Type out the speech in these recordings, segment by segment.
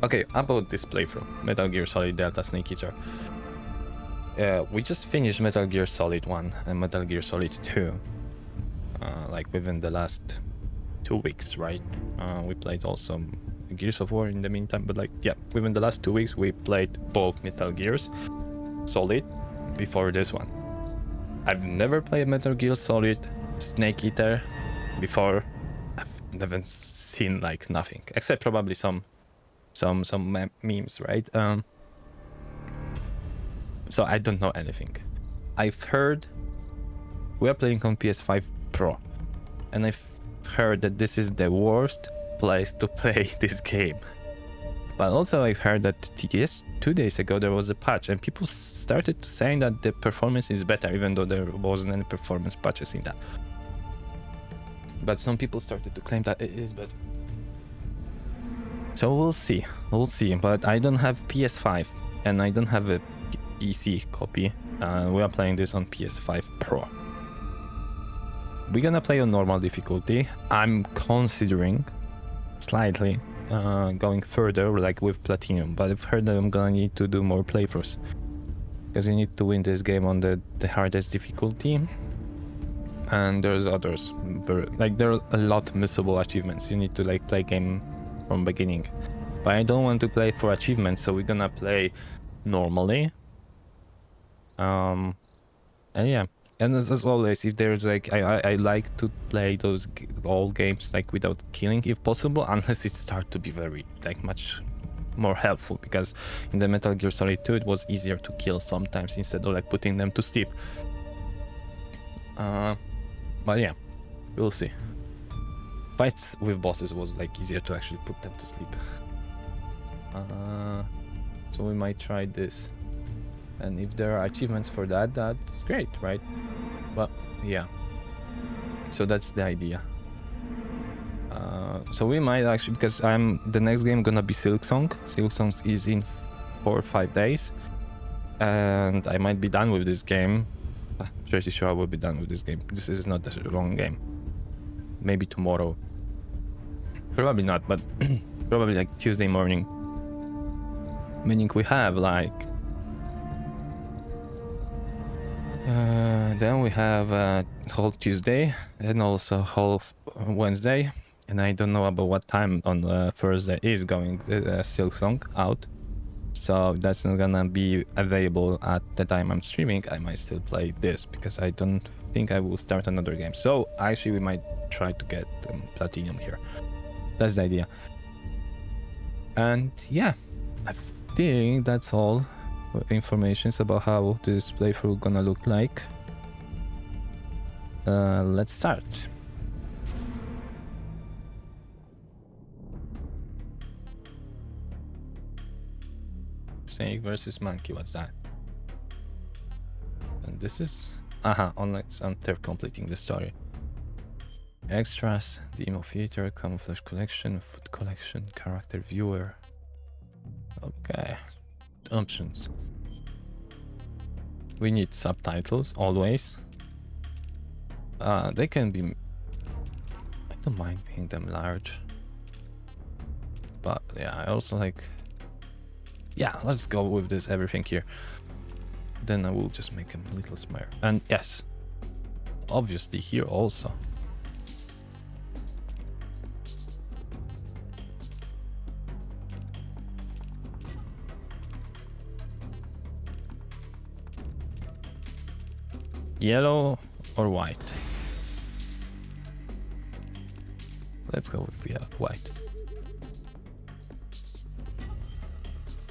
Okay, about this playthrough, Metal Gear Solid Delta Snake Eater. We just finished Metal Gear Solid 1 and Metal Gear Solid 2, like within the last 2 weeks, right? We played also Gears of War in the meantime, but like, yeah, within the last 2 weeks we played both Metal Gears Solid before this one. I've never played Metal Gear Solid Snake Eater before. I've never seen like nothing, except probably some memes, right? So I don't know anything. I've heard we are playing on PS5 Pro, and I've heard that this is the worst place to play this game. But also I've heard that 2 days ago there was a patch, and people started saying that the performance is better, even though there wasn't any performance patches in that. But some people started to claim that it is better. So we'll see, but I don't have PS5 and I don't have a PC copy. We are playing this on PS5 Pro. We're gonna play on normal difficulty. I'm considering slightly going further, like with Platinum, but I've heard that I'm gonna need to do more playthroughs, because you need to win this game on the hardest difficulty, and there's others. There are a lot of missable achievements. You need to like play game from beginning, but I don't want to play for achievements, so we're gonna play normally. And yeah, and as always, if there's like I like to play those old games like without killing if possible, unless it starts to be very like much more helpful, because in the Metal Gear Solid 2 it was easier to kill sometimes instead of like putting them to sleep. But yeah, we'll see. Fights with bosses was like easier to actually put them to sleep. So we might try this, and if there are achievements for that, that's great, right? But yeah, so that's the idea. So we might actually, because the next game gonna be Silksong. Silksong is in 4 or 5 days, and I might be done with this game. I'm pretty sure I will be done with this game. This is not a long game. Maybe tomorrow. Probably not, but probably like Tuesday morning. Meaning we have like then we have whole Tuesday and also whole Wednesday, and I don't know about what time on Thursday is going Silksong out, so that's not gonna be available at the time I'm streaming. I might still play this because I don't think I will start another game. So actually we might try to get Platinum here. That's the idea. And yeah, I think that's all information about how this playthrough gonna look like. Let's start. Snake versus monkey, what's that? And this is online after completing the story. Extras, demo theater, camouflage collection, food collection, character viewer. Okay, options. We need subtitles always. They can be, I don't mind being them large, but yeah, I also like, yeah, let's go with this everything here. Then I will just make them a little smaller. And yes, obviously here also. Yellow or white? Let's go with white.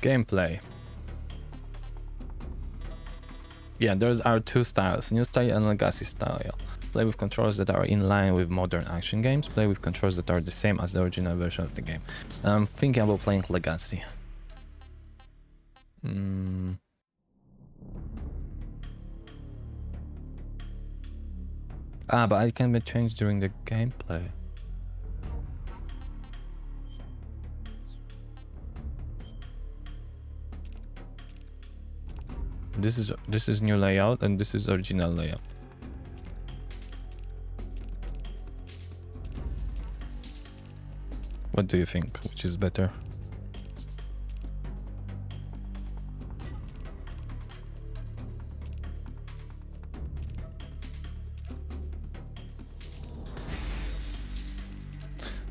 Gameplay. Yeah, there's our two styles, new style and legacy style. Play with controls that are in line with modern action games. Play with controls that are the same as the original version of the game. I'm thinking about playing legacy. But it can be changed during the gameplay. This is new layout and this is original layout. What do you think? Which is better?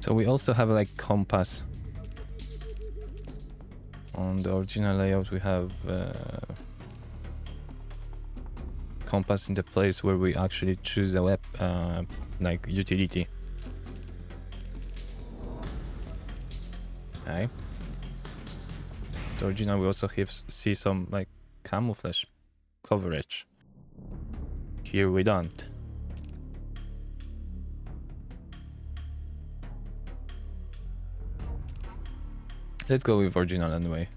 So we also have like compass. On the original layout we have compass in the place where we actually choose a like utility. Okay. The original we also see some like camouflage coverage. Here we don't. Let's go with original anyway.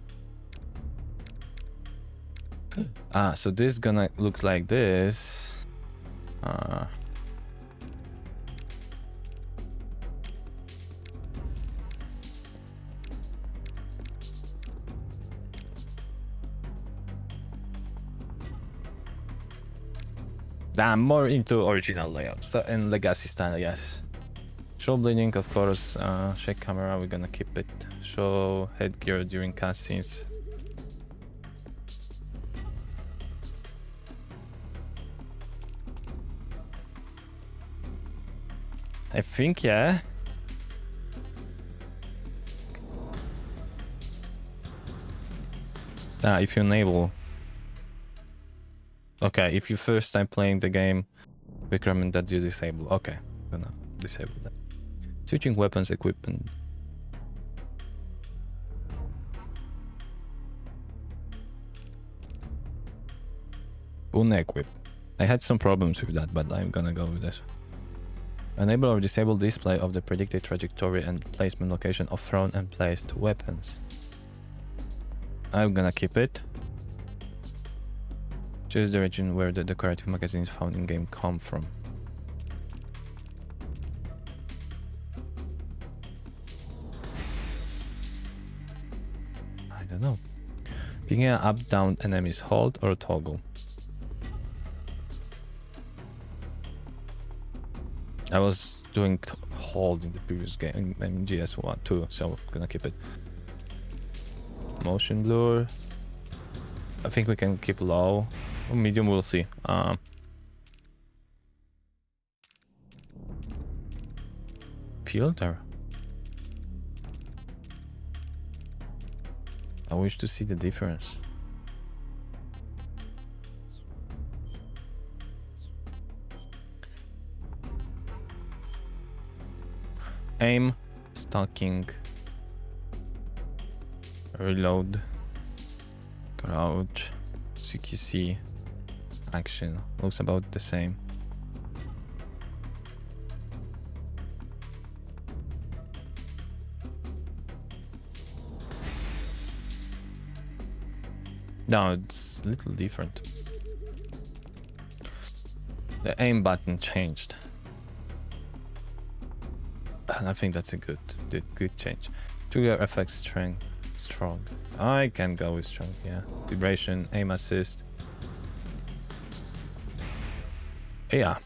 So this gonna look like this. I'm more into original layout and legacy style, yes. Show bleeding, of course. Shake camera, we're gonna keep it. Show headgear during cutscenes. I think, yeah. If you enable. Okay, if you first time playing the game, recommend that you disable. Okay, I'm gonna disable that. Switching weapons equipment. Unequip. I had some problems with that, but I'm gonna go with this. Enable or disable display of the predicted trajectory and placement location of thrown and placed weapons. I'm gonna keep it. Choose the region where the decorative magazines found in game come from. I don't know. Picking an up-down enemies hold or toggle. I was doing hold in the previous game, MGS1 too, so I'm gonna keep it. Motion blur. I think we can keep low. Or medium, we'll see. Filter. I wish to see the difference. Aim, stalking, reload, crouch, CQC, action. Looks about the same. No, it's a little different. The aim button changed. And I think that's a good change. Trigger effects strength, strong. I can go with strong, yeah. Vibration, aim assist. Yeah.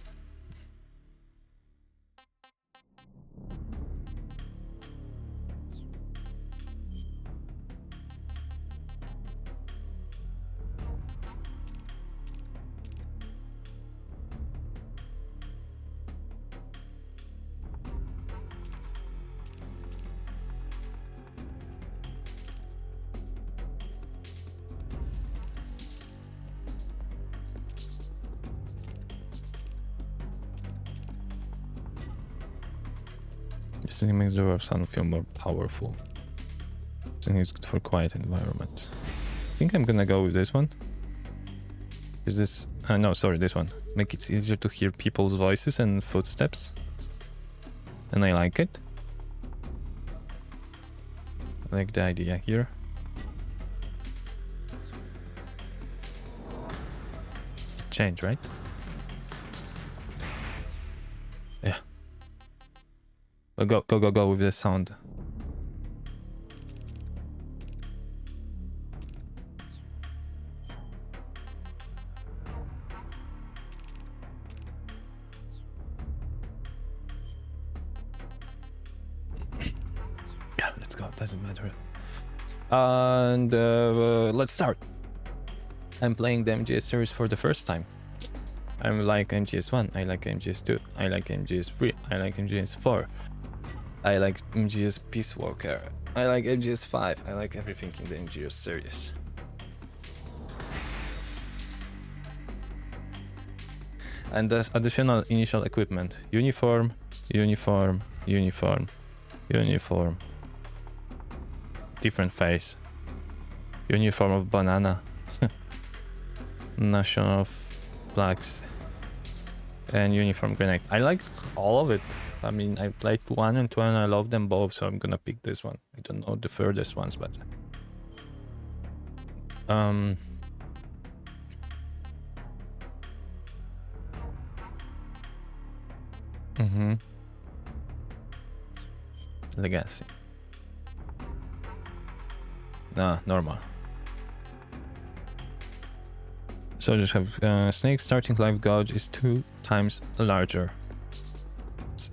This makes the of sound feel more powerful. I think it's good for quiet environments. I think I'm gonna go with this one. Is this... no, sorry, this one. Make it easier to hear people's voices and footsteps. And I like it. I like the idea here. Change, right? Yeah. Go with the sound. Yeah, let's go. Doesn't matter. And let's start. I'm playing the MGS series for the first time. I'm like MGS1, I like MGS2, I like MGS3, I like MGS4. I like MGS Peace Walker. I like MGS5. I like everything in the MGS series. And there's additional initial equipment. Uniform, uniform, uniform, uniform. Different face. Uniform of banana. National flags. And uniform grenade. I like all of it. I mean, I played 1 and 2 and I love them both, so I'm gonna pick this one. I don't know the furthest ones, but... Legacy. Nah, normal. So just have Snake starting life gauge is 2 times larger.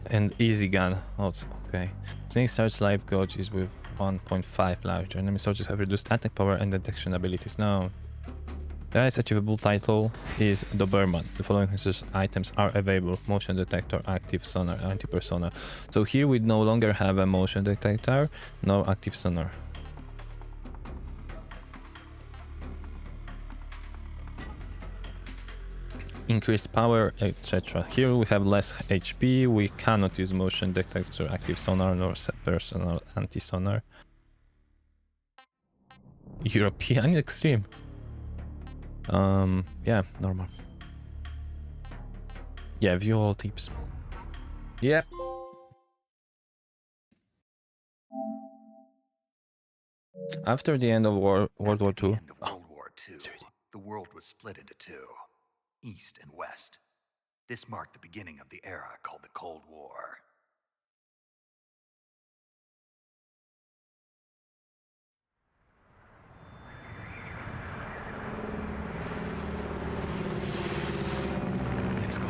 And easy gun also, okay. Snake starts life gauge is with 1.5 larger. Enemy soldiers have reduced attack power and detection abilities. Now, the highest achievable title is Doberman. The following items are available: motion detector, active sonar, anti-persona. So here we no longer have a motion detector, no active sonar. Increased power, etc. Here we have less HP. We cannot use motion detector, active sonar, nor personal anti-sonar. European extreme. Yeah, normal. Yeah, view all tips. Yeah. After the end of World War II. The world was split into two, East and West. This marked the beginning of the era called the Cold War. Let's go.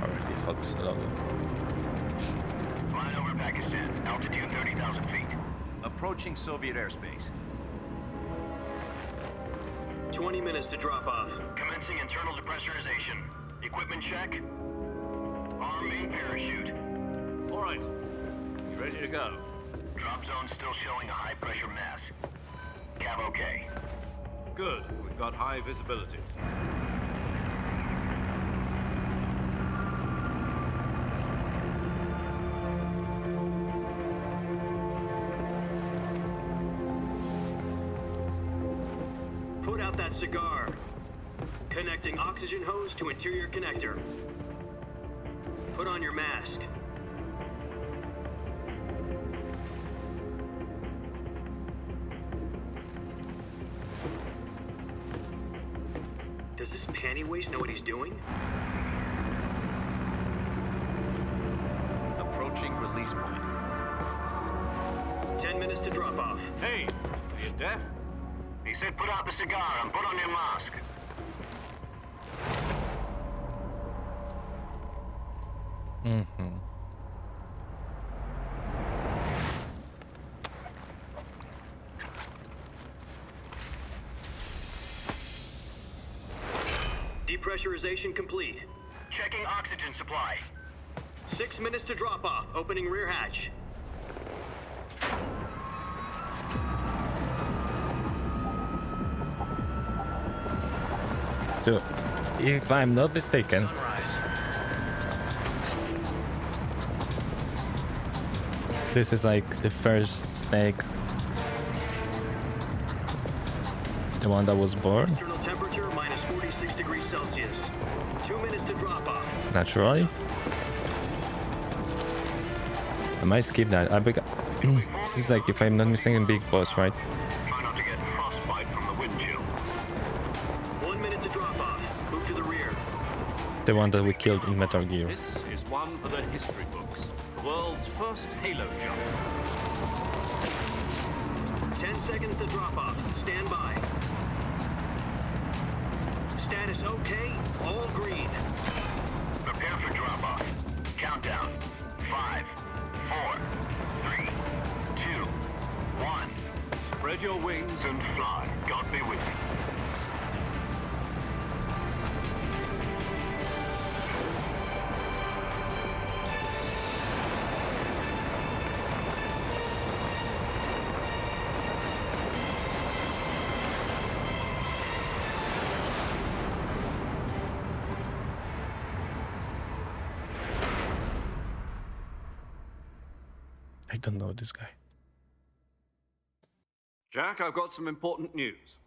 Already Fox logo. Flying over Pakistan, altitude 30,000 feet. Approaching Soviet airspace. 20 minutes to drop off. Commencing internal depressurization. Equipment check. Arm main parachute. All right. You ready to go? Drop zone still showing a high pressure mass. Cav okay. Good. We've got high visibility. Put out that cigar. Connecting oxygen hose to interior connector. Put on your mask. Does this panty waste know what he's doing? Approaching release point. 10 minutes to drop off. Hey, are you deaf? He said put out the cigar and put on your mask. Depressurization complete. Checking oxygen supply. 6 minutes to drop off. Opening rear hatch. So, if I'm not mistaken, this is like the first snake, the one that was born External temperature minus 46 degrees Celsius. 2 minutes to drop off. naturally. I might skip that. This is like, if I'm not mistaken, Big Boss, right? Try not to get frostbite from the wind chill. 1 minute to drop off. Move to the rear. The one that we killed in Metal Gear. This is one for the history books. The world's first Halo jump. 10 seconds to drop off. Stand by. Status okay. All green. Prepare for drop-off. Countdown. 5, 4, 3, 2, 1. Spread your wings And fly. God be with you. I don't know this guy. Jack, I've got some important news.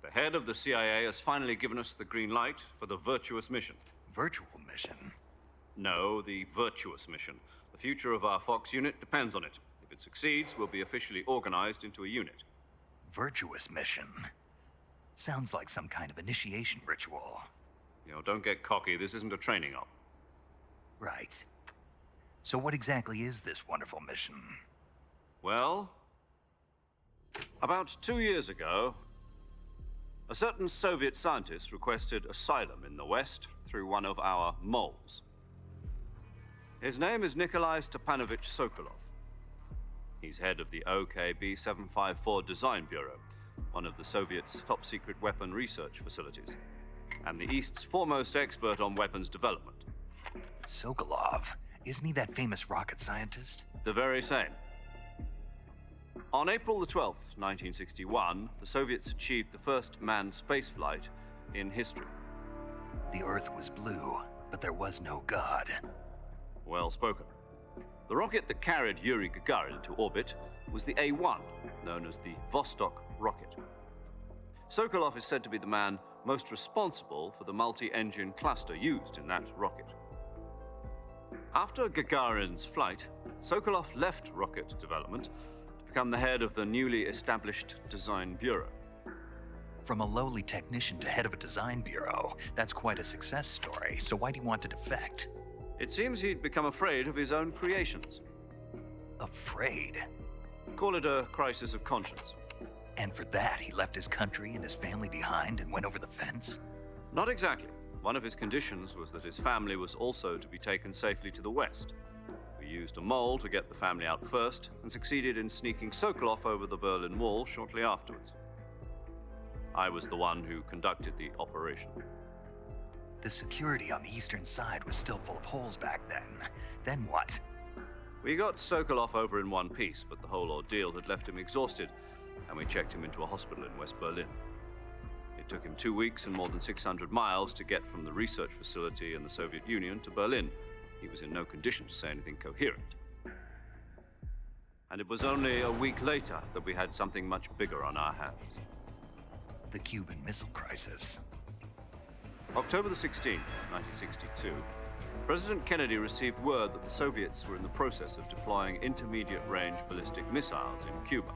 The head of the CIA has finally given us the green light for the Virtuous Mission. Virtual Mission? No, the Virtuous Mission. The future of our Fox unit depends on it. If it succeeds, we'll be officially organized into a unit. Virtuous Mission? Sounds like some kind of initiation ritual. You know, don't get cocky. This isn't a training op. Right. So what exactly is this wonderful mission? Well, about 2 years ago, a certain Soviet scientist requested asylum in the West through one of our moles. His name is Nikolai Sokolov. He's head of the OKB-754 Design Bureau, one of the Soviets' top-secret weapon research facilities, and the East's foremost expert on weapons development. Sokolov? Isn't he that famous rocket scientist? The very same. On April the 12th, 1961, the Soviets achieved the first manned spaceflight in history. The Earth was blue, but there was no God. Well spoken. The rocket that carried Yuri Gagarin into orbit was the A-1, known as the Vostok rocket. Sokolov is said to be the man most responsible for the multi-engine cluster used in that rocket. After Gagarin's flight, Sokolov left rocket development to become the head of the newly established Design Bureau. From a lowly technician to head of a design bureau, that's quite a success story, so why'd he want to defect? It seems he'd become afraid of his own creations. Afraid? Call it a crisis of conscience. And for that, he left his country and his family behind and went over the fence? Not exactly. One of his conditions was that his family was also to be taken safely to the West. We used a mole to get the family out first and succeeded in sneaking Sokolov over the Berlin Wall shortly afterwards. I was the one who conducted the operation. The security on the eastern side was still full of holes back then. Then what? We got Sokolov over in one piece, but the whole ordeal had left him exhausted, and we checked him into a hospital in West Berlin. It took him 2 weeks and more than 600 miles to get from the research facility in the Soviet Union to Berlin. He was in no condition to say anything coherent. And it was only a week later that we had something much bigger on our hands. The Cuban Missile Crisis. October the 16th, 1962, President Kennedy received word that the Soviets were in the process of deploying intermediate-range ballistic missiles in Cuba.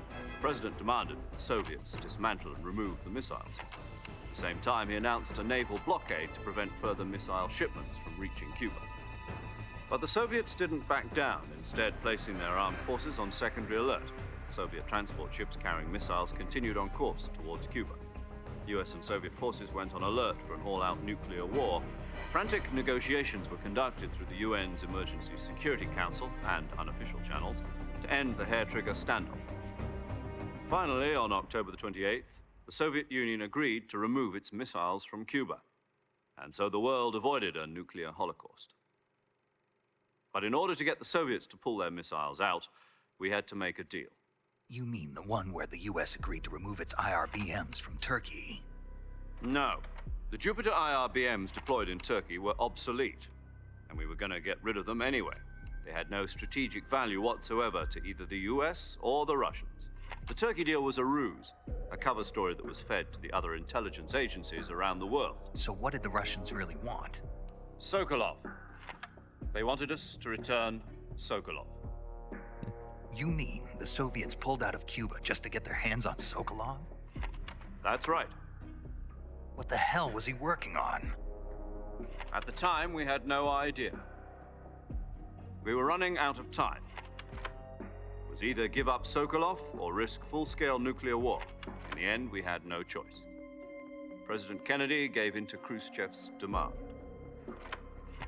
The President demanded that the Soviets dismantle and remove the missiles. At the same time, he announced a naval blockade to prevent further missile shipments from reaching Cuba. But the Soviets didn't back down, instead placing their armed forces on secondary alert. Soviet transport ships carrying missiles continued on course towards Cuba. US and Soviet forces went on alert for an all-out nuclear war. Frantic negotiations were conducted through the UN's Emergency Security Council and unofficial channels to end the hair-trigger standoff. Finally, on October the 28th, the Soviet Union agreed to remove its missiles from Cuba, and so the world avoided a nuclear holocaust. But in order to get the Soviets to pull their missiles out, we had to make a deal. You mean the one where the US agreed to remove its IRBMs from Turkey? No. The Jupiter IRBMs deployed in Turkey were obsolete, and we were going to get rid of them anyway. They had no strategic value whatsoever to either the US or the Russians. The Turkey deal was a ruse, a cover story that was fed to the other intelligence agencies around the world. So what did the Russians really want? Sokolov. They wanted us to return Sokolov. You mean the Soviets pulled out of Cuba just to get their hands on Sokolov? That's right. What the hell was he working on? At the time, we had no idea. We were running out of time. was either give up Sokolov or risk full-scale nuclear war. In the end, we had no choice. President Kennedy gave in to Khrushchev's demand.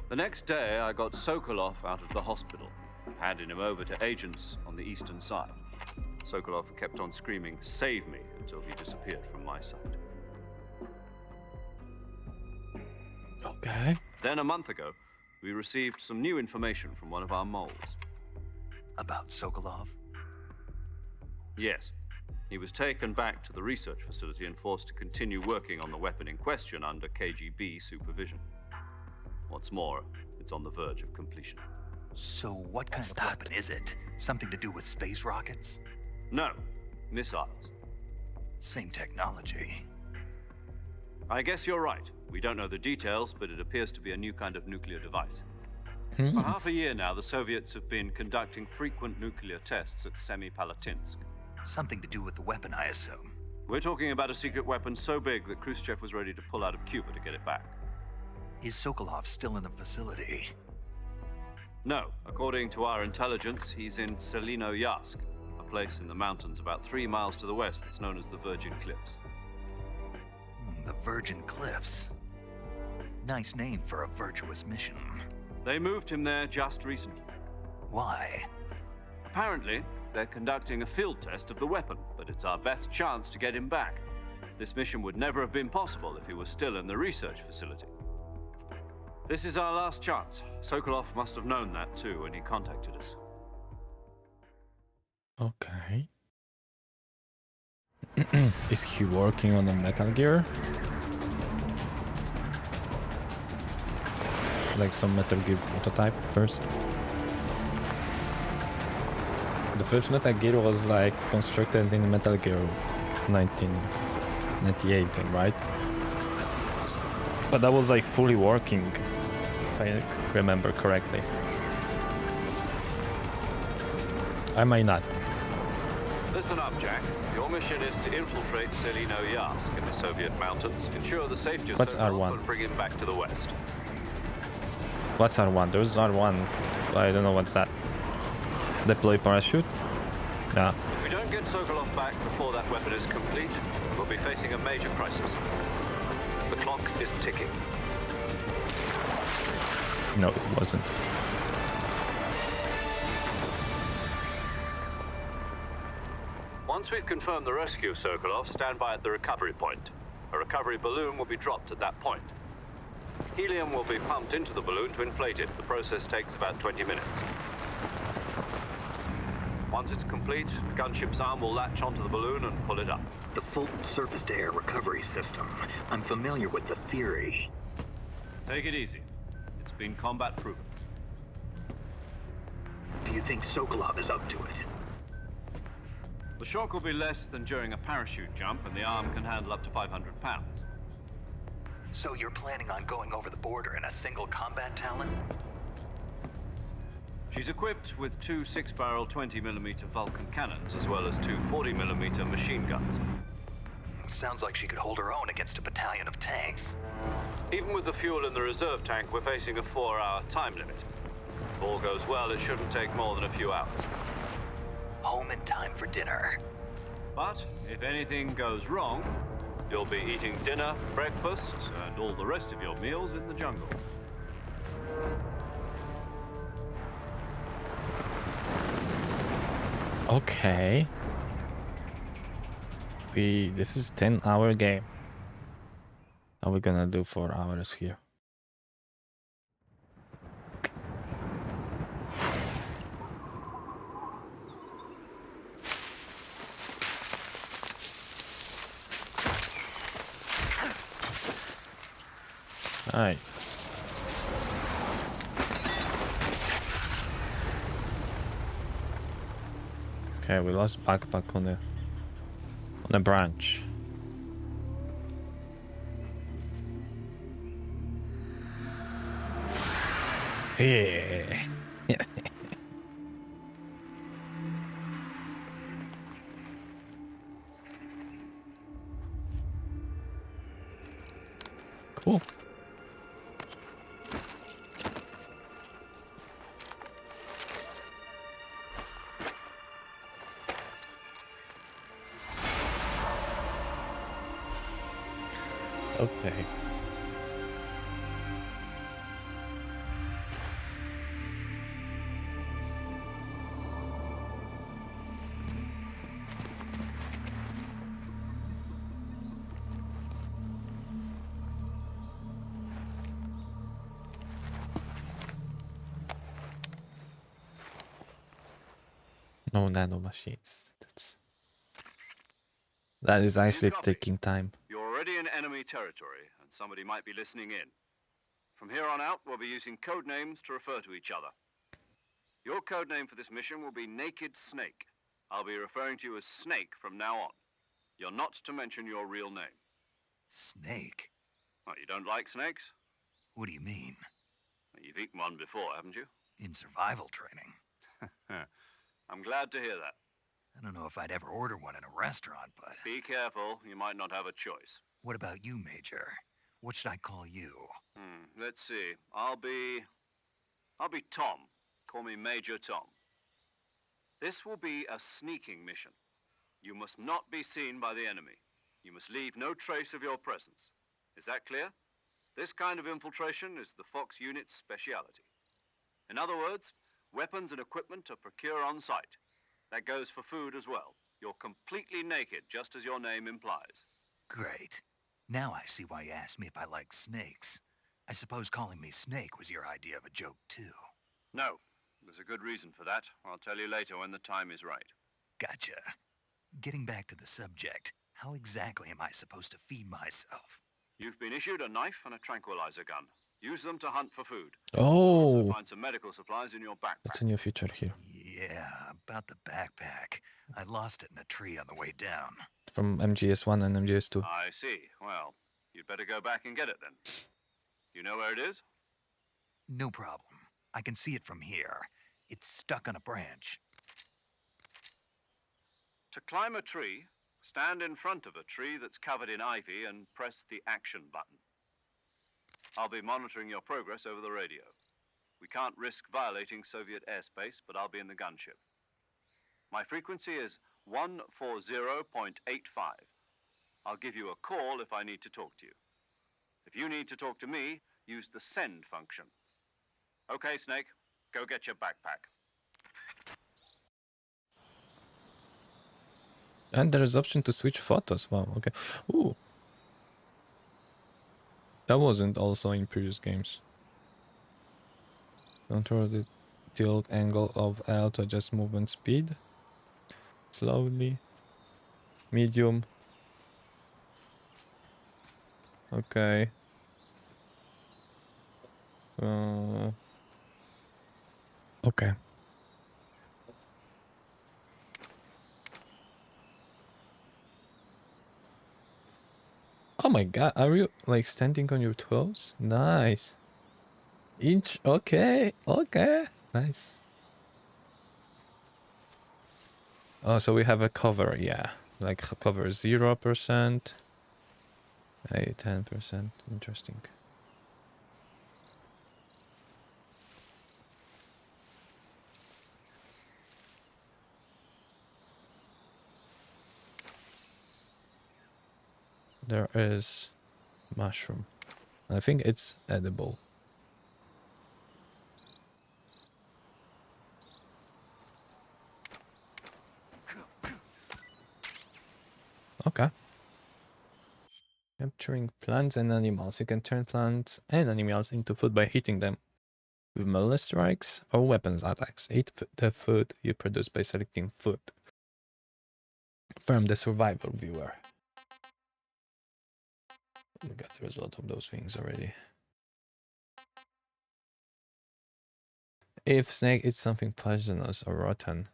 The next day, I got Sokolov out of the hospital, handed him over to agents on the eastern side. Sokolov kept on screaming, "Save me," until he disappeared from my sight. Okay. Then a month ago, we received some new information from one of our moles. About Sokolov? Yes. He was taken back to the research facility and forced to continue working on the weapon in question under KGB supervision. What's more, it's on the verge of completion. So what kind of weapon is it? Something to do with space rockets? No, missiles. Same technology. I guess you're right. We don't know the details, but it appears to be a new kind of nuclear device. For half a year now, the Soviets have been conducting frequent nuclear tests at Semipalatinsk. Something to do with the weapon, I assume. We're talking about a secret weapon so big that Khrushchev was ready to pull out of Cuba to get it back. Is Sokolov still in the facility? No, according to our intelligence, he's in Selinoyarsk, a place in the mountains about 3 miles to the west that's known as the Virgin Cliffs. The Virgin Cliffs. Nice name for a virtuous mission. They moved him there just recently. Why? Apparently, they're conducting a field test of the weapon, but it's our best chance to get him back. This mission would never have been possible if he was still in the research facility. This is our last chance. Sokolov must have known that too when he contacted us. Okay. Is he working on a Metal Gear? Like some Metal Gear prototype first? The first Metal Gear was like constructed in Metal Gear 1998, right? But that was like fully working, if I remember correctly. I might not. Listen up, Jack. Your mission is to infiltrate Selinoyarsk in the Soviet mountains, ensure the safety of What's Sokolov, R1? and bring him back to the west. What's R1? There's R1. I don't know what's that. Deploy parachute? Yeah. If we don't get Sokolov back before that weapon is complete, we'll be facing a major crisis. The clock is ticking. No, it wasn't. Once we've confirmed the rescue of Sokolov, stand by at the recovery point. A recovery balloon will be dropped at that point. Helium will be pumped into the balloon to inflate it. The process takes about 20 minutes. Once it's complete, the gunship's arm will latch onto the balloon and pull it up. The Fulton surface-to-air recovery system. I'm familiar with the theory. Take it easy. It's been combat proven. Do you think Sokolov is up to it? The shock will be less than during a parachute jump, and the arm can handle up to 500 pounds. So you're planning on going over the border in a single combat Talon? She's equipped with 2 6-barrel 20mm Vulcan cannons, as well as 2 40mm machine guns. Sounds like she could hold her own against a battalion of tanks. Even with the fuel in the reserve tank, we're facing a 4-hour time limit. If all goes well, it shouldn't take more than a few hours. Home in time for dinner. But if anything goes wrong, you'll be eating dinner, breakfast, and all the rest of your meals in the jungle. Okay. This is 10-hour game. How are we gonna do 4 hours here? Alright. Okay, we lost backpack on a branch. Yeah. Cool. Okay. No nano machines. That is actually copy? taking time. You're already in enemy territory, and somebody might be listening in. From here on out, we'll be using code names to refer to each other. Your code name for this mission will be Naked Snake. I'll be referring to you as Snake from now on. You're not to mention your real name. Snake? What, you don't like snakes? What do you mean? You've eaten one before, haven't you? In survival training? I'm glad to hear that. I don't know if I'd ever order one in a restaurant, but... Be careful, you might not have a choice. What about you, Major? What should I call you? Let's see. I'll be Tom. Call me Major Tom. This will be a sneaking mission. You must not be seen by the enemy. You must leave no trace of your presence. Is that clear? This kind of infiltration is the Fox unit's speciality. In other words, weapons and equipment are procured on site. That goes for food as well. You're completely naked, just as your name implies. Great. Now I see why you asked me if I like snakes. I suppose calling me Snake was your idea of a joke, too. No, there's a good reason for that. I'll tell you later when the time is right. Gotcha. Getting back to the subject, how exactly am I supposed to feed myself? You've been issued a knife and a tranquilizer gun. Use them to hunt for food. Oh, Also find some medical supplies in your backpack. that's a new feature here. Yeah, about the backpack. I lost it in a tree on the way down. From MGS1 and MGS2. I see. Well, you'd better go back and get it then. You know where it is? No problem. I can see it from here. It's stuck on a branch. To climb a tree, stand in front of a tree that's covered in ivy and press the action button. I'll be monitoring your progress over the radio. We can't risk violating Soviet airspace, but I'll be in the gunship. My frequency is 140.85. I'll give you a call if I need to talk to you. If you need to talk to me, use the send function. Okay, Snake, go get your backpack. And there is option to switch photos. Wow, okay. Ooh. That wasn't also in previous games. Control the tilt angle of L to adjust movement speed. Slowly. Medium. Okay. Okay. Oh my god, are you like standing on your toes? Nice. Okay, okay. Nice. Oh, so we have a cover, yeah. Like cover 0%. 10%. Interesting. There is mushroom. I think it's edible. Okay. Capturing plants and animals. You can turn plants and animals into food by hitting them with melee strikes or weapons attacks. Eat the food you produce by selecting food from the survival viewer. Oh my god, there's a lot of those things already. If Snake eats something poisonous or rotten,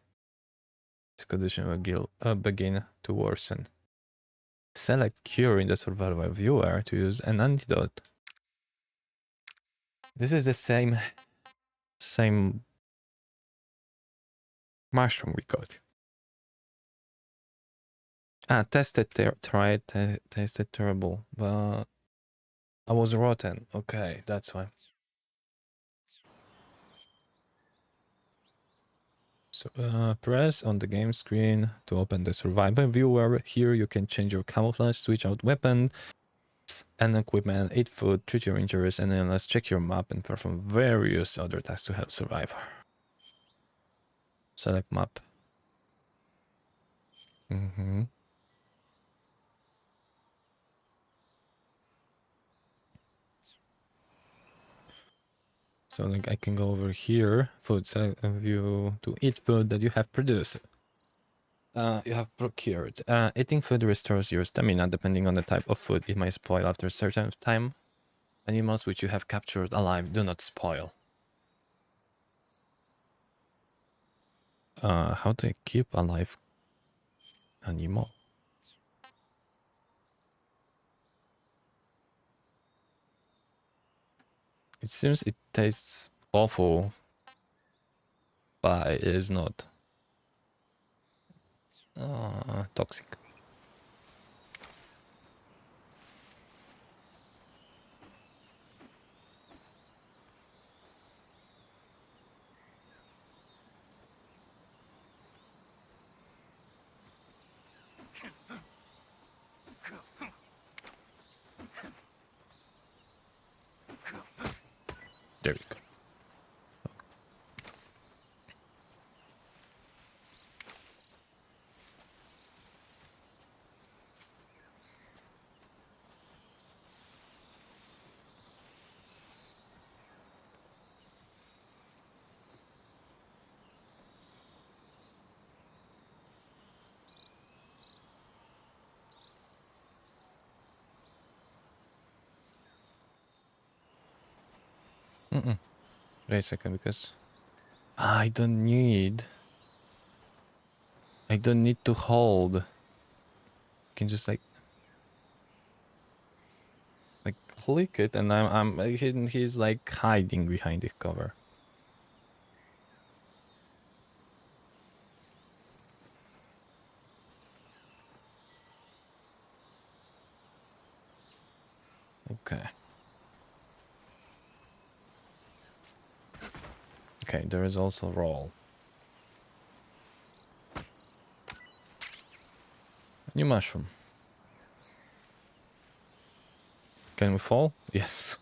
this condition will begin to worsen. Select Cure in the survival viewer to use an antidote. This is the same mushroom we got. Tasted tasted terrible, but I was rotten. Okay, that's why. So press on the game screen to open the survival viewer. Here you can change your camouflage, switch out weapons, and equipment, eat food, treat your injuries, and then let's check your map and perform various other tasks to help survive. Select map. So like I can go over here, food, select view to eat food that you have produced. You have procured. Eating food restores your stamina depending on the type of food. It might spoil after a certain time. Animals which you have captured alive do not spoil. How to keep alive animal? It seems it tastes awful, but it is not. Toxic. There we go. Wait a second, because I don't need to hold. I can just like click it, and he's like hiding behind the cover. Okay. Okay, there is also roll. New mushroom. Can we fall? Yes.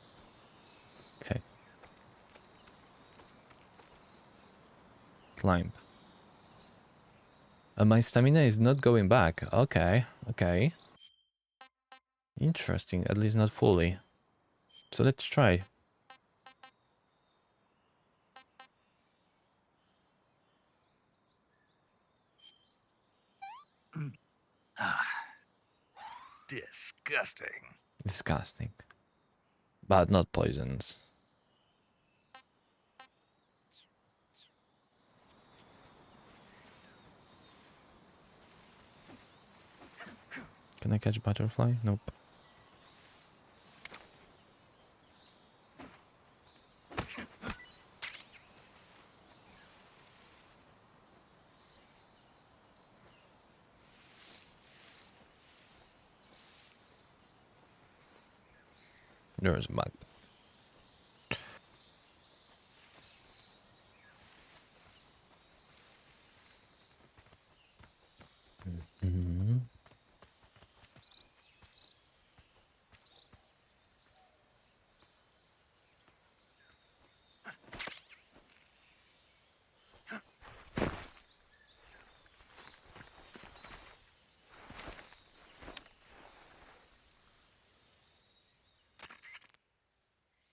Okay. Climb. My stamina is not going back. Okay, okay. Interesting, at least not fully. So let's try. Disgusting. Disgusting. But not poisons. Can I catch butterfly? Nope. There's a bug.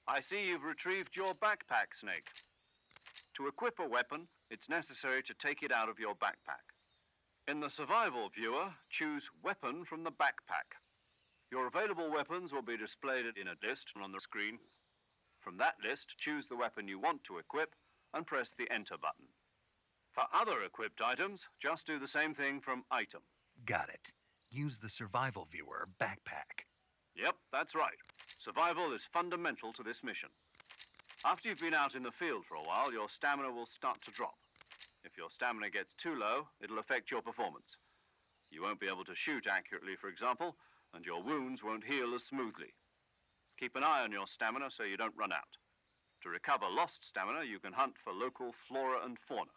I see you've retrieved your backpack, Snake. To equip a weapon, it's necessary to take it out of your backpack. In the survival viewer, choose Weapon from the backpack. Your available weapons will be displayed in a list on the screen. From that list, choose the weapon you want to equip and press the Enter button. For other equipped items, just do the same thing from Item. Got it. Use the survival viewer backpack. Yep, that's right. Survival is fundamental to this mission. After you've been out in the field for a while, your stamina will start to drop. If your stamina gets too low, it'll affect your performance. You won't be able to shoot accurately, for example, and your wounds won't heal as smoothly. Keep an eye on your stamina so you don't run out. To recover lost stamina, you can hunt for local flora and fauna.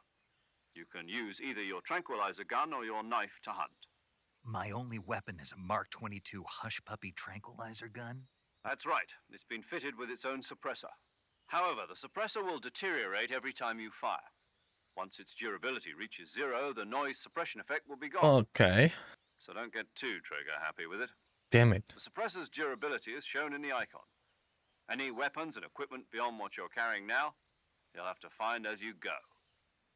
You can use either your tranquilizer gun or your knife to hunt. My only weapon is a Mark 22 Hush Puppy tranquilizer gun? That's right. It's been fitted with its own suppressor. However, the suppressor will deteriorate every time you fire. Once its durability reaches 0, the noise suppression effect will be gone. Okay. So don't get too trigger happy with it. Damn it. The suppressor's durability is shown in the icon. Any weapons and equipment beyond what you're carrying now, you'll have to find as you go.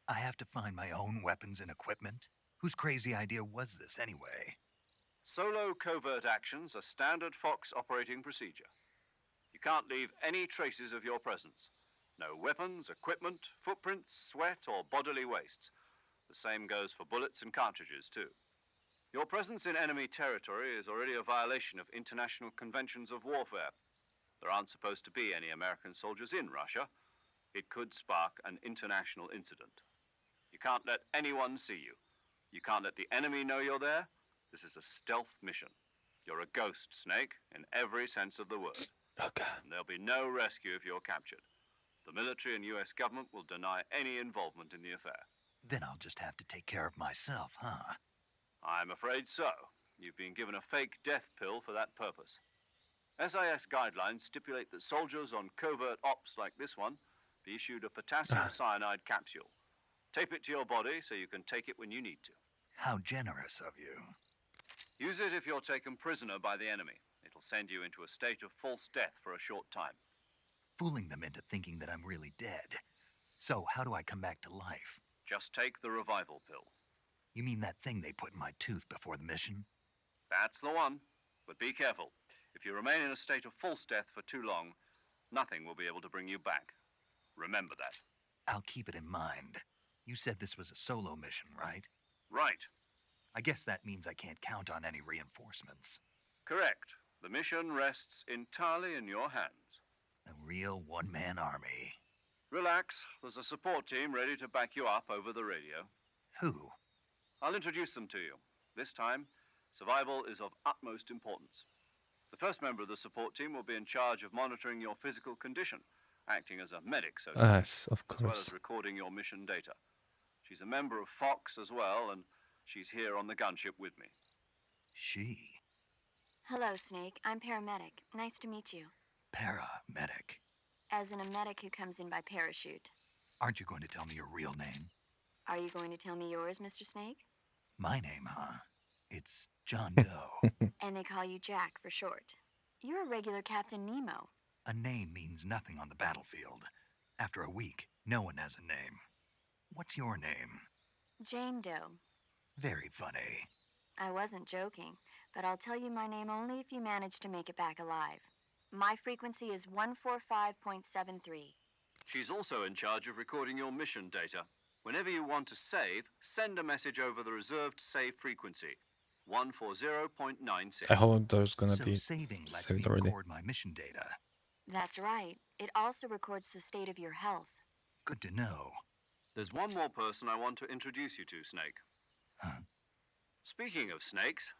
I have to find my own weapons and equipment? Whose crazy idea was this anyway? Solo covert actions are standard Fox operating procedure. You can't leave any traces of your presence. No weapons, equipment, footprints, sweat, or bodily wastes. The same goes for bullets and cartridges, too. Your presence in enemy territory is already a violation of international conventions of warfare. There aren't supposed to be any American soldiers in Russia. It could spark an international incident. You can't let anyone see you. You can't let the enemy know you're there. This is a stealth mission. You're a ghost, Snake, in every sense of the word. Okay. And there'll be no rescue if you're captured. The military and US government will deny any involvement in the affair. Then I'll just have to take care of myself, huh? I'm afraid so. You've been given a fake death pill for that purpose. SIS guidelines stipulate that soldiers on covert ops like this one be issued a potassium cyanide capsule. Tape it to your body so you can take it when you need to. How generous of you. Use it if you're taken prisoner by the enemy. It'll send you into a state of false death for a short time. Fooling them into thinking that I'm really dead. So how do I come back to life? Just take the revival pill. You mean that thing they put in my tooth before the mission? That's the one. But be careful. If you remain in a state of false death for too long, nothing will be able to bring you back. Remember that. I'll keep it in mind. You said this was a solo mission, right? Right. I guess that means I can't count on any reinforcements. Correct. The mission rests entirely in your hands. A real one-man army. Relax. There's a support team ready to back you up over the radio. Who? I'll introduce them to you. This time, survival is of utmost importance. The first member of the support team will be in charge of monitoring your physical condition, acting as a medic, so to speak, Yes, of as well course. as recording your mission data. She's a member of Fox as well, and she's here on the gunship with me. She. Hello, Snake. I'm paramedic. Nice to meet you. Paramedic. As in a medic who comes in by parachute. Aren't you going to tell me your real name? Are you going to tell me yours, Mr. Snake? My name, huh? It's John Doe. And they call you Jack for short. You're a regular Captain Nemo. A name means nothing on the battlefield. After a week, no one has a name. What's your name? Jane Doe. Very funny. I wasn't joking, but I'll tell you my name only if you manage to make it back alive. My frequency is 145.73. She's also in charge of recording your mission data. Whenever you want to save, send a message over the reserved save frequency, 140.96. I hope there's gonna So be saving lets saved me already. record my mission data. That's right. It also records the state of your health. Good to know. There's one more person I want to introduce you to, Snake. Huh? Speaking of snakes,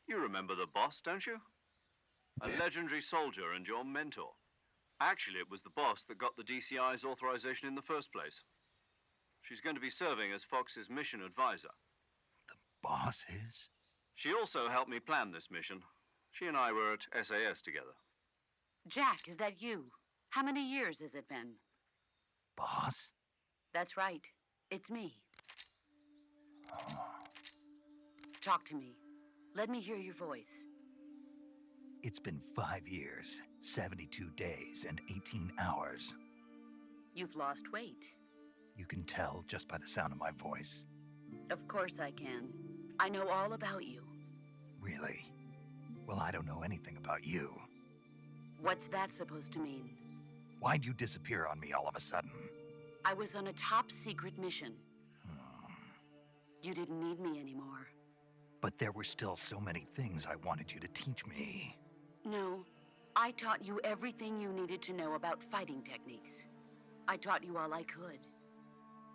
you remember the boss, don't you? A legendary soldier and your mentor. Actually, it was the boss that got the DCI's authorization in the first place. She's going to be serving as Fox's mission advisor. The boss is? She also helped me plan this mission. She and I were at SAS together. Jack, is that you? How many years has it been? Boss? That's right. It's me. Talk to me. Let me hear your voice. It's been 5 years, 72 days, and 18 hours. You've lost weight. You can tell just by the sound of my voice. Of course I can. I know all about you. Really? Well, I don't know anything about you. What's that supposed to mean? Why'd you disappear on me all of a sudden? I was on a top secret mission. You didn't need me anymore. But there were still so many things I wanted you to teach me. No, I taught you everything you needed to know about fighting techniques. I taught you all I could.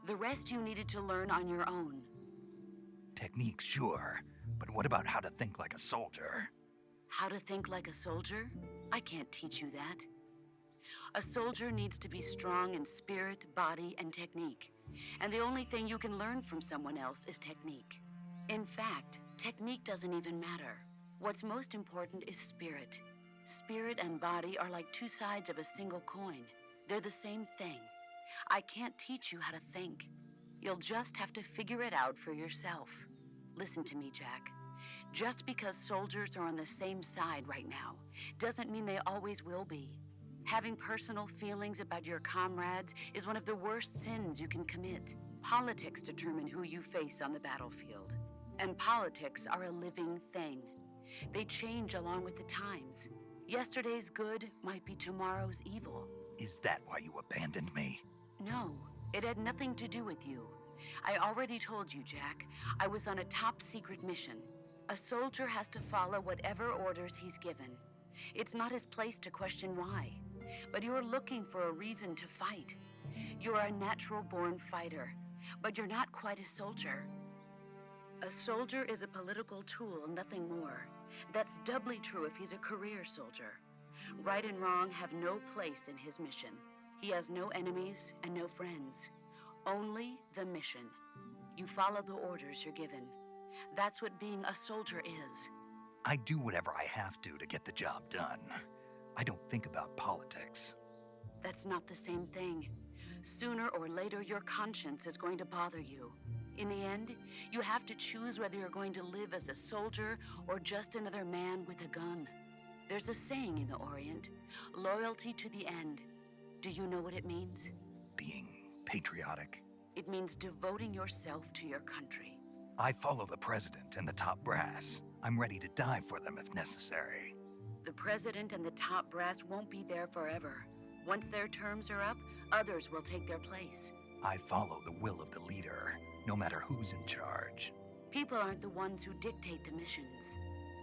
The rest you needed to learn on your own. Techniques, sure. But what about how to think like a soldier? How to think like a soldier? I can't teach you that. A soldier needs to be strong in spirit, body, and technique. And the only thing you can learn from someone else is technique. In fact, technique doesn't even matter. What's most important is spirit. Spirit and body are like two sides of a single coin. They're the same thing. I can't teach you how to think. You'll just have to figure it out for yourself. Listen to me, Jack. Just because soldiers are on the same side right now doesn't mean they always will be. Having personal feelings about your comrades is one of the worst sins you can commit. Politics determine who you face on the battlefield. And politics are a living thing. They change along with the times. Yesterday's good might be tomorrow's evil. Is that why you abandoned me? No, it had nothing to do with you. I already told you, Jack. I was on a top-secret mission. A soldier has to follow whatever orders he's given. It's not his place to question why. But you're looking for a reason to fight. You're a natural-born fighter, but you're not quite a soldier. A soldier is a political tool, nothing more. That's doubly true if he's a career soldier. Right and wrong have no place in his mission. He has no enemies and no friends. Only the mission. You follow the orders you're given. That's what being a soldier is. I do whatever I have to get the job done. I don't think about politics. That's not the same thing. Sooner or later, your conscience is going to bother you. In the end, you have to choose whether you're going to live as a soldier or just another man with a gun. There's a saying in the Orient, loyalty to the end. Do you know what it means? Being patriotic. It means devoting yourself to your country. I follow the president and the top brass. I'm ready to die for them if necessary. The president and the top brass won't be there forever. Once their terms are up, others will take their place. I follow the will of the leader, no matter who's in charge. People aren't the ones who dictate the missions.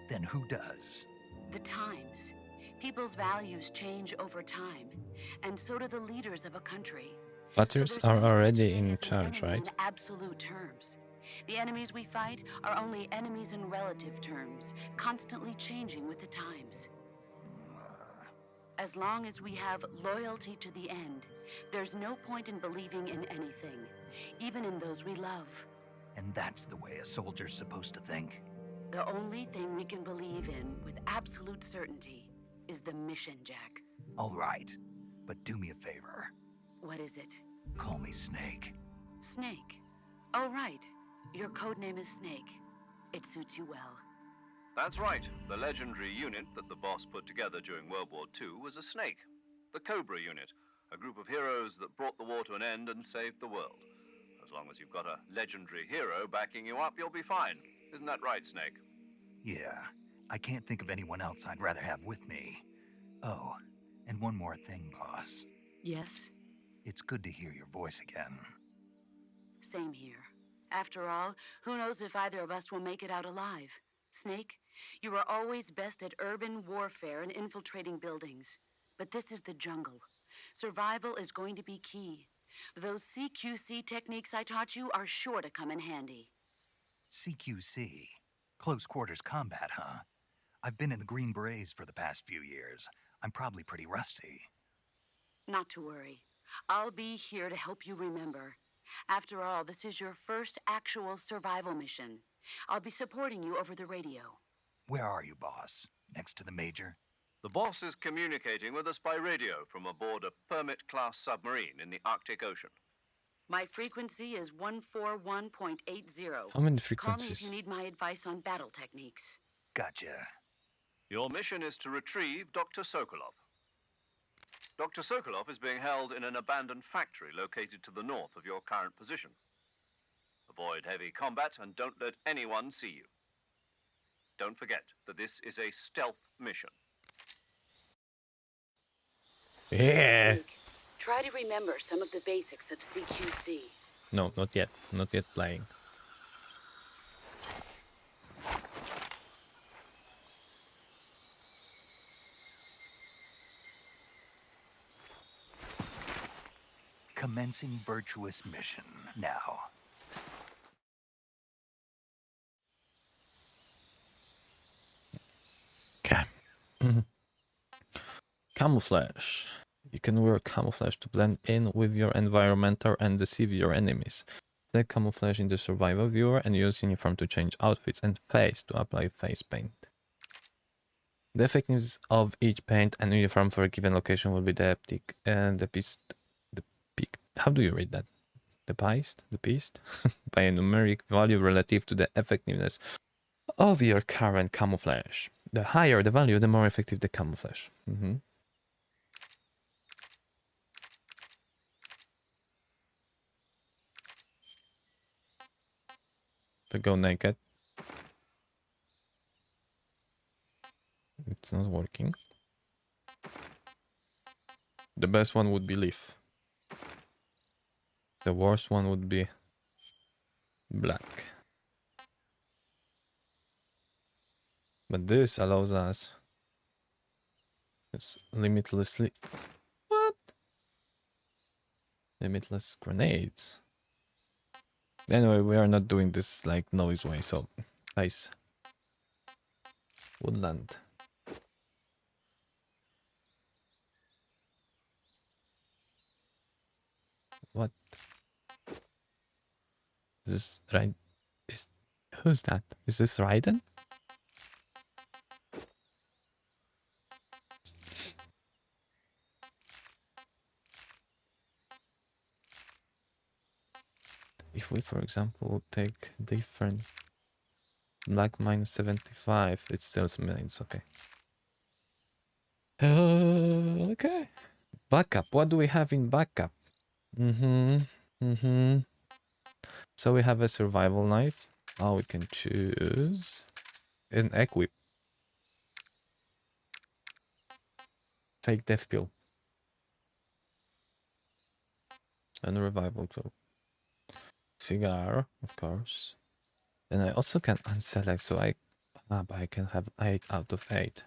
Then who does? The times. People's values change over time, and so do the leaders of a country. Butters So are there's no already such thing in as an charge, enemy right? in absolute terms. The enemies we fight are only enemies in relative terms, constantly changing with the times. As long as we have loyalty to the end, there's no point in believing in anything, even in those we love. And that's the way a soldier's supposed to think? The only thing we can believe in with absolute certainty is the mission, Jack. All right, but do me a favor. What is it? Call me Snake. Snake. Oh, right. Your codename is Snake. It suits you well. That's right. The legendary unit that the boss put together during World War II was a snake. The Cobra unit, a group of heroes that brought the war to an end and saved the world. As long as you've got a legendary hero backing you up, you'll be fine. Isn't that right, Snake? Yeah, I can't think of anyone else I'd rather have with me. Oh, and one more thing, boss. Yes? It's good to hear your voice again. Same here. After all, who knows if either of us will make it out alive? Snake, you are always best at urban warfare and infiltrating buildings. But this is the jungle. Survival is going to be key. Those CQC techniques I taught you are sure to come in handy. CQC? Close quarters combat, huh? I've been in the Green Berets for the past few years. I'm probably pretty rusty. Not to worry. I'll be here to help you remember. After all, this is your first actual survival mission. I'll be supporting you over the radio. Where are you, boss? Next to the Major? The boss is communicating with us by radio from aboard a Permit-class submarine in the Arctic Ocean. My frequency is 141.80. How many Call me if frequencies? you need my advice on battle techniques. Gotcha. Your mission is to retrieve Dr. Sokolov. Dr. Sokolov is being held in an abandoned factory located to the north of your current position. Avoid heavy combat and don't let anyone see you. Don't forget that this is a stealth mission. Yeah. Snake, try to remember some of the basics of CQC. No, not yet. Not yet playing. Commencing Virtuous Mission now. Okay. Camouflage. You can wear camouflage to blend in with your environment and deceive your enemies. Select camouflage in the survival viewer and use uniform to change outfits and face to apply face paint. The effectiveness of each paint and uniform for a given location will be depicted and how do you read that? Depicted by a numeric value relative to the effectiveness of your current camouflage. The higher the value, the more effective the camouflage. If I go naked, it's not working. The best one would be leaf. The worst one would be black. But this allows us limitlessly... What? Limitless grenades. Anyway, we are not doing this like noise way, so nice. Woodland. What? Is this right? Who's that? Is this Raiden? If we, for example, take different black minus 75, it still remains okay. Okay. Backup. What do we have in backup? So we have a survival knife. Oh, we can choose an equip. Fake death pill. And revival tool. Cigar, of course. And I also can unselect, so but I can have 8 out of 8.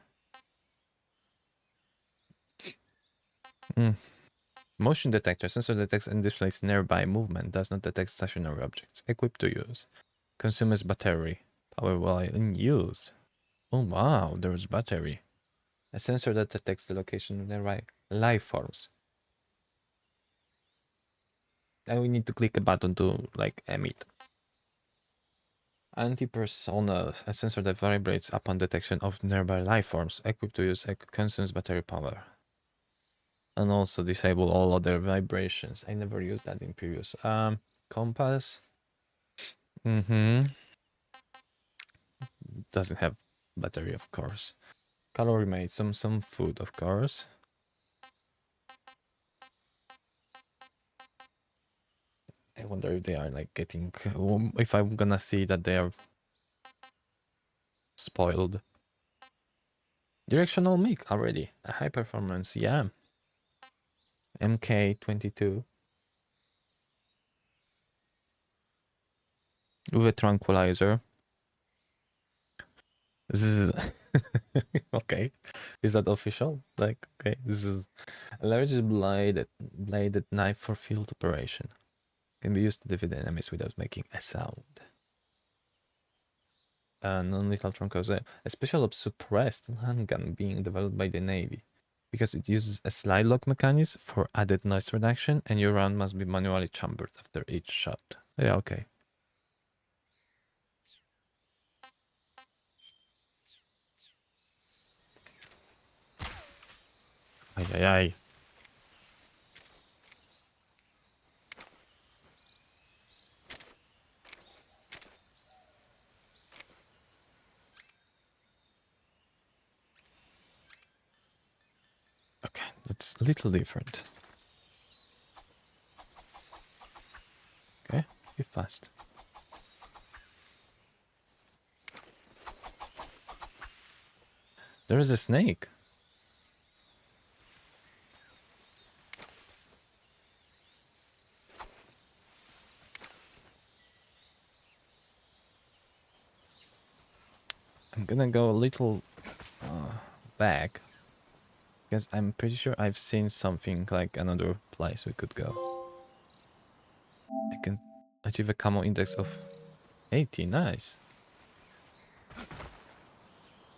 Motion detector. Sensor detects and displays nearby movement. Does not detect stationary objects. Equipped to use. Consumes battery. Power while in use. Oh wow, there's battery. A sensor that detects the location of nearby life forms. And we need to click a button to like emit. Anti-personnel. A sensor that vibrates upon detection of nearby life forms. Equipped to use. Consumes battery power. And also disable all other vibrations. I never used that in previous. Compass. Doesn't have battery, of course. Calorie mate, some food, of course. I wonder if they are like getting, if I'm gonna see that they are spoiled. Directional mic already. A high performance, yeah. MK22. With a tranquilizer. This is okay. Is that official? Like, okay, this is a large bladed knife for field operation. Can be used to defeat enemies without making a sound. Non-lethal tranquilizer. A special ops suppressed handgun being developed by the Navy. Because it uses a slide lock mechanism for added noise reduction, and your round must be manually chambered after each shot. Yeah, okay. Ay, ay, ay. Okay, that's a little different. Okay, be fast. There is a snake. I'm gonna go a little back, because I'm pretty sure I've seen something like another place we could go. I can achieve a camo index of 80, nice.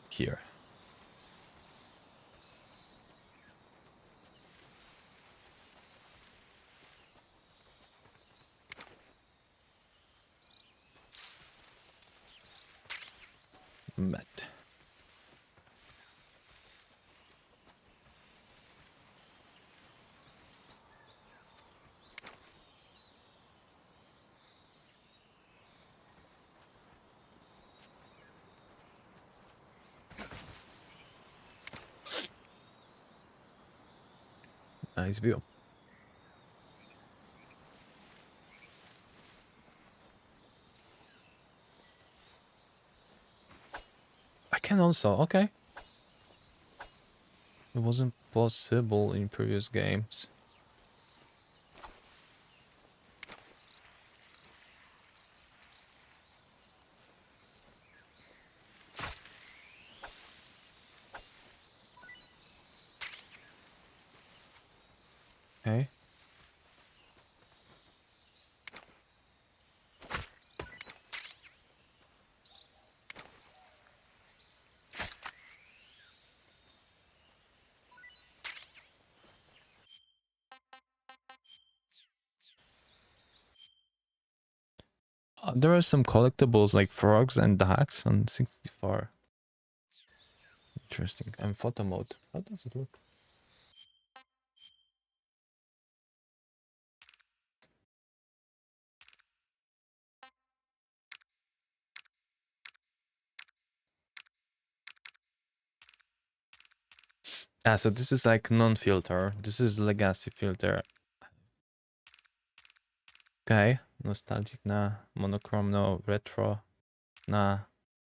Here. Met. Nice view. I can also, okay. It wasn't possible in previous games. Okay. There are some collectibles like frogs and ducks on 64. Interesting. And photo mode. How does it look? Ah, so this is like non-filter. This is legacy filter. Okay. Nostalgic, nah. Monochrome, no. Retro, nah.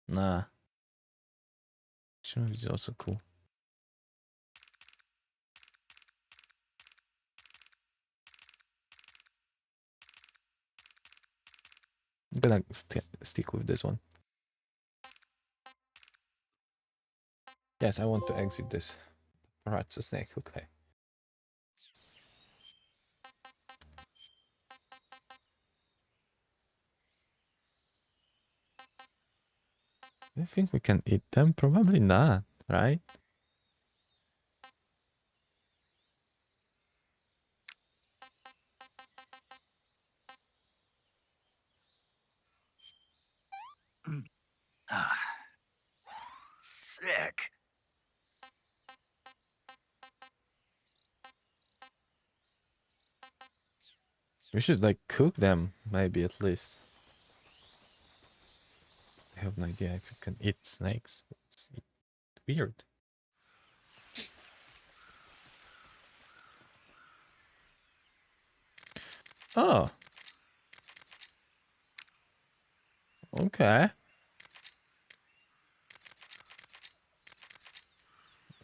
Nah. Action is also cool. I'm gonna stick with this one. Yes, I want to exit this. Alright, it's a snake, okay. Do you think we can eat them? Probably not, right? Ah, sick. We should like cook them, maybe at least. I have no idea if you can eat snakes. It's weird. Oh. Okay.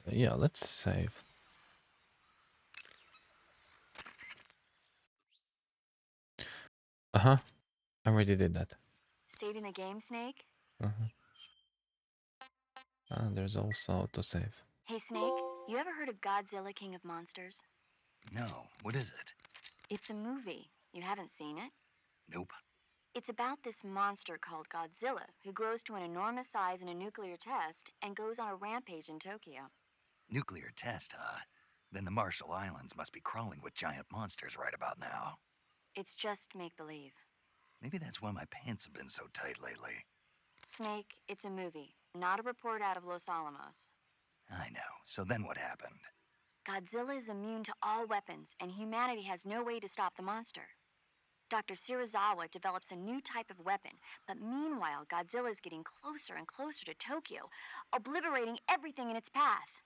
Yeah, let's save. Uh-huh. I already did that. Saving the game, Snake? Uh-huh. Ah, there's also autosave. Hey, Snake, you ever heard of Godzilla King of Monsters? No, what is it? It's a movie. You haven't seen it? Nope. It's about this monster called Godzilla who grows to an enormous size in a nuclear test and goes on a rampage in Tokyo. Nuclear test, huh? Then the Marshall Islands must be crawling with giant monsters right about now. It's just make-believe. Maybe that's why my pants have been so tight lately. Snake, it's a movie, not a report out of Los Alamos. I know. So then what happened? Godzilla is immune to all weapons, and humanity has no way to stop the monster. Dr. Shirazawa develops a new type of weapon, but meanwhile, Godzilla is getting closer and closer to Tokyo, obliterating everything in its path.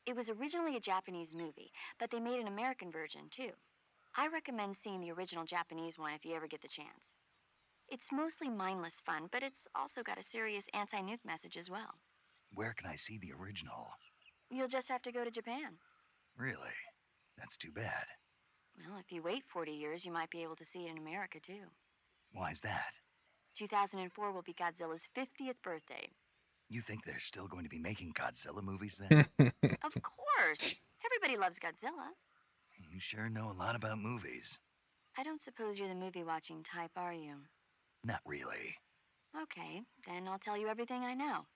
It was originally a Japanese movie, but they made an American version, too. I recommend seeing the original Japanese one if you ever get the chance. It's mostly mindless fun, but it's also got a serious anti-nuke message as well. Where can I see the original? You'll just have to go to Japan. Really? That's too bad. Well, if you wait 40 years, you might be able to see it in America, too. Why's that? 2004 will be Godzilla's 50th birthday. You think they're still going to be making Godzilla movies then? Of course! Everybody loves Godzilla. You sure know a lot about movies. I don't suppose you're the movie-watching type, are you? Not really. Okay, then I'll tell you everything I know.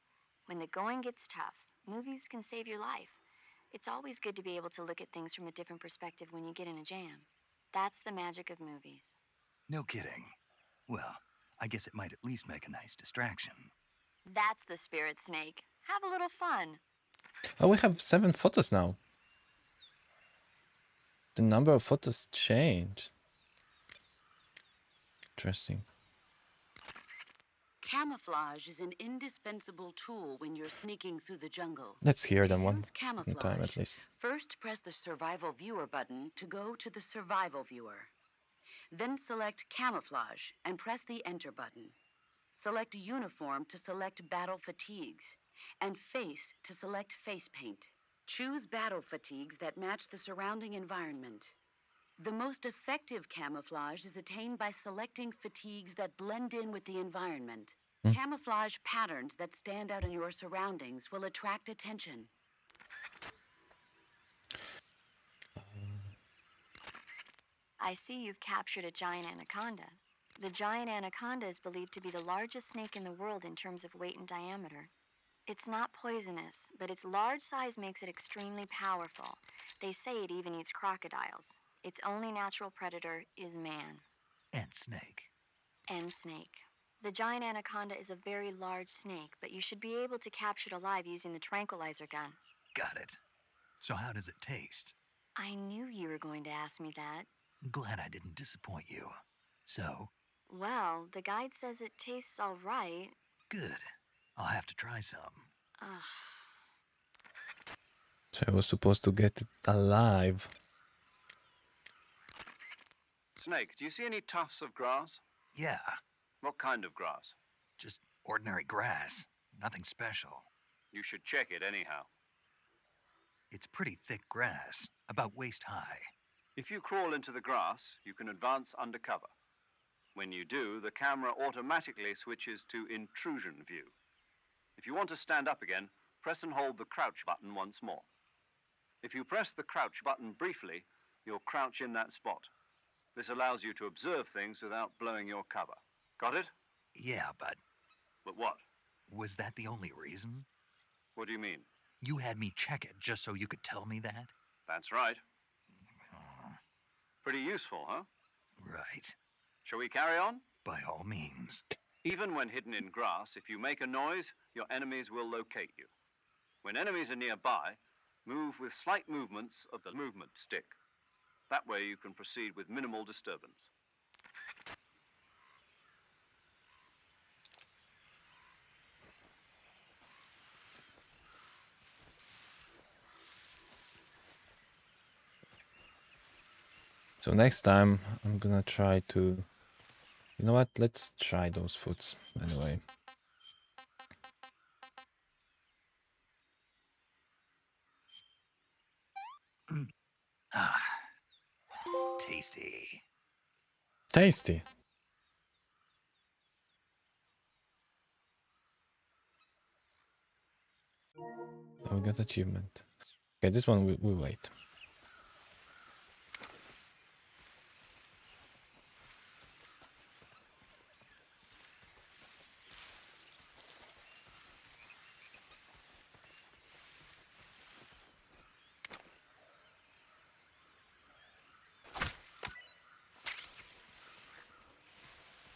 When the going gets tough, movies can save your life. It's always good to be able to look at things from a different perspective when you get in a jam. That's the magic of movies. No kidding. Well, I guess it might at least make a nice distraction. That's the spirit, Snake. Have a little fun. Oh, we have 7 photos now. The number of photos changed. Interesting. Camouflage is an indispensable tool when you're sneaking through the jungle. Let's hear To them one use camouflage, time at least. first press the Survival Viewer button to go to the Survival Viewer. Then select Camouflage and press the Enter button. Select Uniform to select Battle Fatigues, and Face to select Face Paint. Choose battle fatigues that match the surrounding environment. The most effective camouflage is attained by selecting fatigues that blend in with the environment. Camouflage patterns that stand out in your surroundings will attract attention. I see you've captured a giant anaconda. The giant anaconda is believed to be the largest snake in the world in terms of weight and diameter. It's not poisonous, but its large size makes it extremely powerful. They say it even eats crocodiles. Its only natural predator is man. And snake. And snake. The giant anaconda is a very large snake, but you should be able to capture it alive using the tranquilizer gun. Got it. So how does it taste? I knew you were going to ask me that. Glad I didn't disappoint you. So? Well, the guide says it tastes all right. Good. I'll have to try some. So I was supposed to get it alive. Snake, do you see any tufts of grass? Yeah, What kind of grass? just ordinary grass. Nothing special. You should check it anyhow. It's pretty thick grass, about waist high. If you crawl into the grass, you can advance undercover. When you do, the camera automatically switches to intrusion view. If you want to stand up again, press and hold the crouch button once more. If you press the crouch button briefly, you'll crouch in that spot. This allows you to observe things without blowing your cover. Got it? Yeah, but But what? was that the only reason? What do you mean? You had me check it just so you could tell me that? That's right. Pretty useful, huh? Right. Shall we carry on? By all means. Even when hidden in grass, if you make a noise, your enemies will locate you. When enemies are nearby, move with slight movements of the movement stick. That way you can proceed with minimal disturbance. So next time I'm gonna try to... You know what? Let's try those foods anyway. Ah. Tasty. Tasty. Oh, we got achievement. Okay, this one we wait.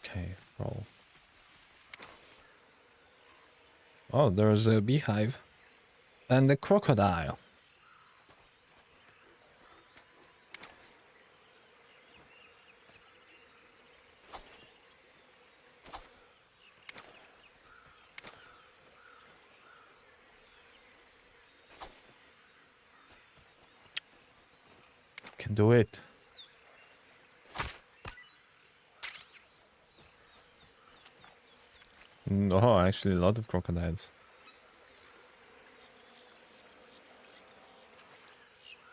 Okay, roll. Oh, there's a beehive and a crocodile. Can do it. Oh, actually a lot of crocodiles.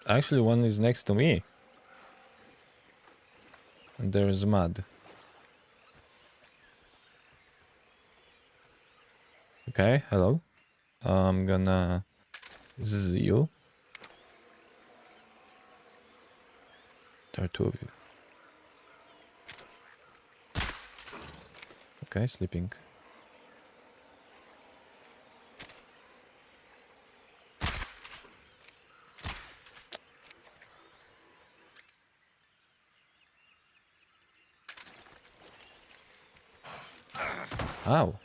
Actually, one is next to me. And there is mud. Okay, hello. I'm gonna zzz you. There are two of you. Okay, sleeping. Ow.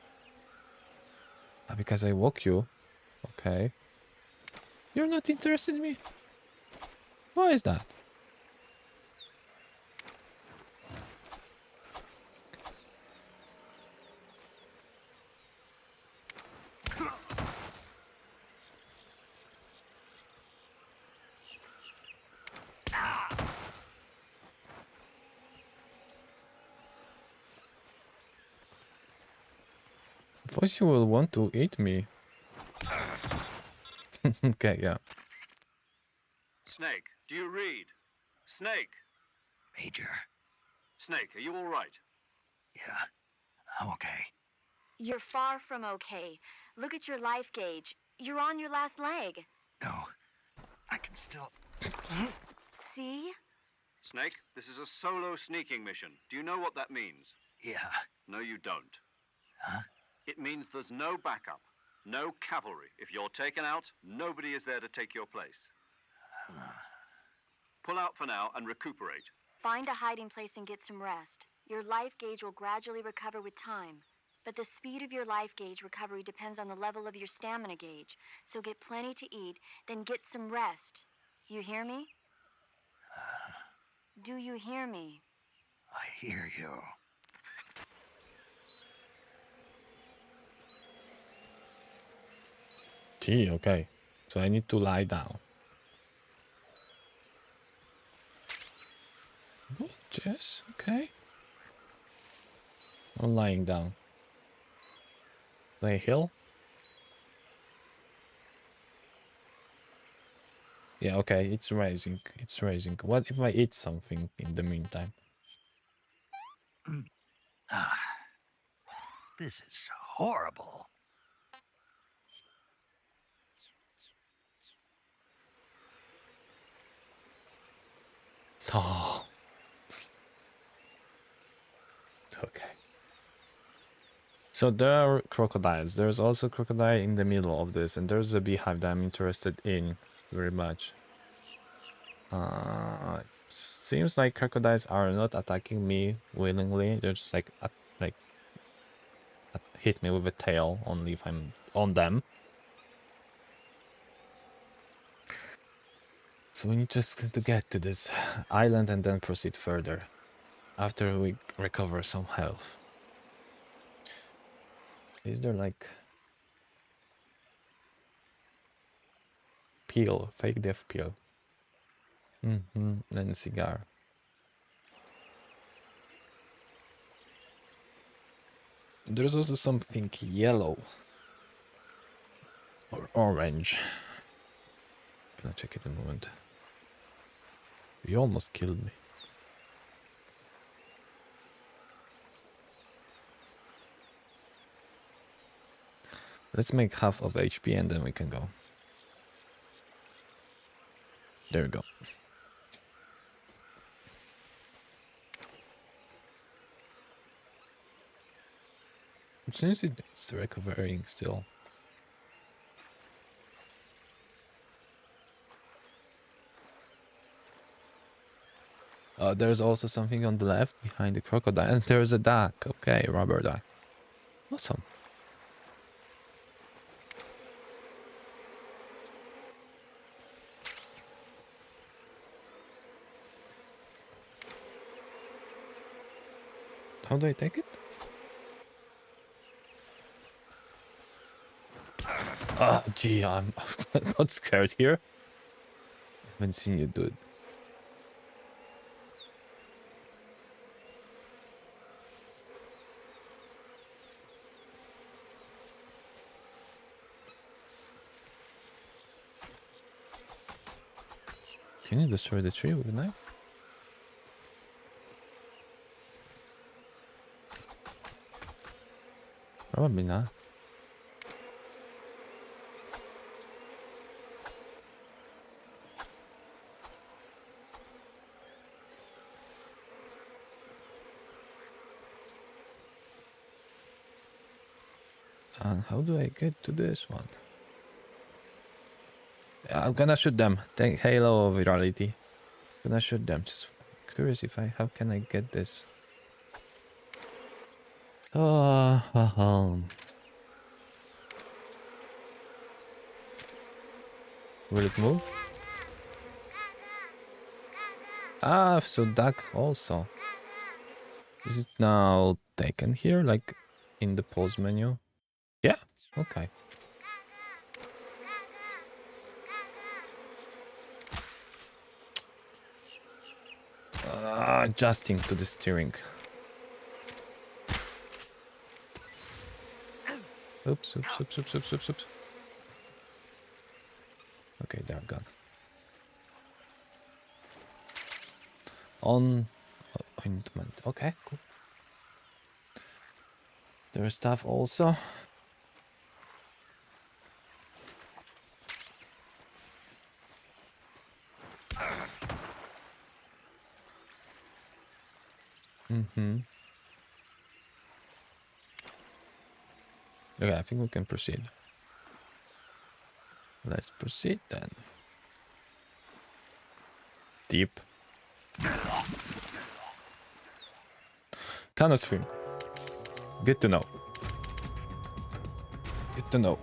Ah, because I woke you. Okay. You're not interested in me? Why is that? thought you will want to eat me. Okay, yeah. Snake, do you read? Snake! Major. Snake, are you all right? Yeah, I'm okay. You're far from okay. Look at your life gauge. You're on your last leg. No, I can still... See? Snake, this is a solo sneaking mission. Do you know what that means? Yeah. No, you don't. Huh? It means there's no backup, no cavalry. If you're taken out, nobody is there to take your place. Pull out for now and recuperate. Find a hiding place and get some rest. Your life gauge will gradually recover with time. But the speed of your life gauge recovery depends on the level of your stamina gauge. So get plenty to eat, then get some rest. You hear me? Do you hear me? I hear you. Gee, okay. So I need to lie down. What? Yes, okay. I'm lying down. Lay hill? Yeah, okay, it's rising. It's rising. What if I eat something in the meantime? This is horrible. Oh. Okay. So there are crocodiles. There's also crocodile in the middle of this, and there's a beehive that I'm interested in very much. Seems like crocodiles are not attacking me willingly. They're just like hit me with a tail only if I'm on them. So we need just to get to this island and then proceed further after we recover some health. Is there like peel, fake death peel? And cigar. There's also something yellow or orange. Gonna check it in a moment. You almost killed me. Let's make half of HP and then we can go. There we go. It seems it's recovering still. There's also something on the left behind the crocodile. And there's a duck. Okay, rubber duck. Awesome. How do I take it? Ah, gee, I'm not scared here. I haven't seen you do it. Can you destroy the tree with a knife? Probably not. And how do I get to this one? I'm gonna shoot them. Thank Halo virality. Gonna shoot them. Just curious if how can I get this? Oh, will it move? Ah, so duck also. Is it now taken here, like in the pause menu? Yeah, okay. Adjusting to the steering. Oops. Okay, they're gone. On ointment. Okay, cool. There's stuff also. Okay, I think we can proceed. Let's proceed then. Deep. Cannot swim. Good to know. Good to know.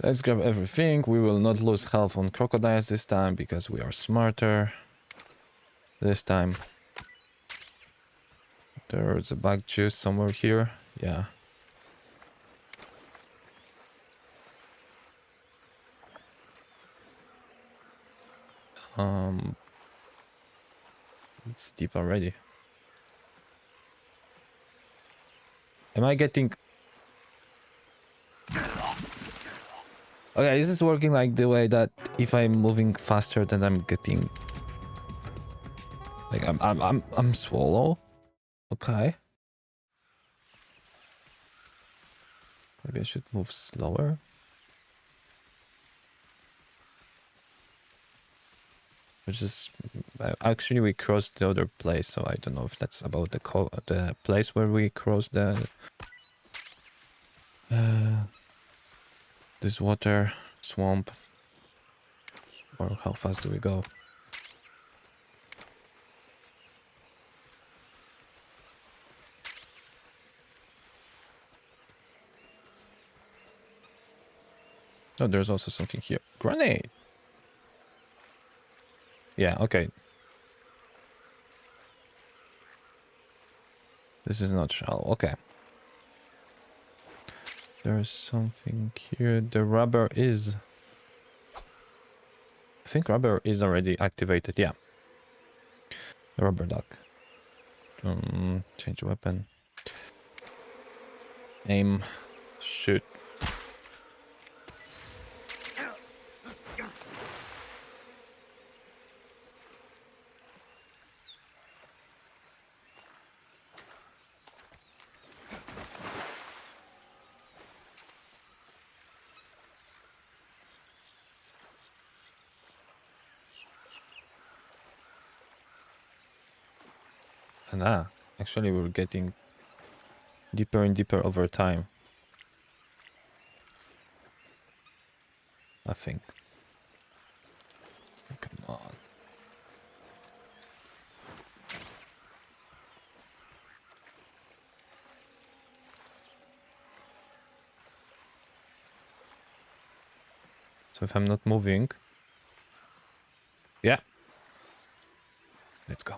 Let's grab everything. We will not lose health on crocodiles this time because we are smarter. This time. There's a bug juice somewhere here. Yeah. It's deep already. Am I getting... Okay, this is working like the way that if I'm moving faster then I'm getting... Like I'm swallow. Okay. Maybe I should move slower. Which is... Actually we crossed the other place, so I don't know if that's about the place where we crossed the... this water swamp. Or how fast do we go? Oh, there's also something here. Grenade! Yeah, okay. This is not shell. Okay. There's something here. The rubber is... I think rubber is already activated, yeah. The rubber duck. Change weapon. Aim. Shoot. And actually we're getting deeper and deeper over time. I think. Come on. So if I'm not moving... Yeah. Let's go.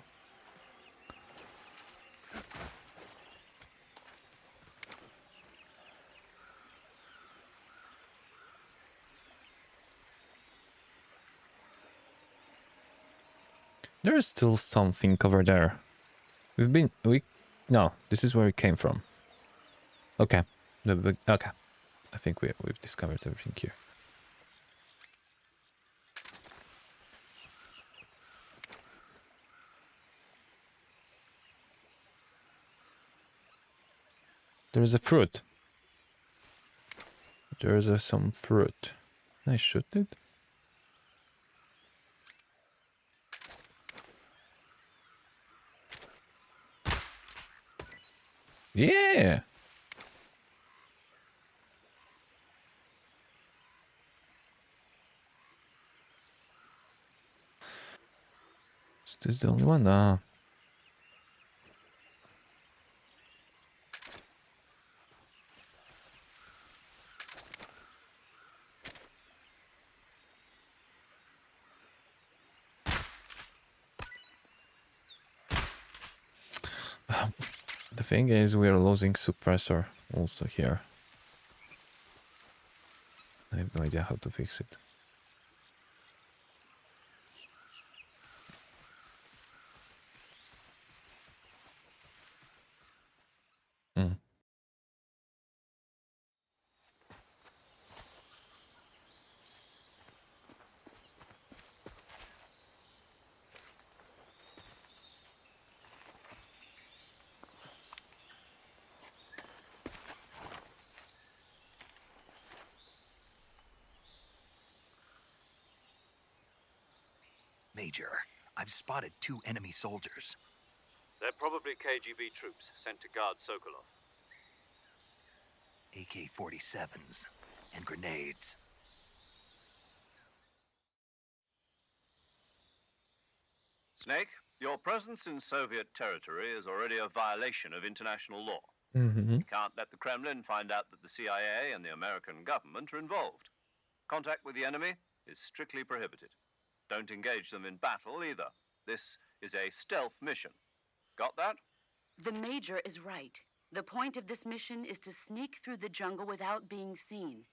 There is still something over there. No, this is where it came from. Okay. Okay. I think we've discovered everything here. There is a fruit. There is some fruit. Can I shoot it? Yeah! Is this the only one? Ah. The thing is, we're losing suppressor also here. I have no idea how to fix it. Hmm. Major, I've spotted 2 enemy soldiers. They're probably KGB troops sent to guard Sokolov. AK-47s and grenades. Snake, your presence in Soviet territory is already a violation of international law. Mm-hmm. You can't let the Kremlin find out that the CIA and the American government are involved. Contact with the enemy is strictly prohibited. Don't engage them in battle either. This is a stealth mission. Got that? The Major is right. The point of this mission is to sneak through the jungle without being seen.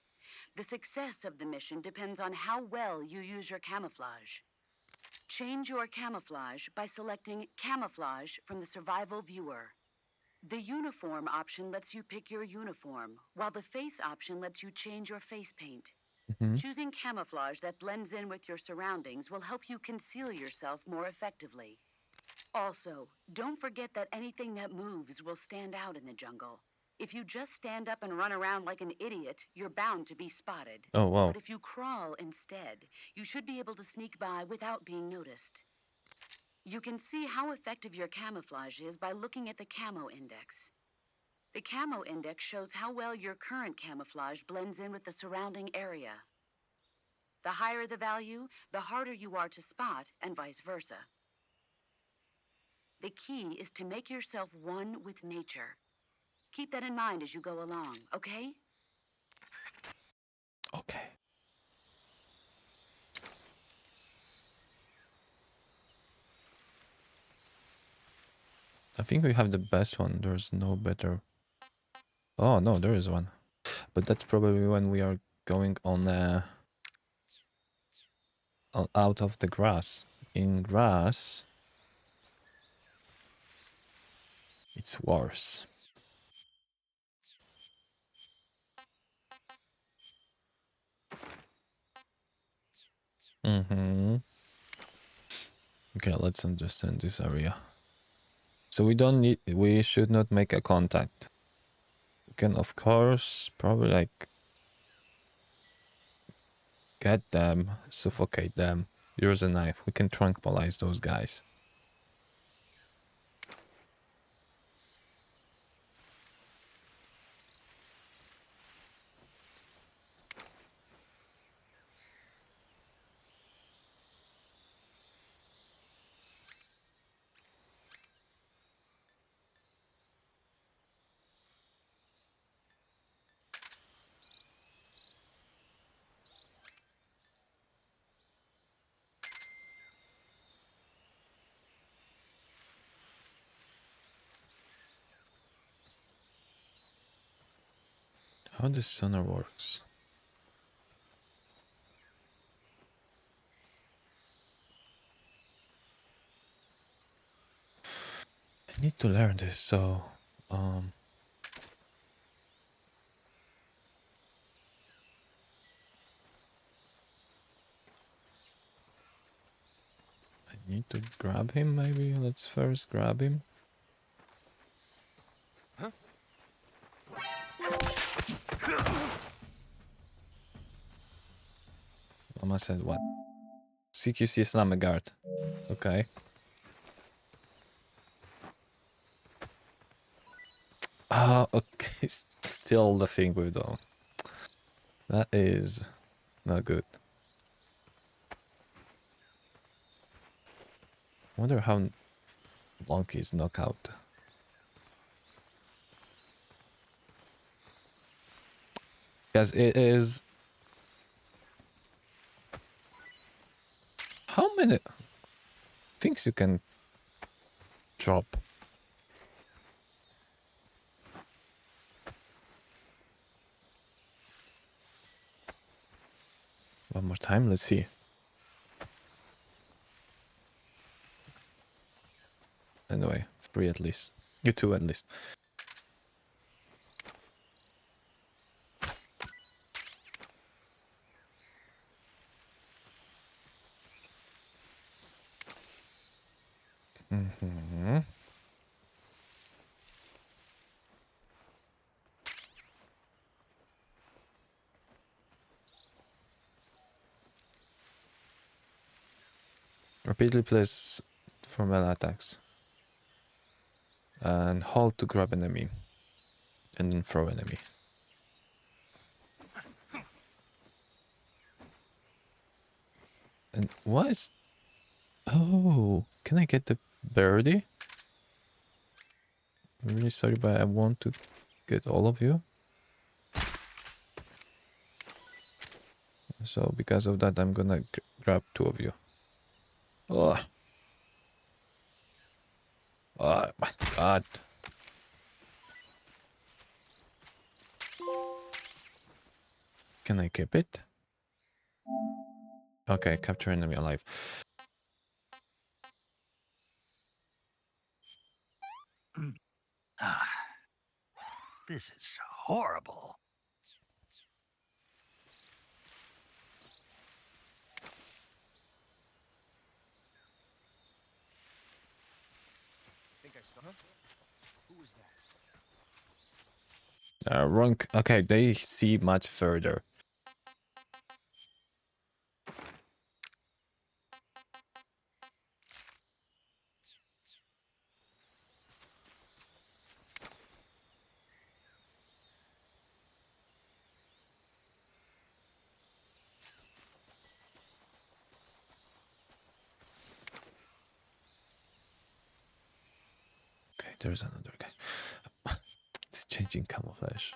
The success of the mission depends on how well you use your camouflage. Change your camouflage by selecting Camouflage from the Survival Viewer. The Uniform option lets you pick your uniform, while the Face option lets you change your face paint. Mm-hmm. Choosing camouflage that blends in with your surroundings will help you conceal yourself more effectively. Also, don't forget that anything that moves will stand out in the jungle. If you just stand up and run around like an idiot, you're bound to be spotted. Oh, wow. But if you crawl instead, you should be able to sneak by without being noticed. You can see how effective your camouflage is by looking at the camo index. The camo index shows how well your current camouflage blends in with the surrounding area. The higher the value, the harder you are to spot, and vice versa. The key is to make yourself one with nature. Keep that in mind as you go along, okay? Okay. I think we have the best one. There's no better. Oh, no, there is one. But that's probably when we are going on out of the grass. In grass, it's worse. Mm-hmm. Okay, let's understand this area. So we should not make a contact. We can, of course, probably like get them, suffocate them, use a knife. We can tranquilize those guys. How this sonar works. I need to learn this, so I need to grab him, maybe. Let's first grab him. Mama said what? CQC Islamic Guard. Okay. Ah, okay. Still the thing we've done. That is not good. Wonder how long his knockout. Because it is. How many things you can drop? more time. Let's see. Anyway, 3 at least. You 2 at least. Repeatedly place for melee attacks. And hold to grab enemy. And then throw enemy. And what is... Oh, can I get the birdie? I'm really sorry, but I want to get all of you. So because of that, I'm gonna grab 2 of you. Oh. Oh my god. Can I keep it? Okay, capture enemy alive. This is horrible. Wrong. Okay, they see much further. Okay, there's another guy. It's changing camouflage.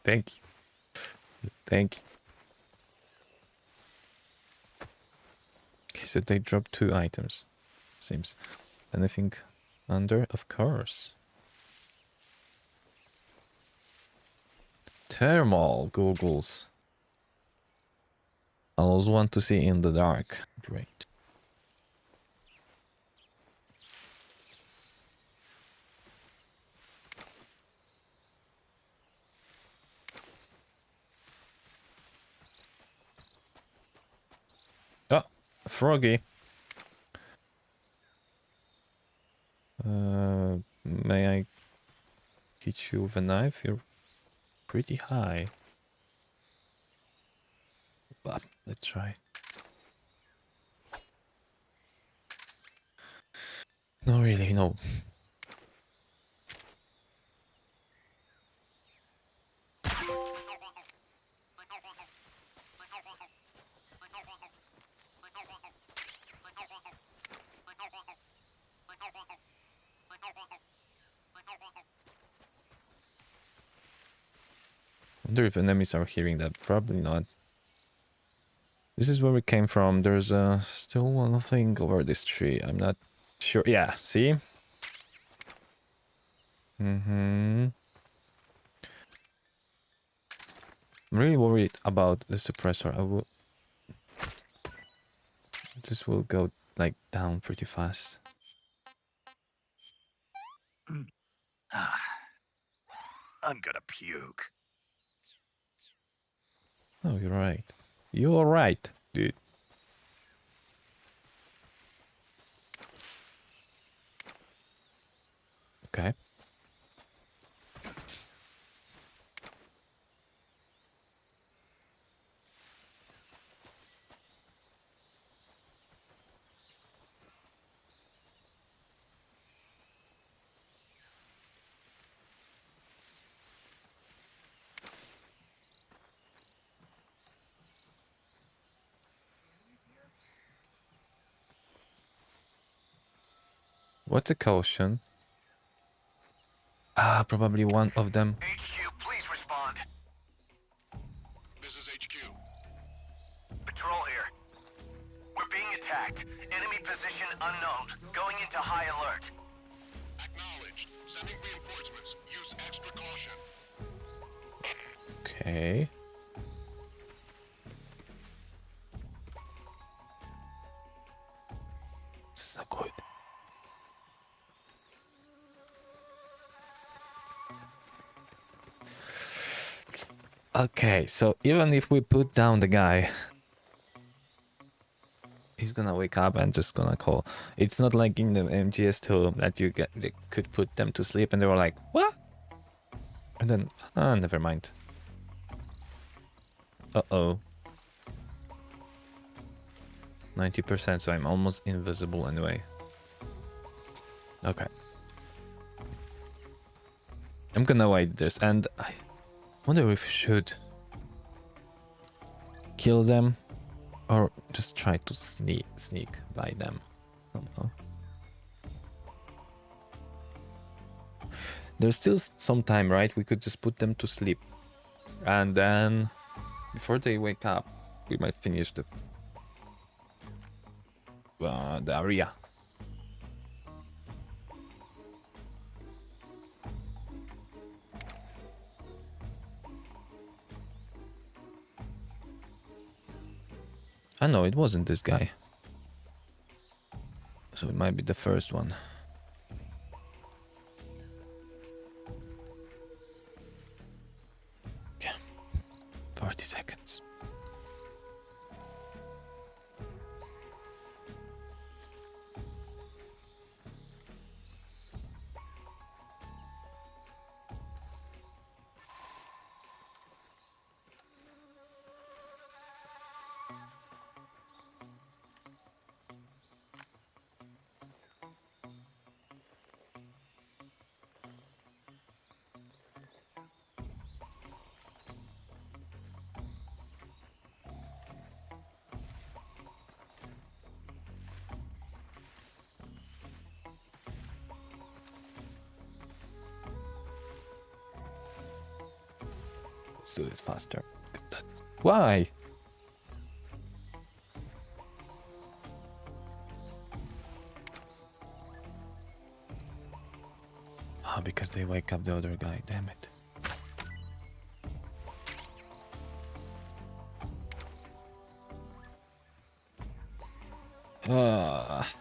Thank you. Thank you. Okay, so they dropped 2 items. Seems. Anything under? Of course. Thermal goggles. I always want to see in the dark. Great. Oh, froggy. May I hit you with a knife? You're pretty high. But let's try. No, really, no. I wonder if enemies are hearing that. Probably not. This is where we came from. There's still one thing over this tree. I'm not sure. Yeah, see? I'm really worried about the suppressor. This will go like down pretty fast. I'm gonna puke. Oh, you're right. You're right, dude. Okay. What's a caution? Ah, probably one of them. HQ, please respond. This is HQ. Patrol here. We're being attacked. Enemy position unknown. Going into high alert. Acknowledged. Sending reinforcements. Use extra caution. Okay. So good. Okay, so even if we put down the guy, he's gonna wake up and just gonna call. It's not like in the MGS2 that they could put them to sleep and they were like, what? And then, never mind. Uh-oh. 90%, so I'm almost invisible anyway. Okay. I'm gonna wait this, and I wonder if we should kill them or just try to sneak by them somehow. There's still some time, right? We could just put them to sleep, and then before they wake up, we might finish the area. I know it wasn't this guy, so it might be the first one. Okay, 40 seconds. So it's faster. Why? Oh, because they wake up the other guy, damn it. Ah.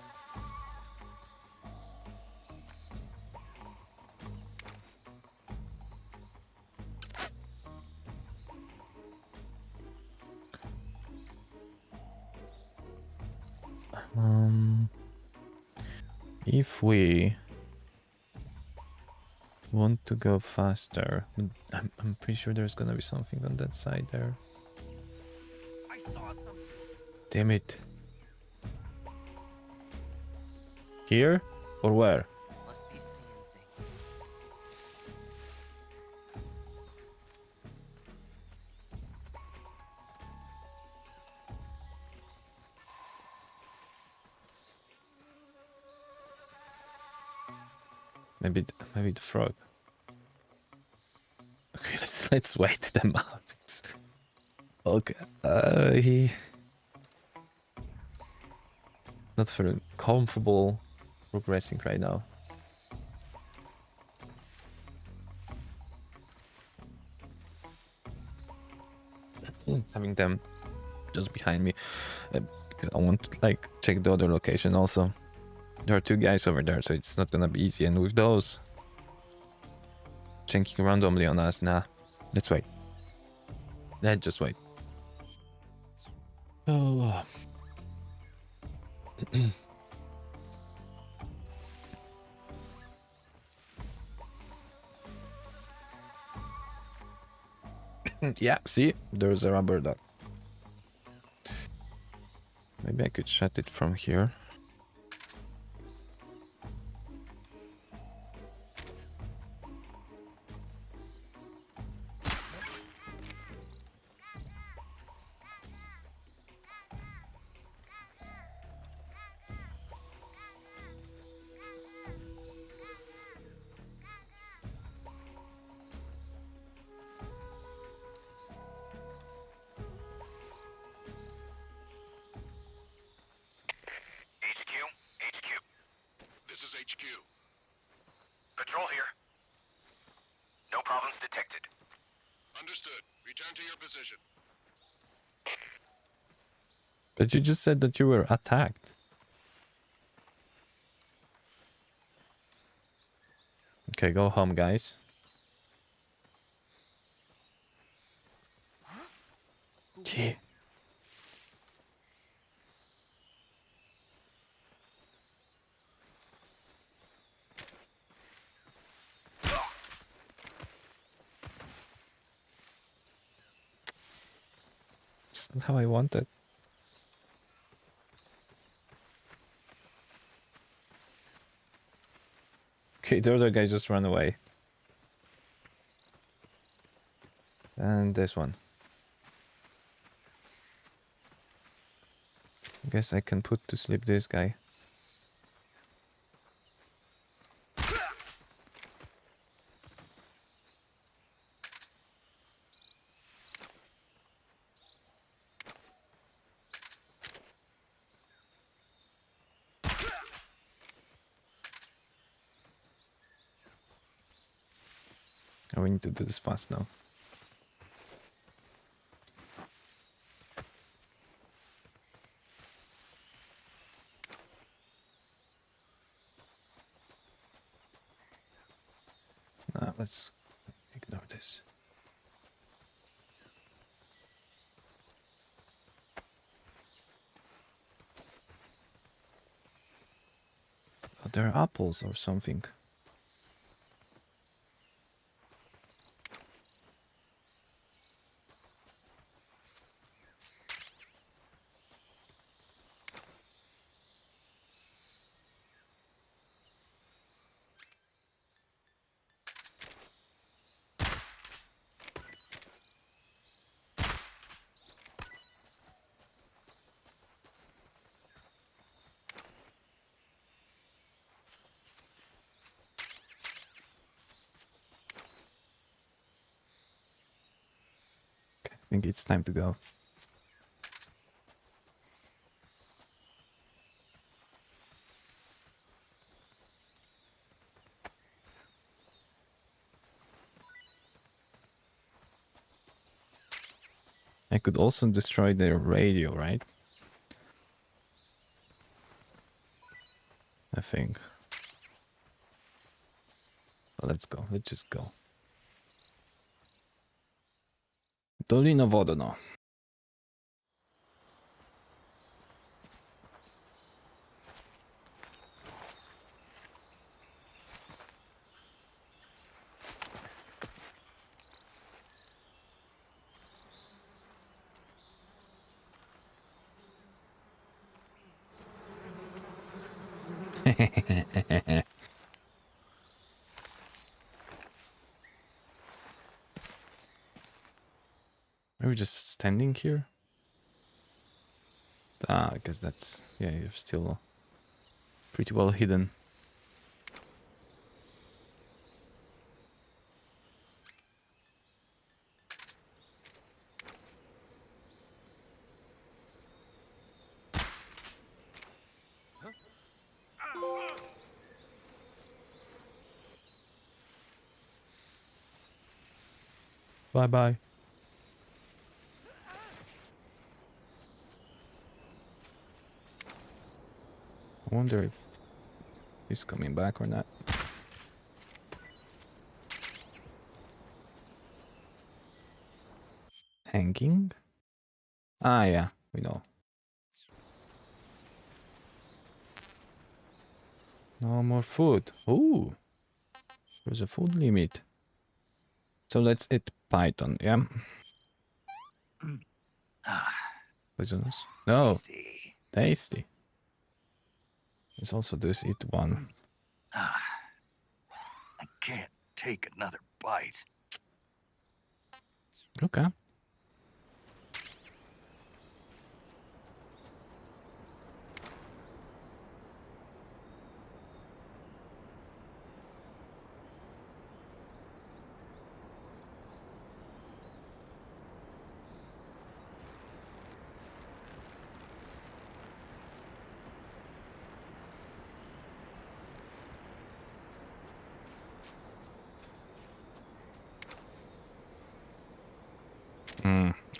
If we want to go faster, I'm pretty sure there's gonna be something on that side there. I saw something. Damn it. Here or where? Must be seeing things. Maybe the frog. Okay, let's wait them out. Okay. He not very comfortable progressing right now. Having them just behind me because I want to like check the other location also. There are two guys over there, so it's not gonna be easy. And with those checking randomly on us, nah. Let's wait. Let's just wait. Oh. Yeah, see? There's a rubber duck. Maybe I could shut it from here. This is HQ. Patrol here. No problems detected. Understood. Return to your position. But you just said that you were attacked. Okay, go home, guys. Gee. That's not how I want it. Okay, the other guy just ran away. And this one. I guess I can put to sleep this guy. Oh, we need to do this fast now. Let's ignore this. Oh, there are apples or something. I think it's time to go. I could also destroy their radio, right? I think. Well, let's go. Let's just go. Dolina Wodna. Are we just standing here? Ah, I guess that's... yeah, you're still pretty well hidden. Bye-bye. I wonder if he's coming back or not. Hanging? Ah, yeah, we know. No more food. Ooh, there's a food limit. So let's eat python, yeah? Poisonous? No. Tasty. Tasty. Let's also this eat one. I can't take another bite. Okay.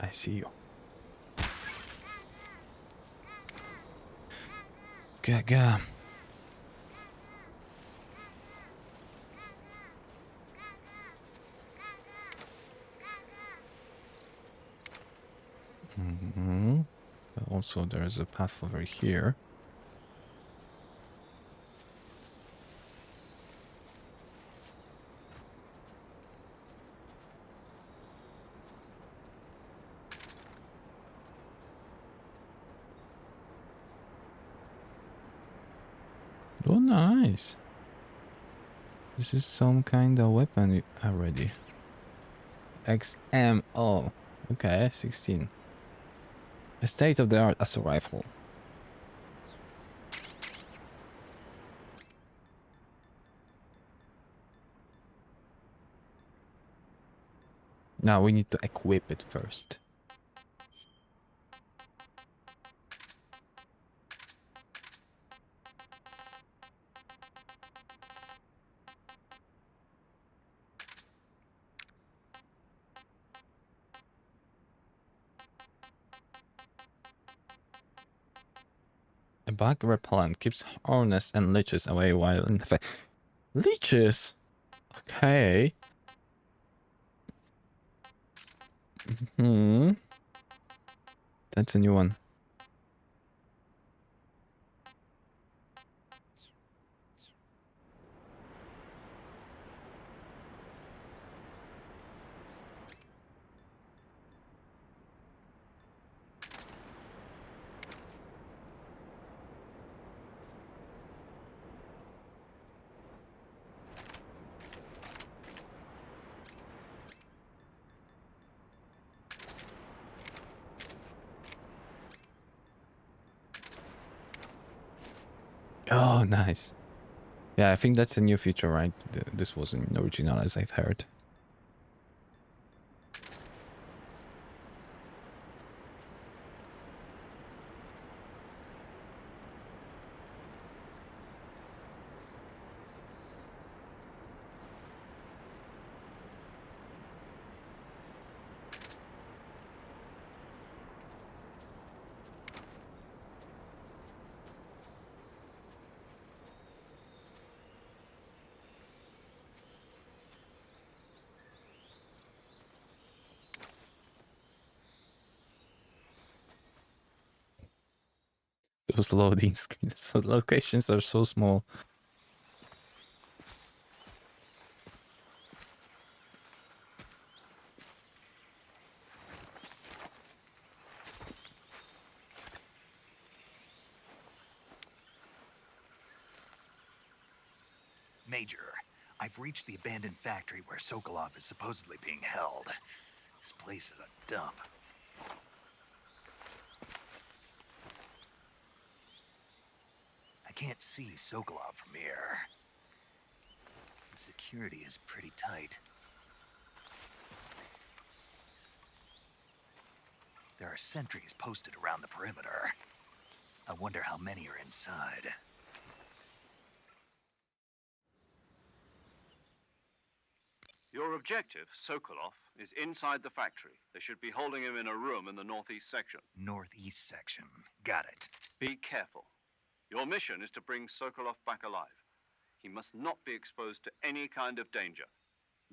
I see you. Gaga. Also, there's a path over here. Oh, nice. This is some kind of weapon already. XMO. Okay, 16. A state-of-the-art assault rifle. Now we need to equip it first. A bug repellent keeps hornets and leeches away while in effect. Leeches? Okay. That's a new one. Oh, nice. Yeah, I think that's a new feature, right? This wasn't original, as I've heard. Those loading screens, those locations are so small. Major, I've reached the abandoned factory where Sokolov is supposedly being held. This place is a dump. I can't see Sokolov from here. The security is pretty tight. There are sentries posted around the perimeter. I wonder how many are inside. Your objective, Sokolov, is inside the factory. They should be holding him in a room in the northeast section. Northeast section. Got it. Be careful. Your mission is to bring Sokolov back alive. He must not be exposed to any kind of danger.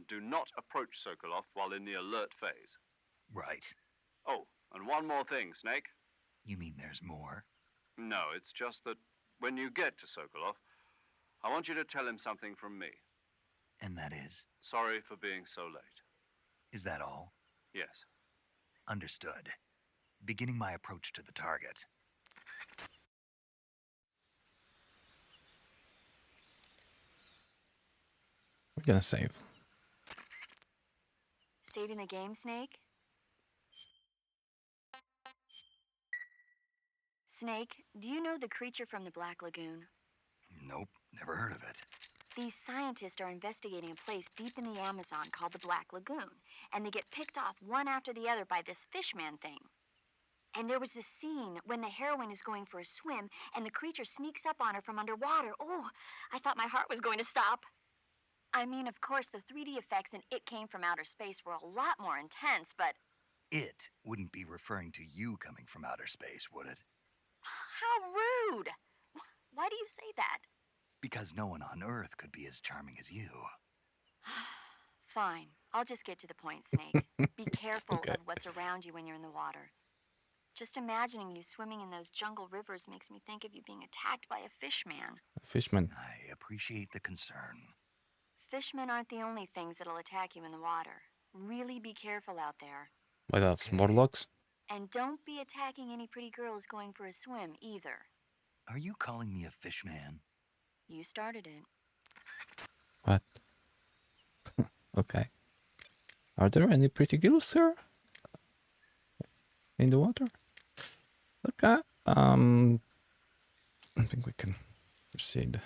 Do not approach Sokolov while in the alert phase. Right. Oh, and one more thing, Snake. You mean there's more? No, it's just that when you get to Sokolov, I want you to tell him something from me. And that is? Sorry for being so late. Is that all? Yes. Understood. Beginning my approach to the target. We're gonna save. Saving the game, Snake? Snake, do you know the creature from the Black Lagoon? Nope, never heard of it. These scientists are investigating a place deep in the Amazon called the Black Lagoon, and they get picked off one after the other by this fishman thing. And there was this scene when the heroine is going for a swim, and the creature sneaks up on her from underwater. Oh, I thought my heart was going to stop. I mean, of course, the 3D effects in It Came from Outer Space were a lot more intense, but It wouldn't be referring to you coming from outer space, would it? How rude! Why do you say that? Because no one on Earth could be as charming as you. Fine. I'll just get to the point, Snake. Be careful Okay. of what's around you when you're in the water. Just imagining you swimming in those jungle rivers makes me think of you being attacked by a fishman. Fishman. I appreciate the concern. Fishmen aren't the only things that'll attack you in the water. Really be careful out there. What else? Morlocks? And don't be attacking any pretty girls going for a swim either. Are you calling me a fishman? You started it. What? Okay. Are there any pretty girls here? In the water? Okay. I think we can proceed.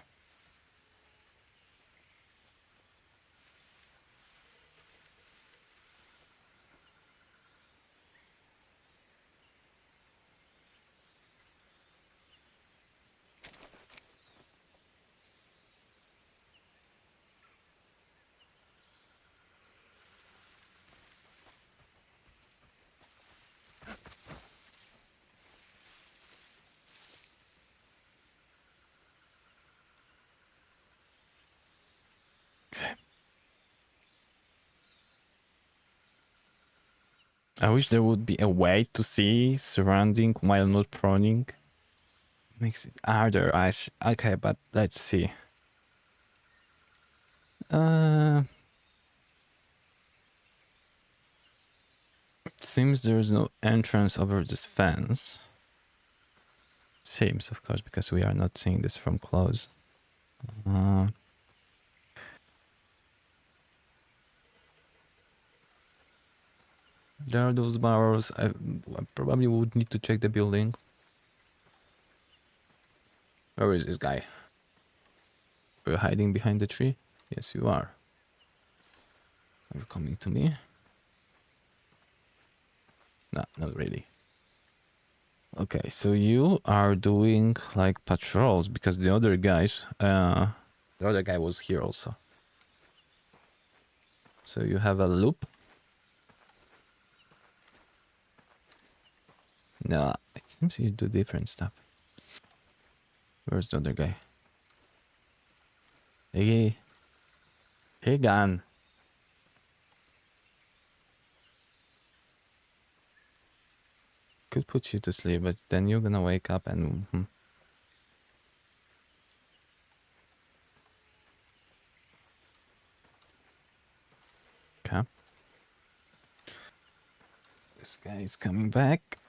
I wish there would be a way to see surrounding while not proning. Makes it harder. Okay, but let's see. It seems there's no entrance over this fence. Seems, of course, because we are not seeing this from close. There are those barrels. I probably would need to check the building. Where is this guy? Are you hiding behind the tree? Yes, you are. Are you coming to me? No, not really. Okay, so you are doing like patrols because the other guys, the other guy was here also. So you have a loop. No, it seems you do different stuff. Where's the other guy? Hey, hey, Gan. Could put you to sleep, but then you're gonna wake up and. Okay. This guy is coming back.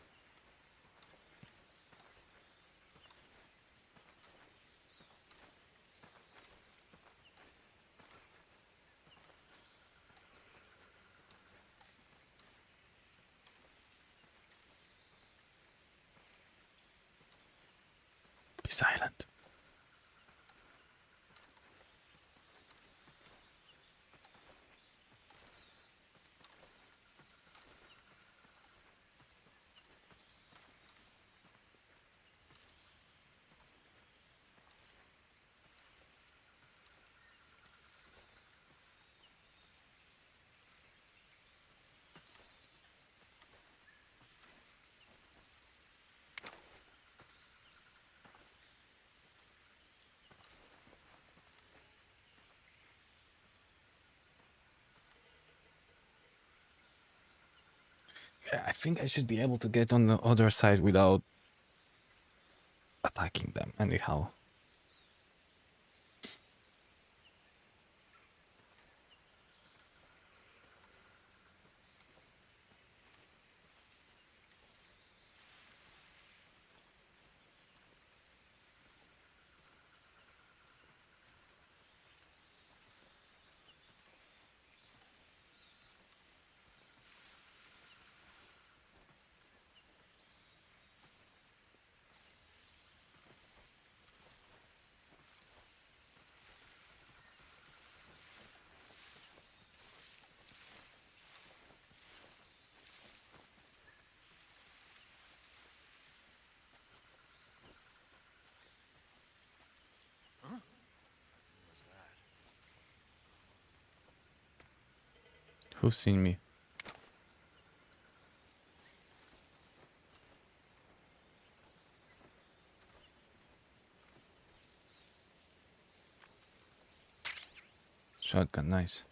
Be silent. Yeah, I think I should be able to get on the other side without attacking them anyhow. Who's seen me? shotgun, nice.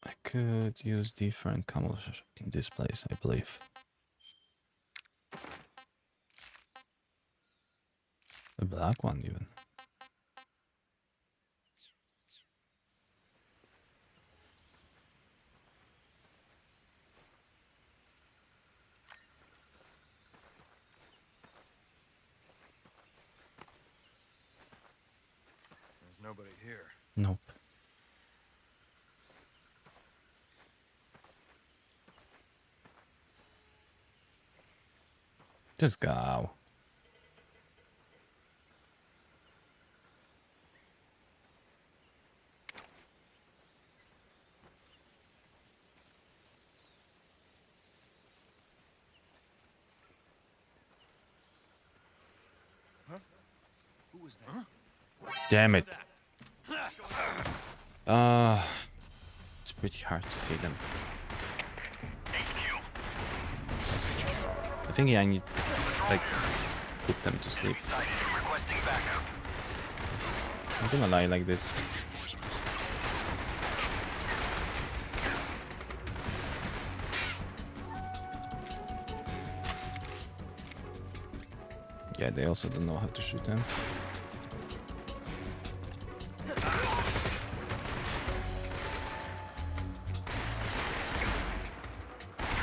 I could use different camouflage in this place, I believe. A black one even. There's nobody here. Nope. Just go. Who was that? Damn it. It's pretty hard to see them. I think I need to, like, put them to sleep. I'm gonna lie like this. Yeah, they also don't know how to shoot them.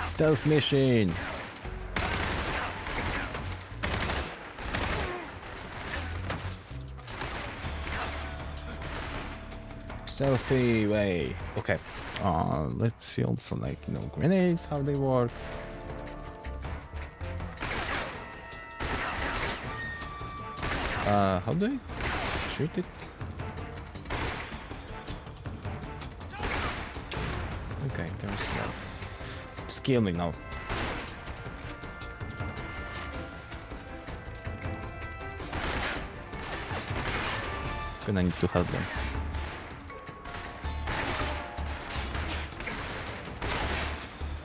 Stealth mission! Stealthy way. Okay. Let's see also, like, you know, grenades, how they work. How do I shoot it? Okay, there's that. Just kill me now. Gonna need to help them.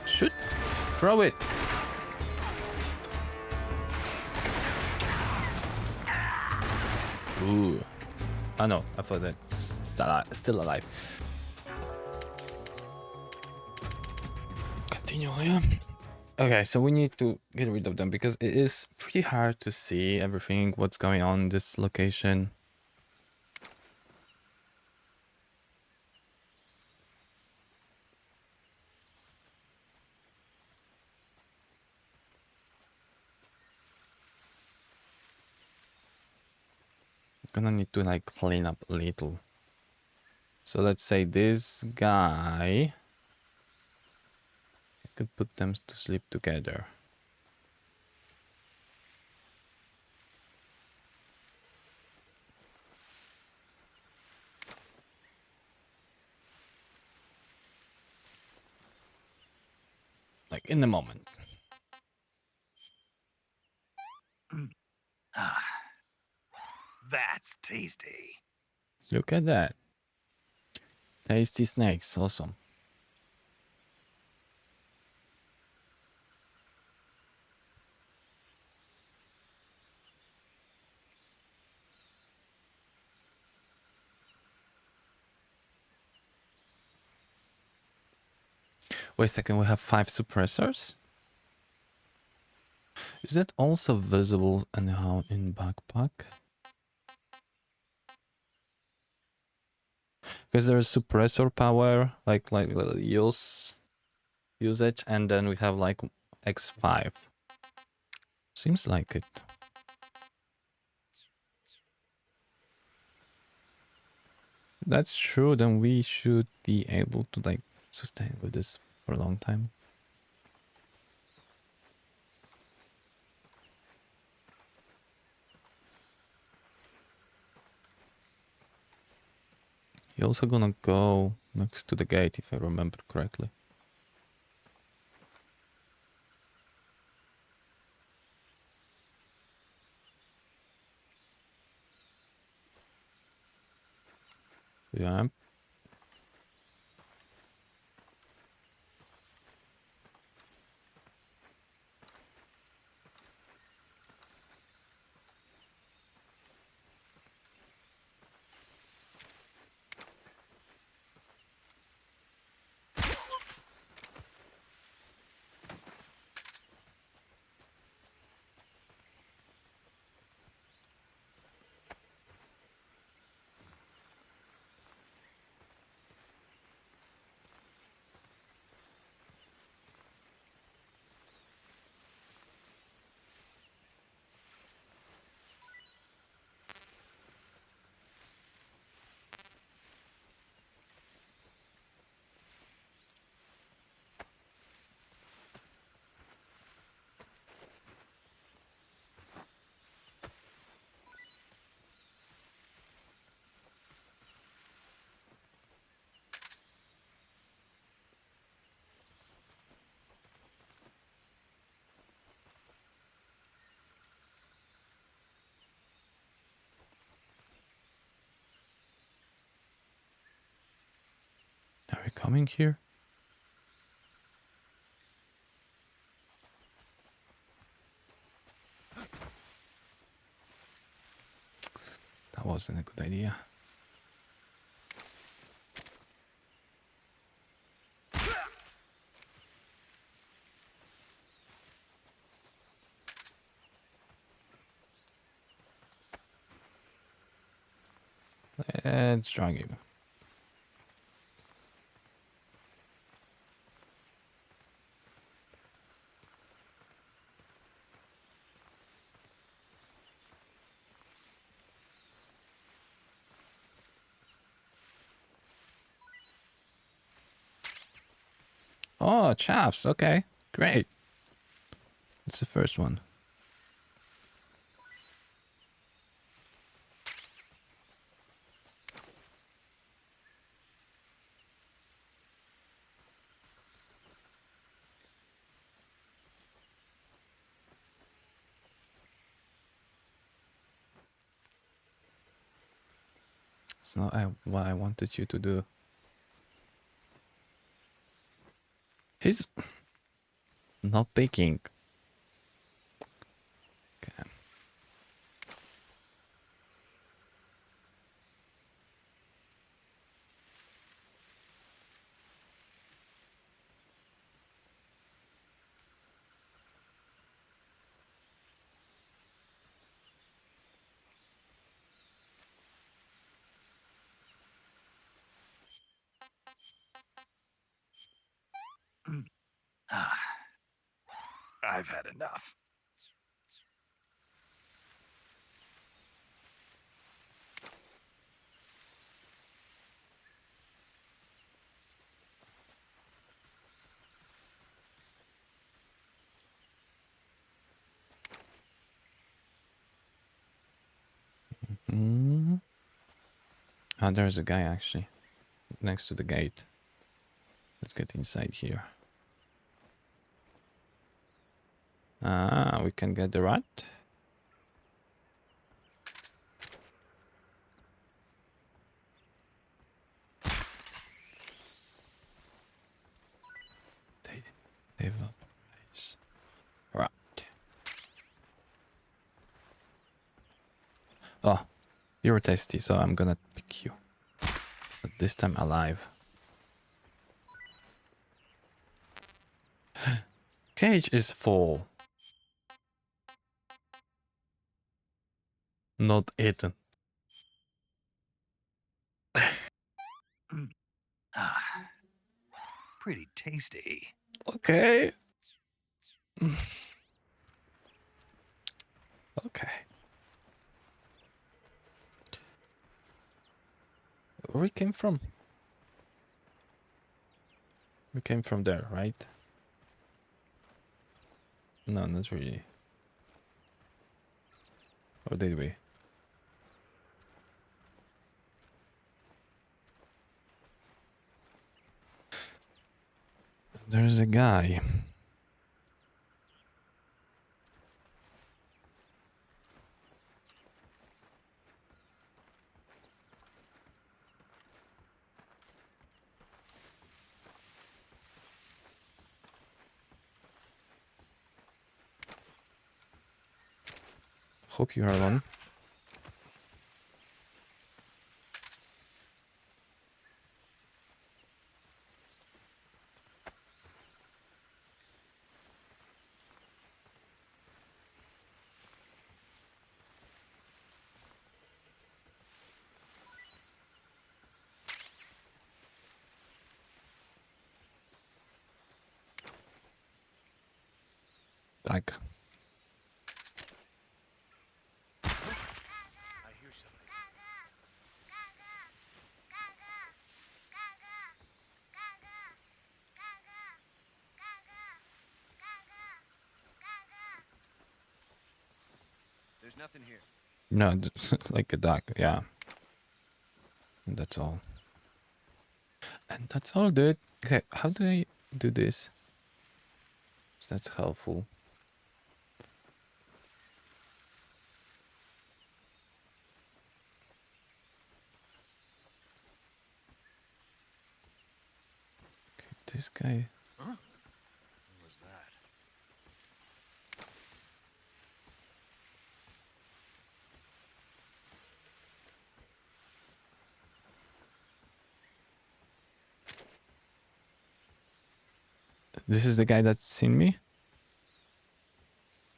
Shoot! Throw it! Ooh. Oh no, I thought that's still alive. Continue, yeah. Okay, so we need to get rid of them because it is pretty hard to see everything, what's going on in this location. Gonna need to like clean up a little. So let's say this guy, I could put them to sleep together. Like in the moment. That's tasty. Look at that. Tasty snakes, awesome. Wait a second, we have 5 suppressors? Is that also visible anyhow in backpack? Because there's suppressor power, like usage, and then we have like X5. Seems like it. That's true, then we should be able to like sustain with this for a long time. You're also gonna go next to the gate, if I remember correctly. Yeah. Are coming here? That wasn't a good idea. Let's drag him. Oh, chaffs. Okay, great. It's the first one. It's not what I wanted you to do. He's not picking. Okay. I've had enough. Mm. Ah, there's a guy actually next to the gate. Let's get inside here. Ah, we can get the rat. They evaporize. Rat. Oh, you're tasty, so I'm gonna pick you. But this time alive. Cage is full. Not eaten. Pretty tasty. Okay. Okay. Where we came from? We came from there, right? No, not really. Or did we? There's a guy. Hope you are alone. Like, I hear something. There's nothing here. no, like a duck, yeah. And that's all. And that's all, dude. Okay, how do I do this? So that's helpful. this guy. Huh? What was that? This is the guy that's seen me?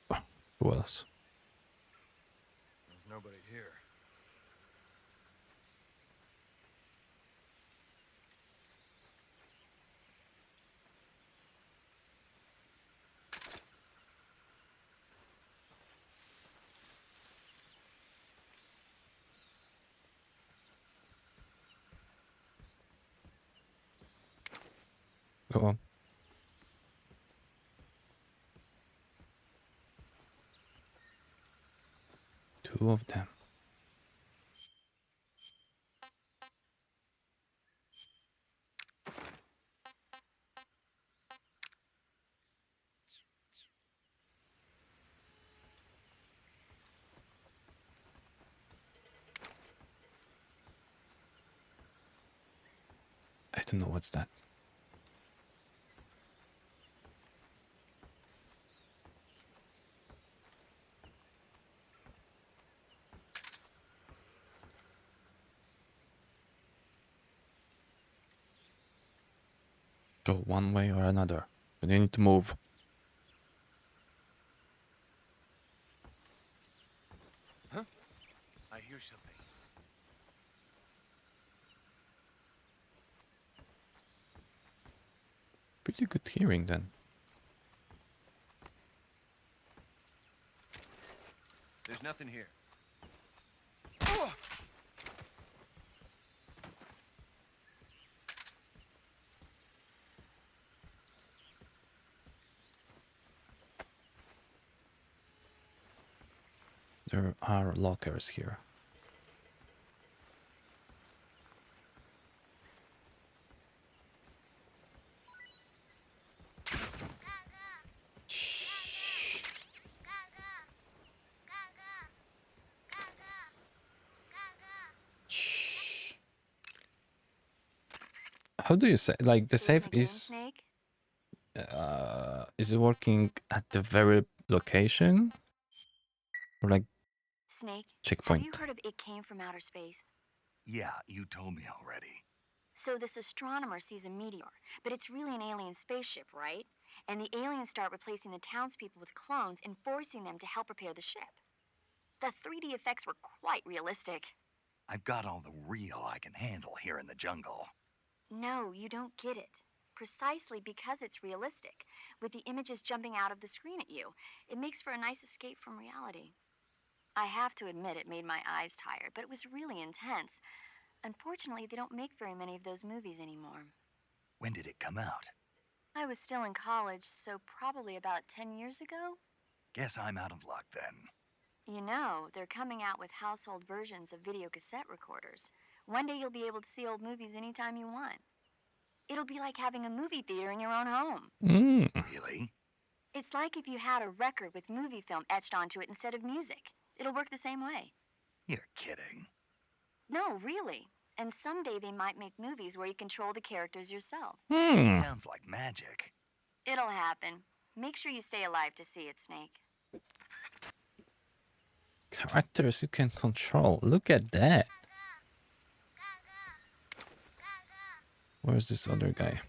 Oh, who else? There's nobody here. Go on. Two of them. I don't know what's that. Go one way or another. But you need to move. Huh? I hear something. Pretty good hearing then. There's nothing here. There are lockers here. Shh. Shh. How do you say? Like the safe Again, is Snake? it working at the very location? Or like Snake, checkpoint? have you heard of It Came from Outer Space? Yeah, you told me already. So this astronomer sees a meteor, but it's really an alien spaceship, right? And the aliens start replacing the townspeople with clones and forcing them to help repair the ship. The 3D effects were quite realistic. I've got all the real I can handle here in the jungle. No, you don't get it. Precisely because it's realistic, with the images jumping out of the screen at you, it makes for a nice escape from reality. I have to admit it made my eyes tired, but it was really intense. Unfortunately, they don't make very many of those movies anymore. When did it come out? I was still in college, so probably about 10 years ago. Guess I'm out of luck then. You know, they're coming out with household versions of video cassette recorders. One day you'll be able to see old movies anytime you want. It'll be like having a movie theater in your own home. Really? It's like if you had a record with movie film etched onto it instead of music. It'll work the same way. You're kidding. No, really. And someday they might make movies where you control the characters yourself. Sounds like magic. It'll happen. Make sure you stay alive to see it, Snake. Characters you can control. Look at that. Where's this other guy?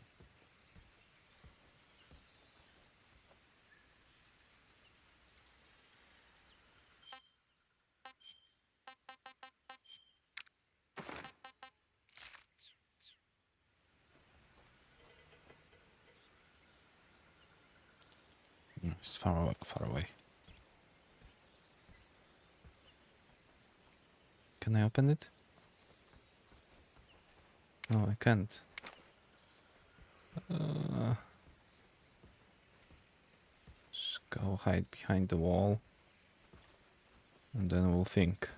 It's far away. Can I open it? No, I can't. Just go hide behind the wall. And then we'll think.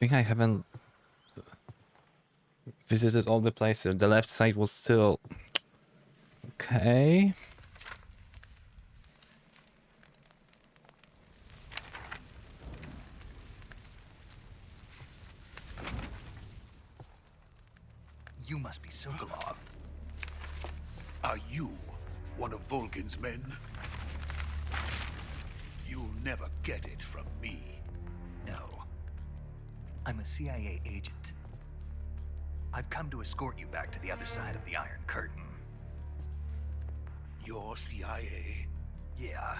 think I haven't visited all the places. The left side was still okay. You must be Sokolov. Are you one of Volgin's men? You'll never get it from me. No. I'm a CIA agent. I've come to escort you back to the other side of the Iron Curtain. You're CIA? Yeah.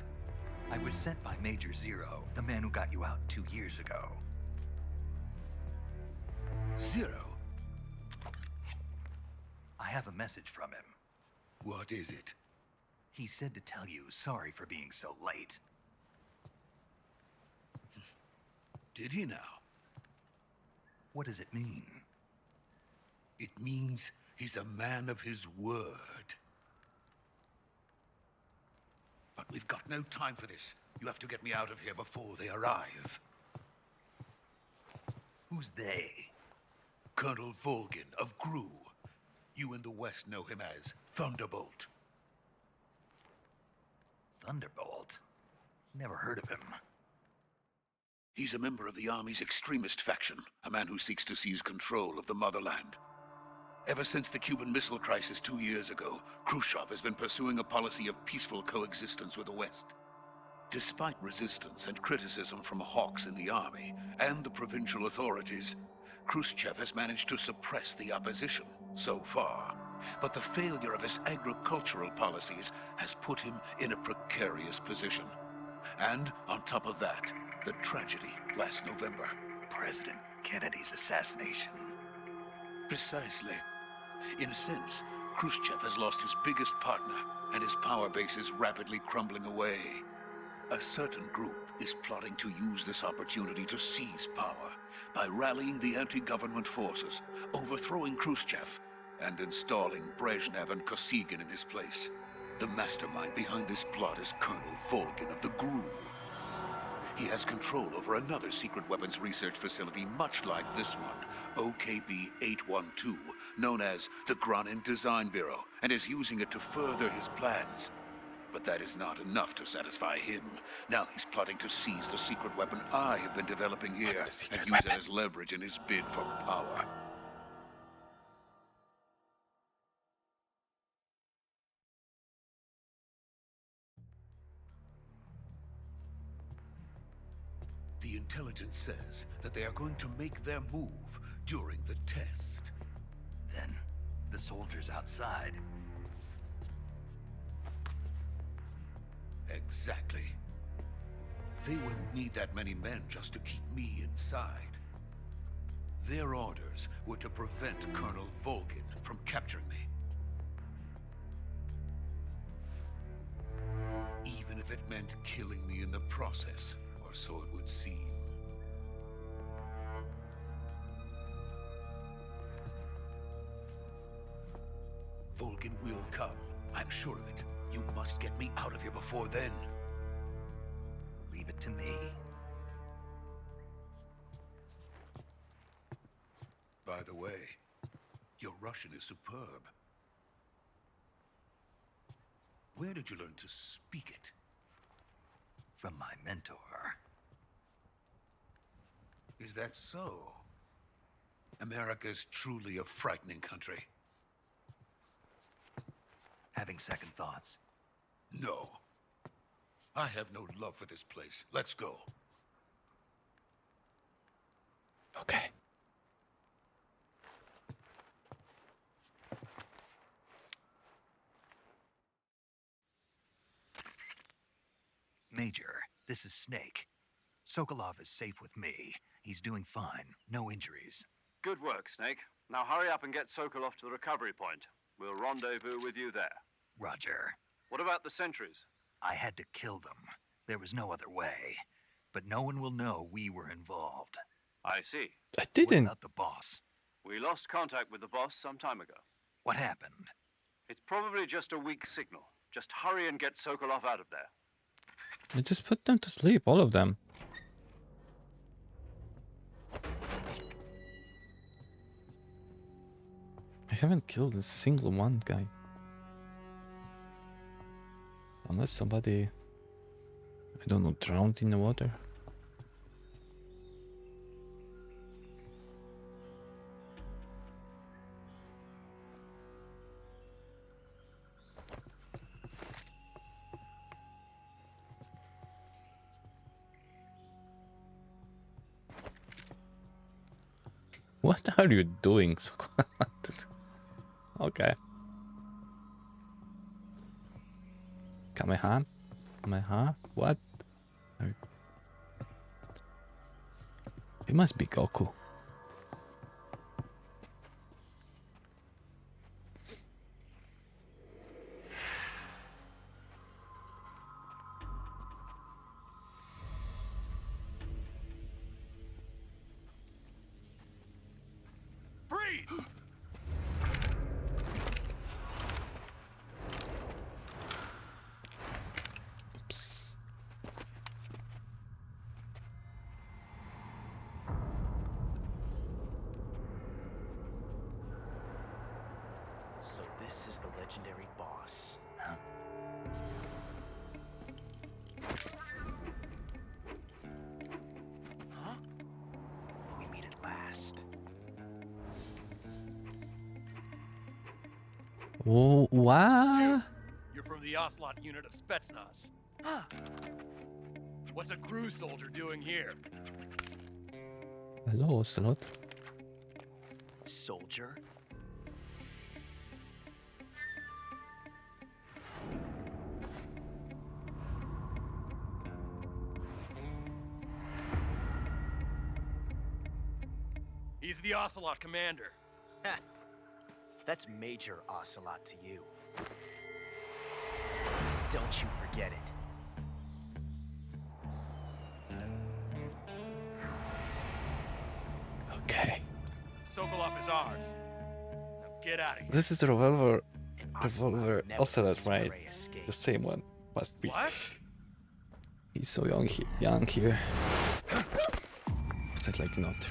I was sent by Major Zero, the man who got you out 2 years ago. Zero? I have a message from him. What is it? He said to tell you sorry for being so late. Did he now? What does it mean? It means he's a man of his word. But we've got no time for this. You have to get me out of here before they arrive. Who's they? Colonel Volgin of GRU. You in the West know him as Thunderbolt. Thunderbolt? Never heard of him. He's a member of the Army's extremist faction, a man who seeks to seize control of the motherland. Ever since the Cuban Missile Crisis 2 years ago, Khrushchev has been pursuing a policy of peaceful coexistence with the West. Despite resistance and criticism from hawks in the Army and the provincial authorities, Khrushchev has managed to suppress the opposition so far. But the failure of his agricultural policies has put him in a precarious position. And on top of that, the tragedy last November. President Kennedy's assassination. Precisely. In a sense, Khrushchev has lost his biggest partner, and his power base is rapidly crumbling away. A certain group is plotting to use this opportunity to seize power by rallying the anti-government forces, overthrowing Khrushchev, and installing Brezhnev and Kosygin in his place. The mastermind behind this plot is Colonel Volgin of the GRU. He has control over another secret weapons research facility much like this one, OKB-812, known as the Granin Design Bureau, and is using it to further his plans. But that is not enough to satisfy him. Now he's plotting to seize the secret weapon I have been developing here and use it as leverage in his bid for power. The intelligence says that they are going to make their move during the test. Then, the soldiers outside. Exactly. They wouldn't need that many men just to keep me inside. Their orders were to prevent Colonel Volgin from capturing me. Even if it meant killing me in the process, or so it would seem. Volgin will come. I'm sure of it. You must get me out of here before then. Leave it to me. By the way, your Russian is superb. Where did you learn to speak it? From my mentor. Is that so? America's truly a frightening country. Having second thoughts? No. I have no love for this place. Let's go. Okay. Major, this is Snake. Sokolov is safe with me. He's doing fine. No injuries. Good work, Snake. Now hurry up and get Sokolov to the recovery point. We'll rendezvous with you there. Roger. What about the sentries? I had to kill them. There was no other way. But no one will know we were involved. I see. I didn't. What about the boss? We lost contact with the boss some time ago. What happened? It's probably just a weak signal. Just hurry and get Sokolov out of there. I just put them to sleep, all of them. haven't killed a single one guy. Unless somebody, I don't know, drowned in the water. What are you doing? Okay. Kameha? Kameha? What? It must be Goku. Freeze! Oops. So this is the legendary boss, huh? Huh? We meet at last. Oh, what? You're from the Ocelot unit of Spetsnaz. Huh? What's a crew soldier doing here? Hello, Ocelot. Soldier? He's the Ocelot commander. Ha! That's Major Ocelot to you. Don't you forget it. Okay. Sokolov is ours. Now get out of here. This is the revolver And Ocelot never Ocelot, lets his right? prey escape. The same one. Must be. What? He's so young here. Is that like not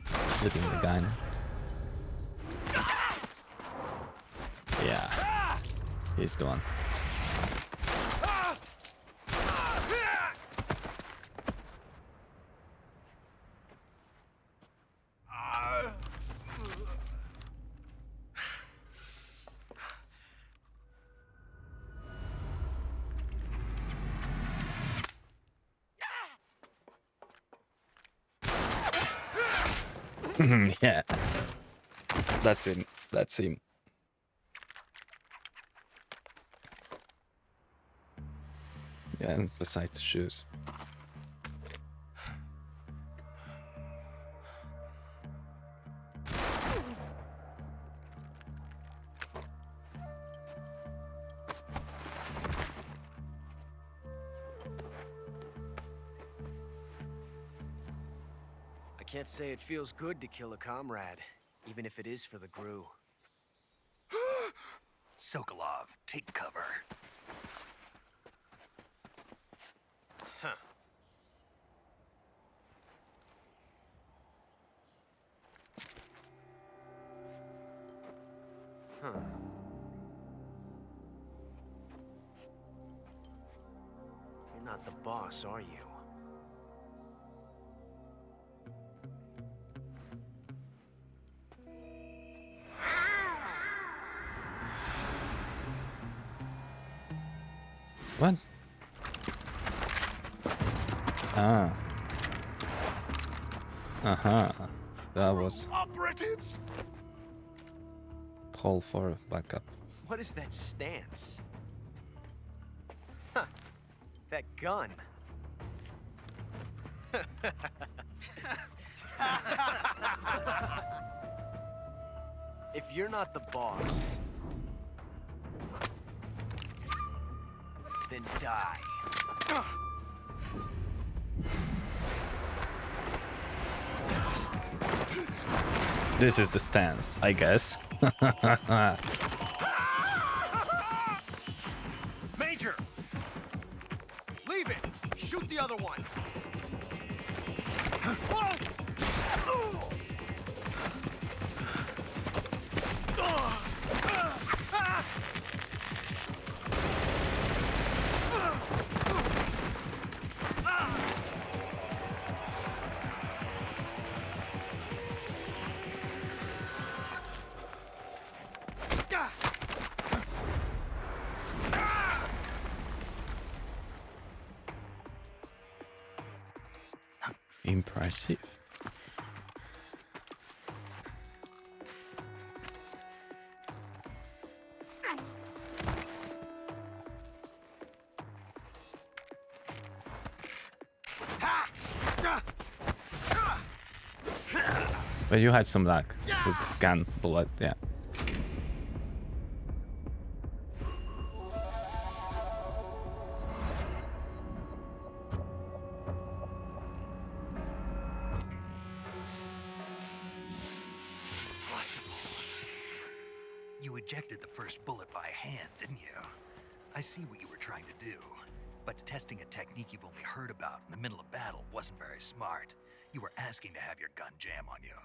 flipping the gun? Yeah. He's the one. Yeah. That's him. That's him. Yeah, and besides the shoes. I can't say it feels good to kill a comrade, even if it is for the GRU. Sokolov, take cover. Huh. Huh. You're not the boss, are you? What? Ah. Uh-huh. That was Operatives! call for backup. What is that stance? Huh. That gun. If you're not the boss, then die. This is the stance, I guess. Major! Leave it! Shoot the other one! Impressive. But you had some luck with the scan bullet, yeah. You ejected the first bullet by hand, didn't you? I see what you were trying to do. But testing a technique you've only heard about in the middle of battle wasn't very smart. You were asking to have your gun jam on you.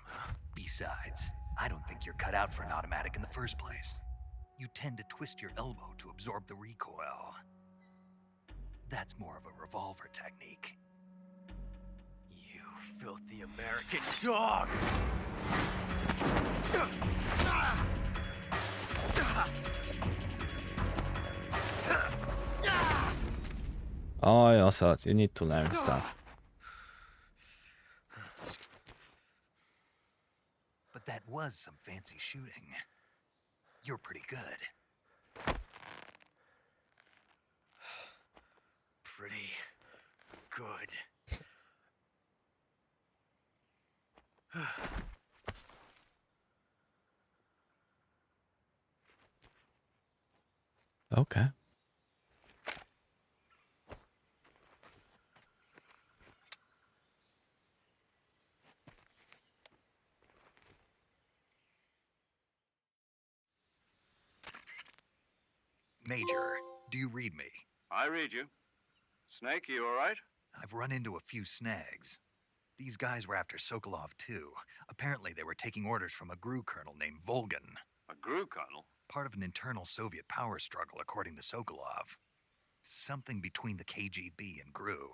Besides, I don't think you're cut out for an automatic in the first place. You tend to twist your elbow to absorb the recoil. That's more of a revolver technique. You filthy American dog! Oh, I also thought you need to learn stuff. But that was some fancy shooting. You're pretty good. Pretty good. Okay. Major, do you read me? I read you. Snake, you all right? I've run into a few snags. These guys were after Sokolov too. Apparently they were taking orders from a GRU colonel named Volgan. A GRU colonel? Part of an internal Soviet power struggle, according to Sokolov. Something between the KGB and GRU.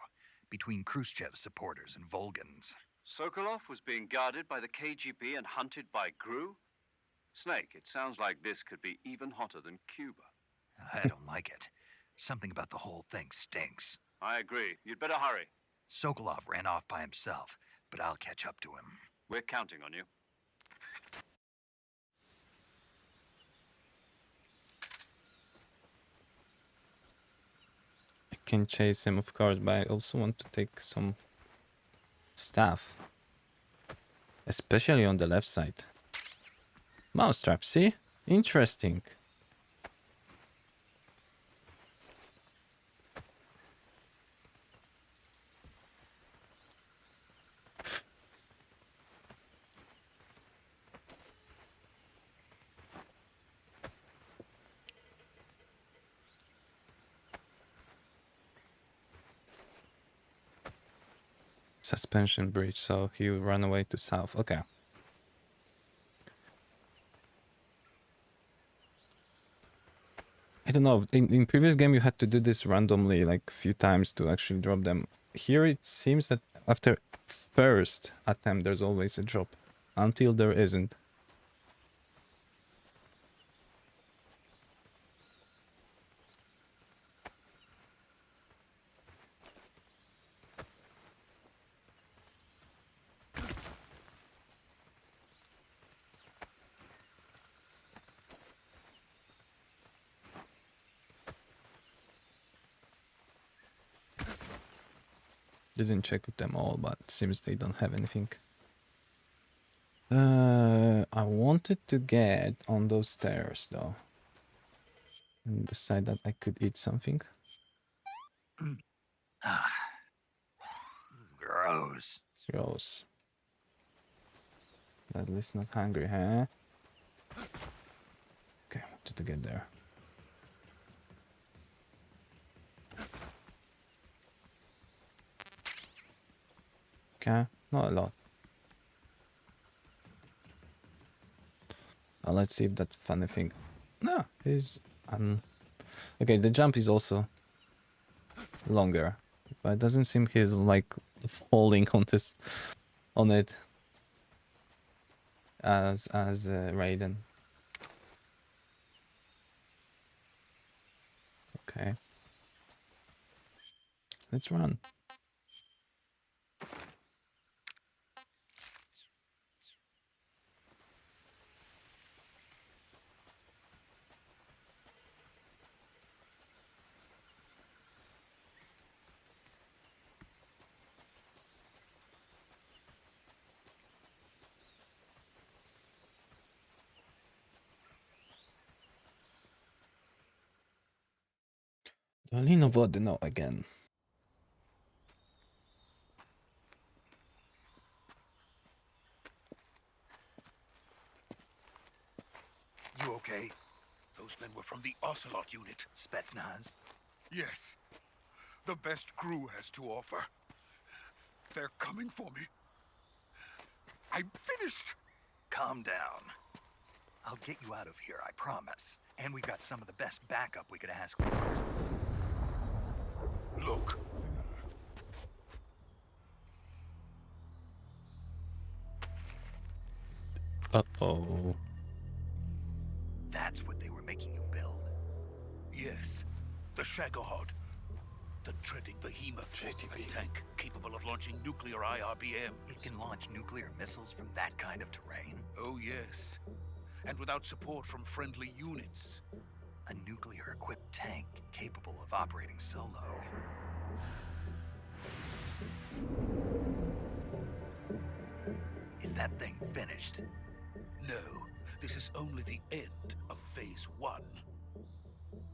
Between Khrushchev's supporters and Volgan's. Sokolov was being guarded by the KGB and hunted by GRU? Snake, it sounds like this could be even hotter than Cuba. I don't like it. Something about the whole thing stinks. I agree. You'd better hurry. Sokolov ran off by himself, but I'll catch up to him. We're counting on you. I can chase him, of course, but I also want to take some stuff. Especially on the left side. Mousetrap, see? Interesting. Suspension bridge, so he ran away to south. Okay. I don't know. In previous game, you had to do this randomly, like a few times to actually drop them. Here, it seems that after first attempt, there's always a drop, until there isn't. Didn't check with them all, but seems they don't have anything. I wanted to get on those stairs though. And beside that, I could eat something. Gross. Gross. At least not hungry, huh? Okay, I wanted to get there. Okay, not a lot. Let's see if that funny thing. No, is okay. The jump is also longer, but it doesn't seem he's like falling on this, on it, as Raiden. Okay, let's run. Dolino Vodno again. You okay? Those men were from the Ocelot unit. Spetsnaz? Yes. The best crew has to offer. They're coming for me. I'm finished. Calm down. I'll get you out of here, I promise. And we've got some of the best backup we could ask for. Look. Uh-oh. That's what they were making you build. Yes. The Shagohod. The treading behemoth. A tank capable of launching nuclear IRBMs. It can launch nuclear missiles from that kind of terrain? Oh, yes. And without support from friendly units. A nuclear-equipped tank capable of operating solo. Is that thing finished? No, this is only the end of Phase 1.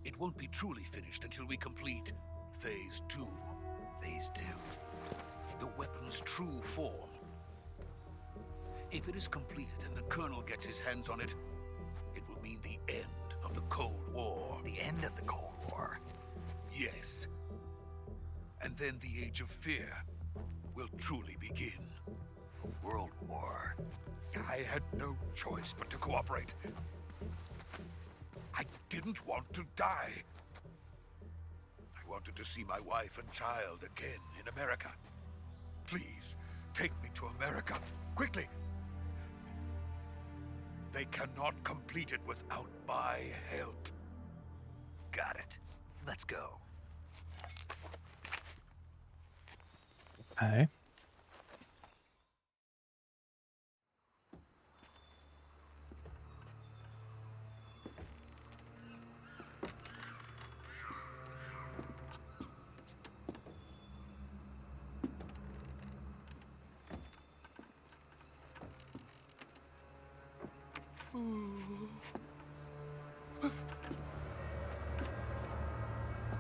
It won't be truly finished until we complete Phase 2. Phase 2? The weapon's true form. If it is completed and the Colonel gets his hands on it, it will mean the end of the Cold War. The end of the Cold War? Yes. And then the Age of Fear will truly begin. A world war? I had no choice but to cooperate. I didn't want to die. I wanted to see my wife and child again in America. Please, take me to America, quickly. They cannot complete it without my help. Got it. Let's go. Okay.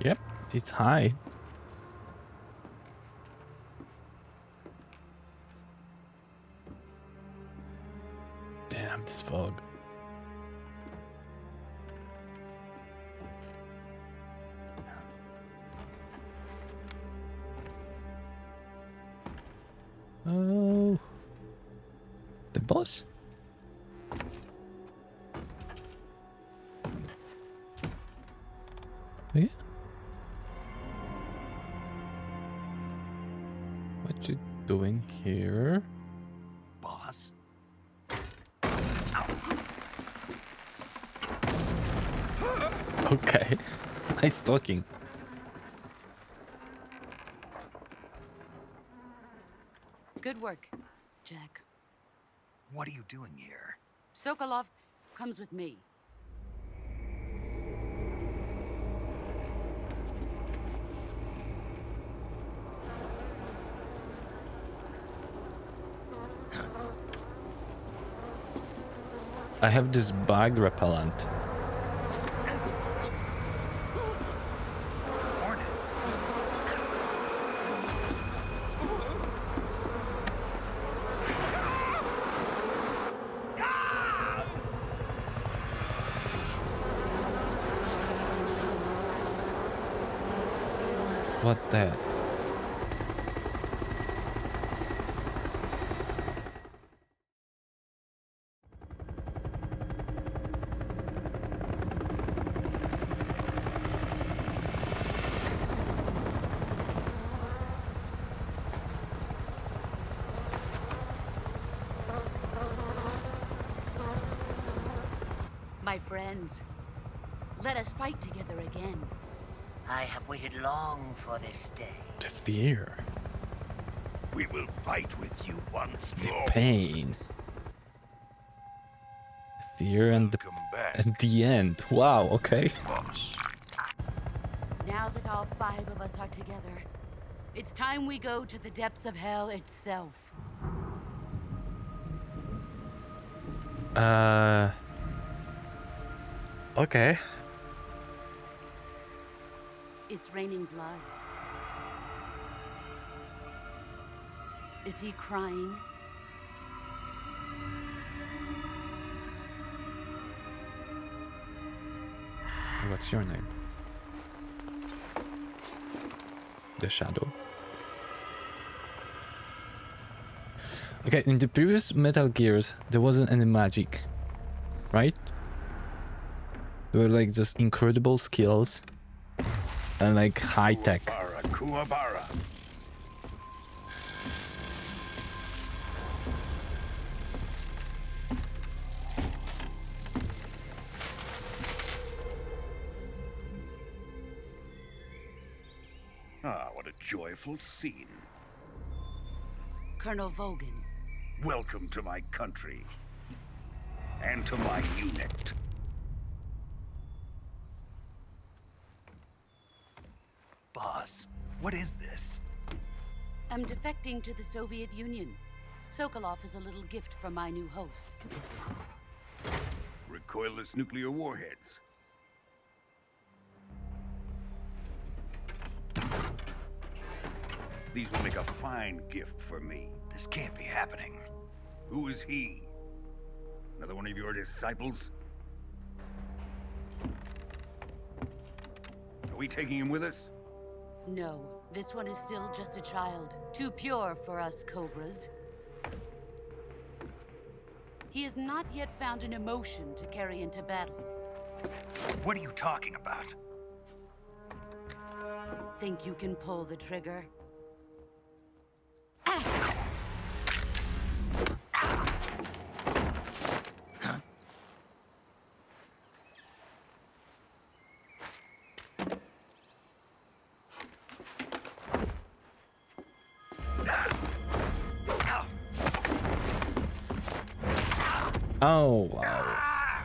Yep, it's high. Damn, this fog. Oh, the boss. Oh, yeah. What you doing here? Boss? Okay. Nice talking. Good work, Jack. What are you doing here? Sokolov comes with me. I have this bug repellent. Hornets? What the? My friends, let us fight together again. I have waited long for this day. The fear. We will fight with you once The more. pain. The fear and Welcome back, the end. Wow, okay. boss. Now that all 5 of us are together, it's time we go to the depths of hell itself. Okay. It's raining blood. Is he crying? What's your name? The Shadow. Okay, in the previous Metal Gears, there wasn't any magic, right? There were like just incredible skills and like high tech. Kuwabara. Ah, what a joyful scene. Colonel Vogan. Welcome to my country. And to my unit. Boss, what is this? I'm defecting to the Soviet Union. Sokolov is a little gift from my new hosts. Recoilless nuclear warheads. These will make a fine gift for me. This can't be happening. Who is he? Another one of your disciples? Are we taking him with us? No, this one is still just a child. Too pure for us Cobras. He has not yet found an emotion to carry into battle. What are you talking about? Think you can pull the trigger? Oh, wow.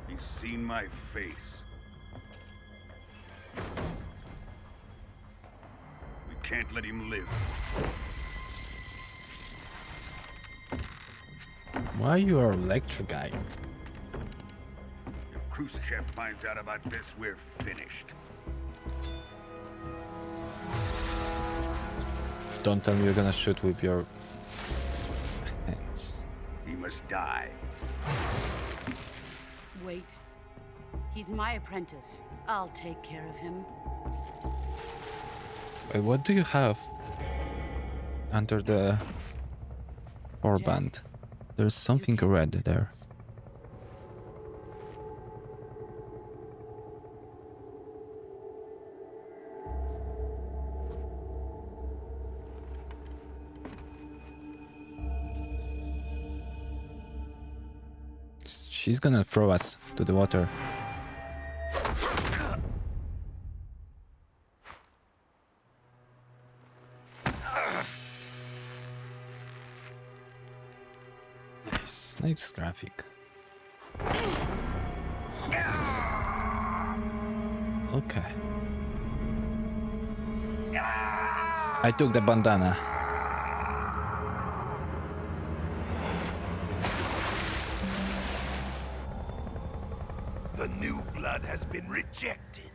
He's seen my face. We can't let him live. Why you are electrifying? If Khrushchev finds out about this, we're finished. Don't tell me you're gonna shoot with your hands. He must die. Wait. He's my apprentice. I'll take care of him. Wait, what do you have under the warband? There's something red there. She's gonna throw us to the water. Nice graphic. Okay. I took the bandana. The new blood has been rejected.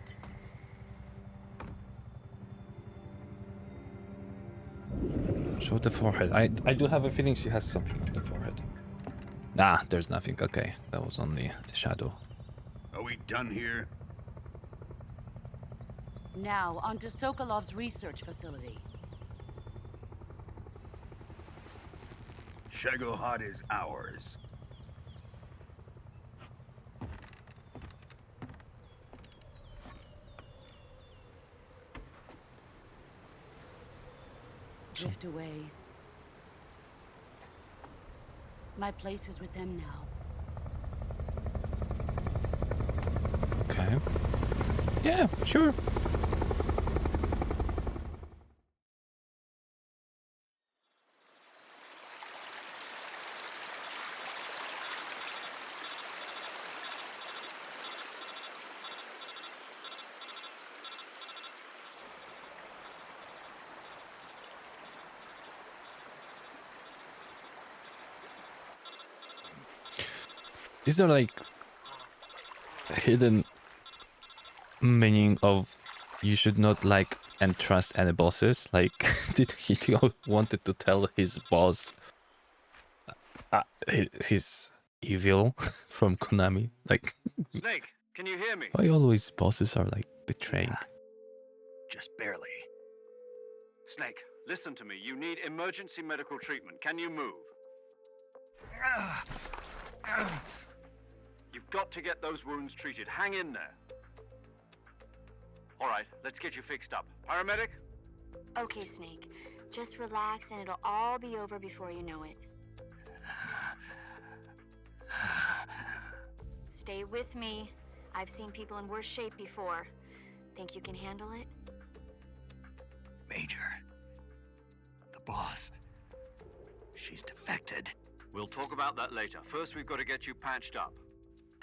Show the forehead. I do have a feeling she has something on the forehead. Ah, there's nothing. Okay, that was only a shadow. Are we done here? Now, onto Sokolov's research facility. Shagohod is ours. Drift away. My place is with them now. Okay. Yeah, sure. Is there like hidden meaning of you should not like and trust any bosses? Like, did Hideo wanted to tell his boss he's evil from Konami? Like, Snake, can you hear me? why always bosses are like betraying? Yeah, just barely. Snake, listen to me. You need emergency medical treatment. Can you move? You've got to get those wounds treated. Hang in there. All right, let's get you fixed up. Paramedic? Okay, Snake. Just relax and it'll all be over before you know it. Stay with me. I've seen people in worse shape before. Think you can handle it? Major. The boss. She's defected. We'll talk about that later. First, we've got to get you patched up.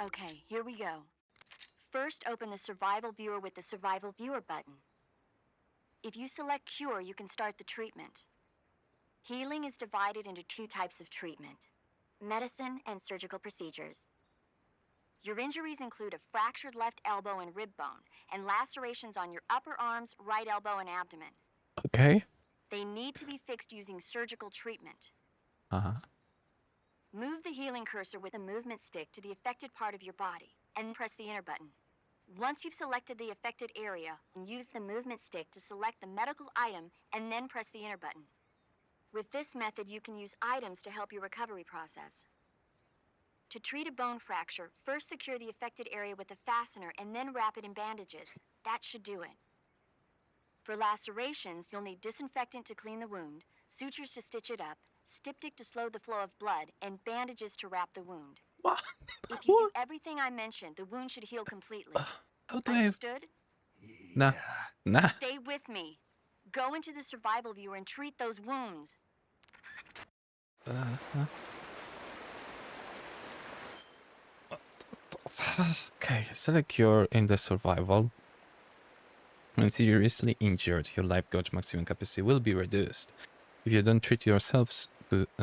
Okay, here we go. First, open the Survival Viewer with the Survival Viewer button. If you select Cure, you can start the treatment. Healing is divided into 2 types of treatment: medicine and surgical procedures. Your injuries include a fractured left elbow and rib bone, and lacerations on your upper arms, right elbow, and abdomen. Okay. They need to be fixed using surgical treatment. Move the healing cursor with a movement stick to the affected part of your body, and press the enter button. Once you've selected the affected area, use the movement stick to select the medical item, and then press the enter button. With this method, you can use items to help your recovery process. To treat a bone fracture, first secure the affected area with a fastener and then wrap it in bandages. That should do it. For lacerations, you'll need disinfectant to clean the wound, sutures to stitch it up, styptic to slow the flow of blood, and bandages to wrap the wound. What? If you do everything I mentioned, the wound should heal completely. How do I? Understood? Nah. Nah. Stay with me. Go into the survival viewer and treat those wounds. Okay, select Cure in the survival. When seriously injured, your life gauge maximum capacity will be reduced. If you don't treat yourselves,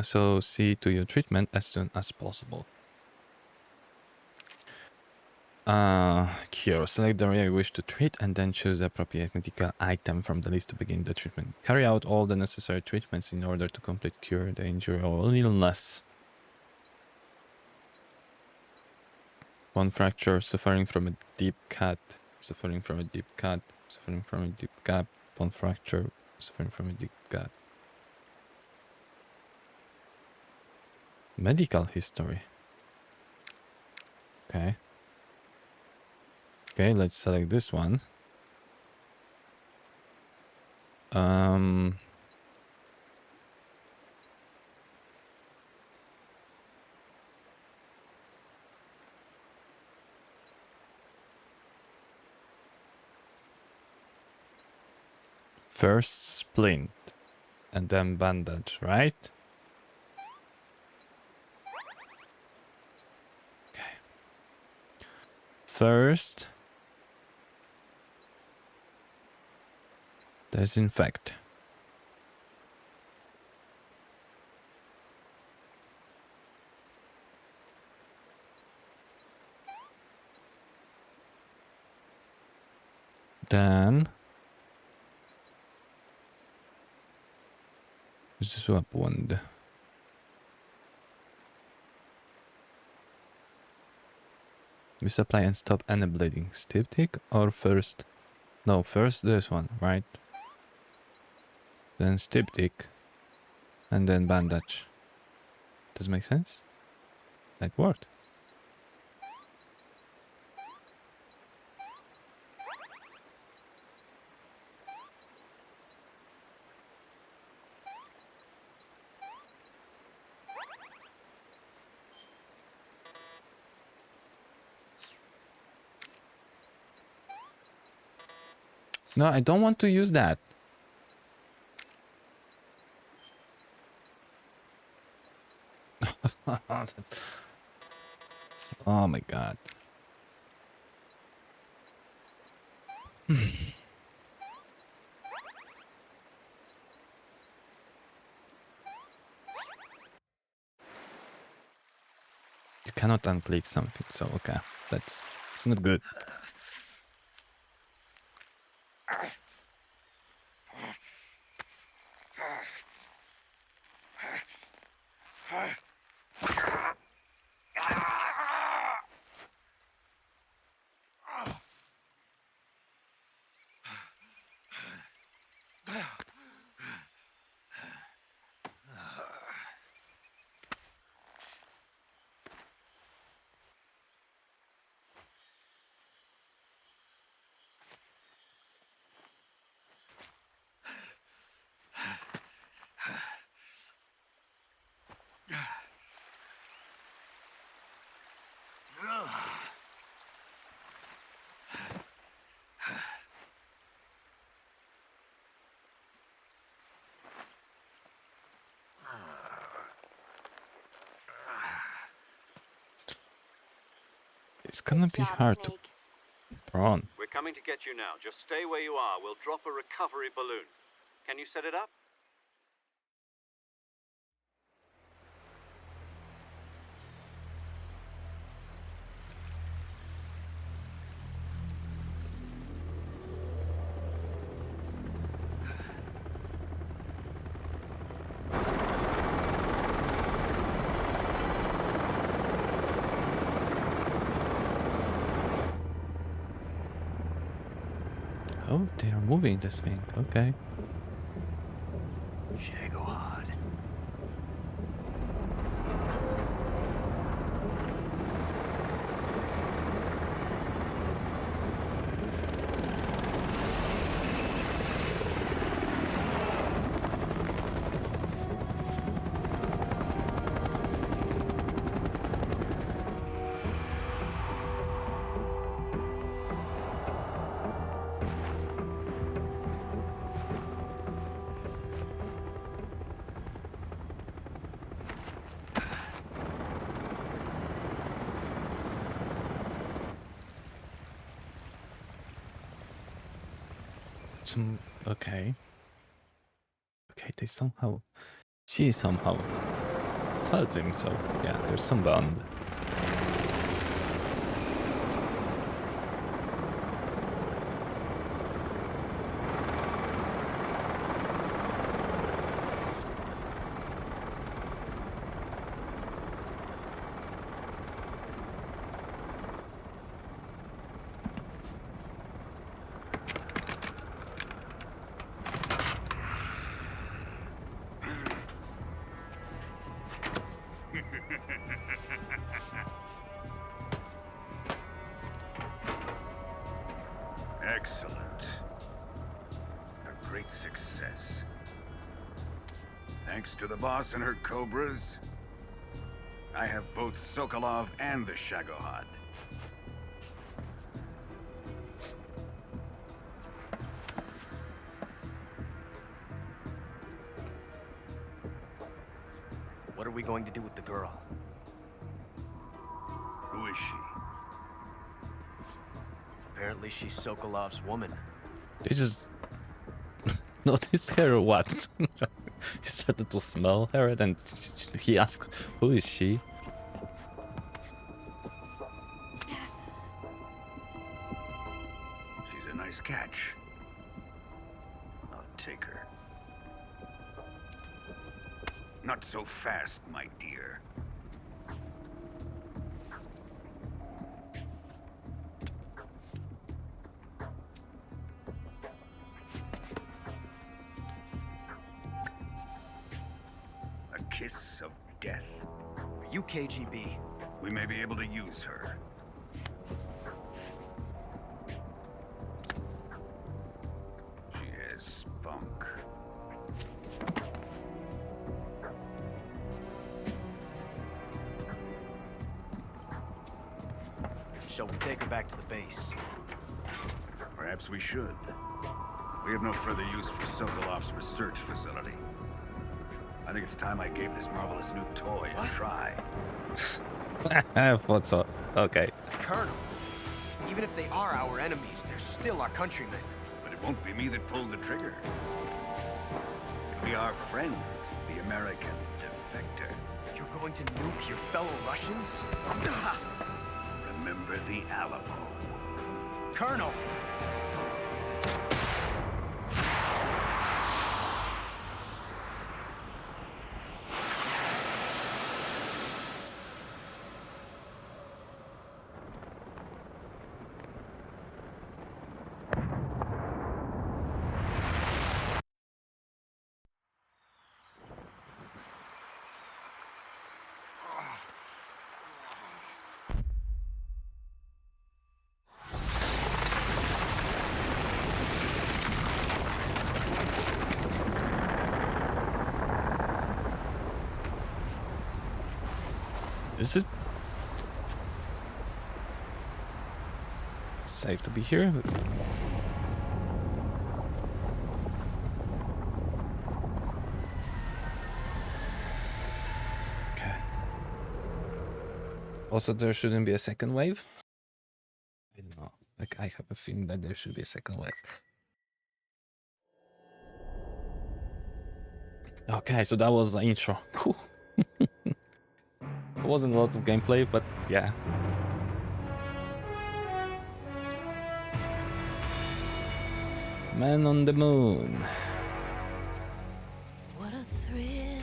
so see to your treatment as soon as possible. Cure. Select the area you wish to treat and then choose the appropriate medical item from the list to begin the treatment. Carry out all the necessary treatments in order to complete cure the injury or illness. Bone fracture, suffering from a deep cut, suffering from a deep cut, suffering from a deep cut, bone fracture, suffering from a deep cut. Medical history. Okay. Okay, let's select this one. First splint and then bandage, right? Okay. First, disinfect. Then swap wound. Misapply and stop any bleeding. Styptic or first? No, first this one, right? Then styptic. And then bandage. Does it make sense? That worked. No, I don't want to use that. Oh my god. You cannot unclick something, so okay. It's not good. It's gonna be hard to prawn. We're coming to get you now. Just stay where you are. We'll drop a recovery balloon. Can you set it up? Oh, they are moving this thing. Okay. Shagohod. Okay. Okay, they somehow... She somehow hurt him, so yeah, there's some bond. Excellent. A great success. Thanks to the boss and her cobras, I have both Sokolov and the Shagohod. What are we going to do with the girl? Who is she? Apparently she's Sokolov's woman. They just noticed her or what? He started to smell her and he asked, who is she? She's a nice catch. I'll take her. Not so fast, my dear. Kiss of death. Are you KGB? We may be able to use her. She has spunk. Shall we take her back to the base? Perhaps we should. We have no further use for Sokolov's research facility. I think it's time I gave this marvelous new toy a try. I thought so. Okay. Colonel, even if they are our enemies, they're still our countrymen. But it won't be me that pulled the trigger. It'll be our friend, the American defector. You're going to nuke your fellow Russians? Remember the Alamo. Colonel! Is it safe to be here? Okay. Also, there shouldn't be a second wave. I don't know. Like, I have a feeling that there should be a second wave. Okay, so that was the intro. Cool. It wasn't a lot of gameplay, but yeah. Man on the Moon. What a thrill,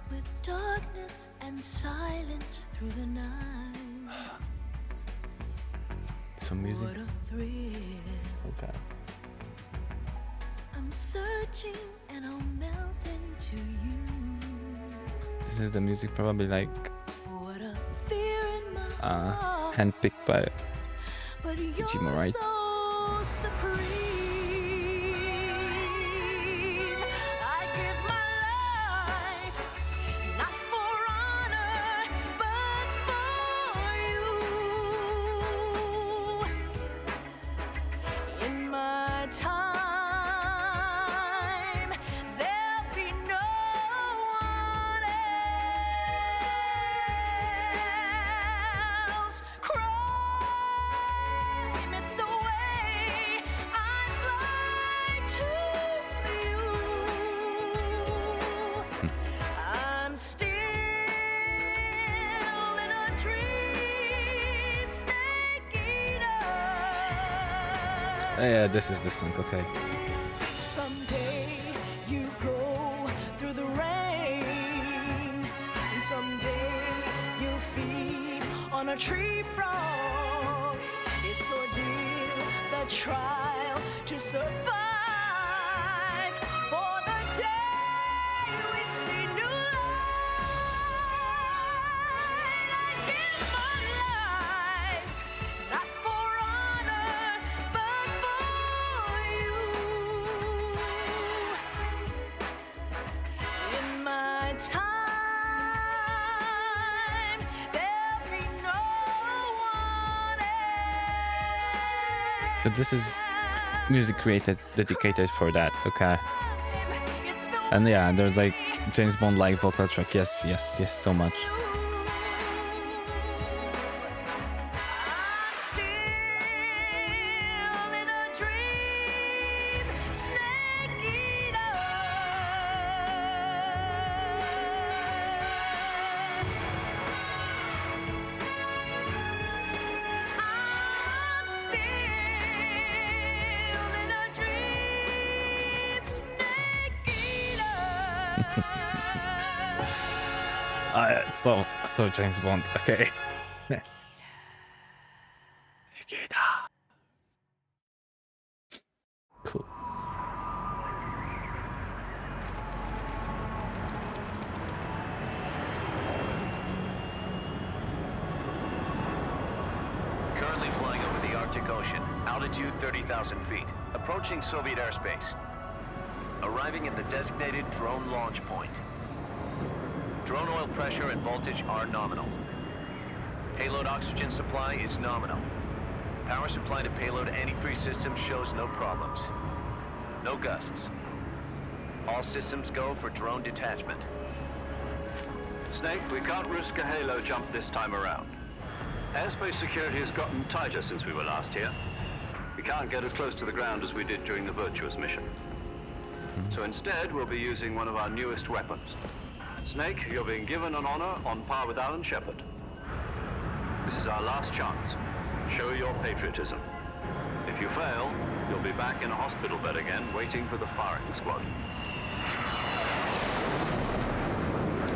with darkness and silence through the night. Some music. What a thrill. Okay. I'm searching and I'll melt into you. This is the music probably like What a fear in my heart. handpicked by But you're Jim, right? so supreme. I give my life, not for honor, but for you. In my time, there'll be no one else. Crime, it's the way I fly to you. I'm still in a dream, snake eater. yeah, this is the song, okay. Someday you go through the rain, and someday you feed on a tree frog. It's ordeal, the trial to survive. For the day we see new light, I give my life, not for honor, but for you. In my time, there'll be no one else. So this is music created dedicated for that, okay. It's the And yeah, there's like James Bond like vocal track. Yes, yes, yes, so much. I'm still in a dream, snake eater. I'm still in a dream, snake eater. So James Bond, okay. Cool. Currently flying over the Arctic Ocean. Altitude 30,000 feet. Approaching Soviet airspace. Arriving at the designated drone launch point. Drone oil pressure and voltage are nominal. Payload oxygen supply is nominal. Power supply to payload antifreeze system shows no problems. No gusts. All systems go for drone detachment. Snake, we can't risk a halo jump this time around. Airspace security has gotten tighter since we were last here. We can't get as close to the ground as we did during the Virtuous Mission. So instead, we'll be using one of our newest weapons. Snake, you're being given an honor on par with Alan Shepard. This is our last chance. Show your patriotism. If you fail, you'll be back in a hospital bed again, waiting for the firing squad.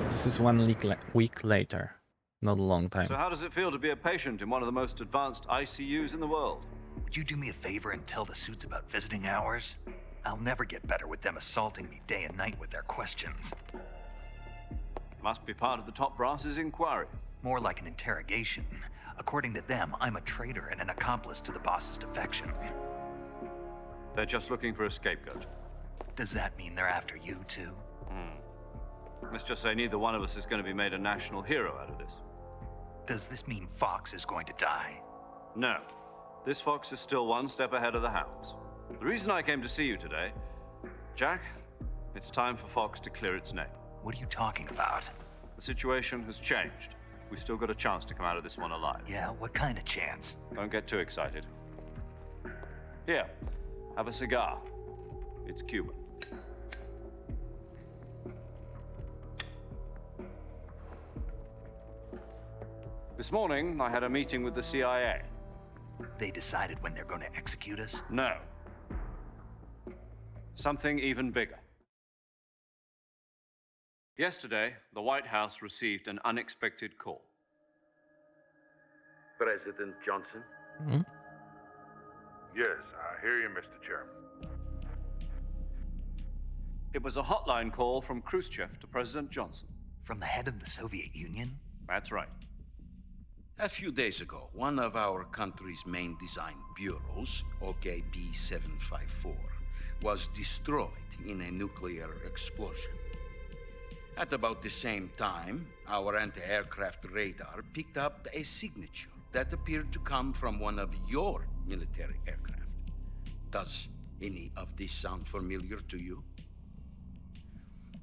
This is 1 week later. Not a long time. So how does it feel to be a patient in one of the most advanced ICUs in the world? Would you do me a favor and tell the suits about visiting hours? I'll never get better with them assaulting me day and night with their questions. Must be part of the top brass's inquiry. More like an interrogation. According to them, I'm a traitor and an accomplice to the boss's defection. They're just looking for a scapegoat. Does that mean they're after you too? Let's just say neither one of us is going to be made a national hero out of this. Does this mean Fox is going to die? No. This fox is still one step ahead of the hounds. The reason I came to see you today, Jack, it's time for Fox to clear its name. What are you talking about? The situation has changed. We've still got a chance to come out of this one alive. Yeah, what kind of chance? Don't get too excited. Here, have a cigar. It's Cuban. This morning, I had a meeting with the CIA. They decided when they're going to execute us? No. Something even bigger. Yesterday, the White House received an unexpected call. President Johnson? Hmm? Yes, I hear you, Mr. Chairman. It was a hotline call from Khrushchev to President Johnson. From the head of the Soviet Union? That's right. A few days ago, one of our country's main design bureaus, OKB-754, was destroyed in a nuclear explosion. At about the same time, our anti-aircraft radar picked up a signature that appeared to come from one of your military aircraft. Does any of this sound familiar to you?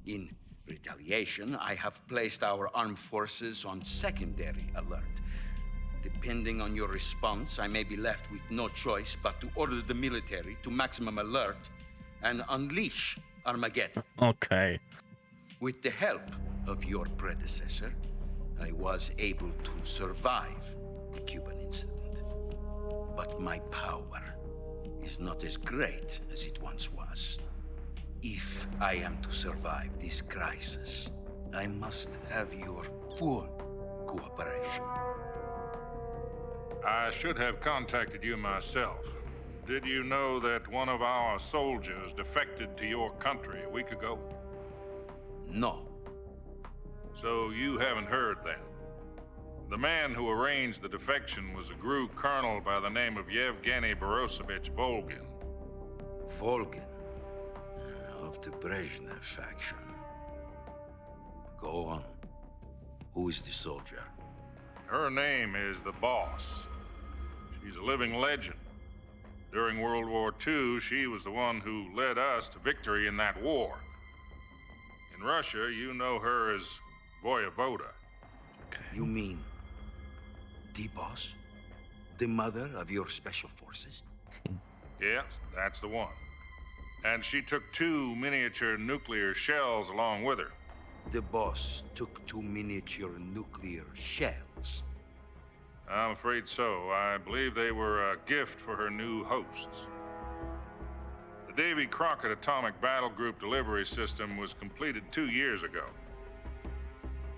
In retaliation, I have placed our armed forces on secondary alert. Depending on your response, I may be left with no choice but to order the military to maximum alert and unleash Armageddon. Okay. With the help of your predecessor, I was able to survive the Cuban incident. But my power is not as great as it once was. If I am to survive this crisis, I must have your full cooperation. I should have contacted you myself. Did you know that one of our soldiers defected to your country a week ago? No. So you haven't heard then. The man who arranged the defection was a GRU colonel by the name of Yevgeny Borosovich Volgin. Volgin? Of the Brezhnev faction. Go on. Who is the soldier? Her name is the Boss. She's a living legend. During World War II, she was the one who led us to victory in that war. In Russia, you know her as Voyevoda. You mean the Boss? The mother of your special forces? Yes, that's the one. And she took 2 miniature nuclear shells along with her. The Boss took 2 miniature nuclear shells? I'm afraid so. I believe they were a gift for her new hosts. The Davy Crockett Atomic Battle Group delivery system was completed 2 years ago.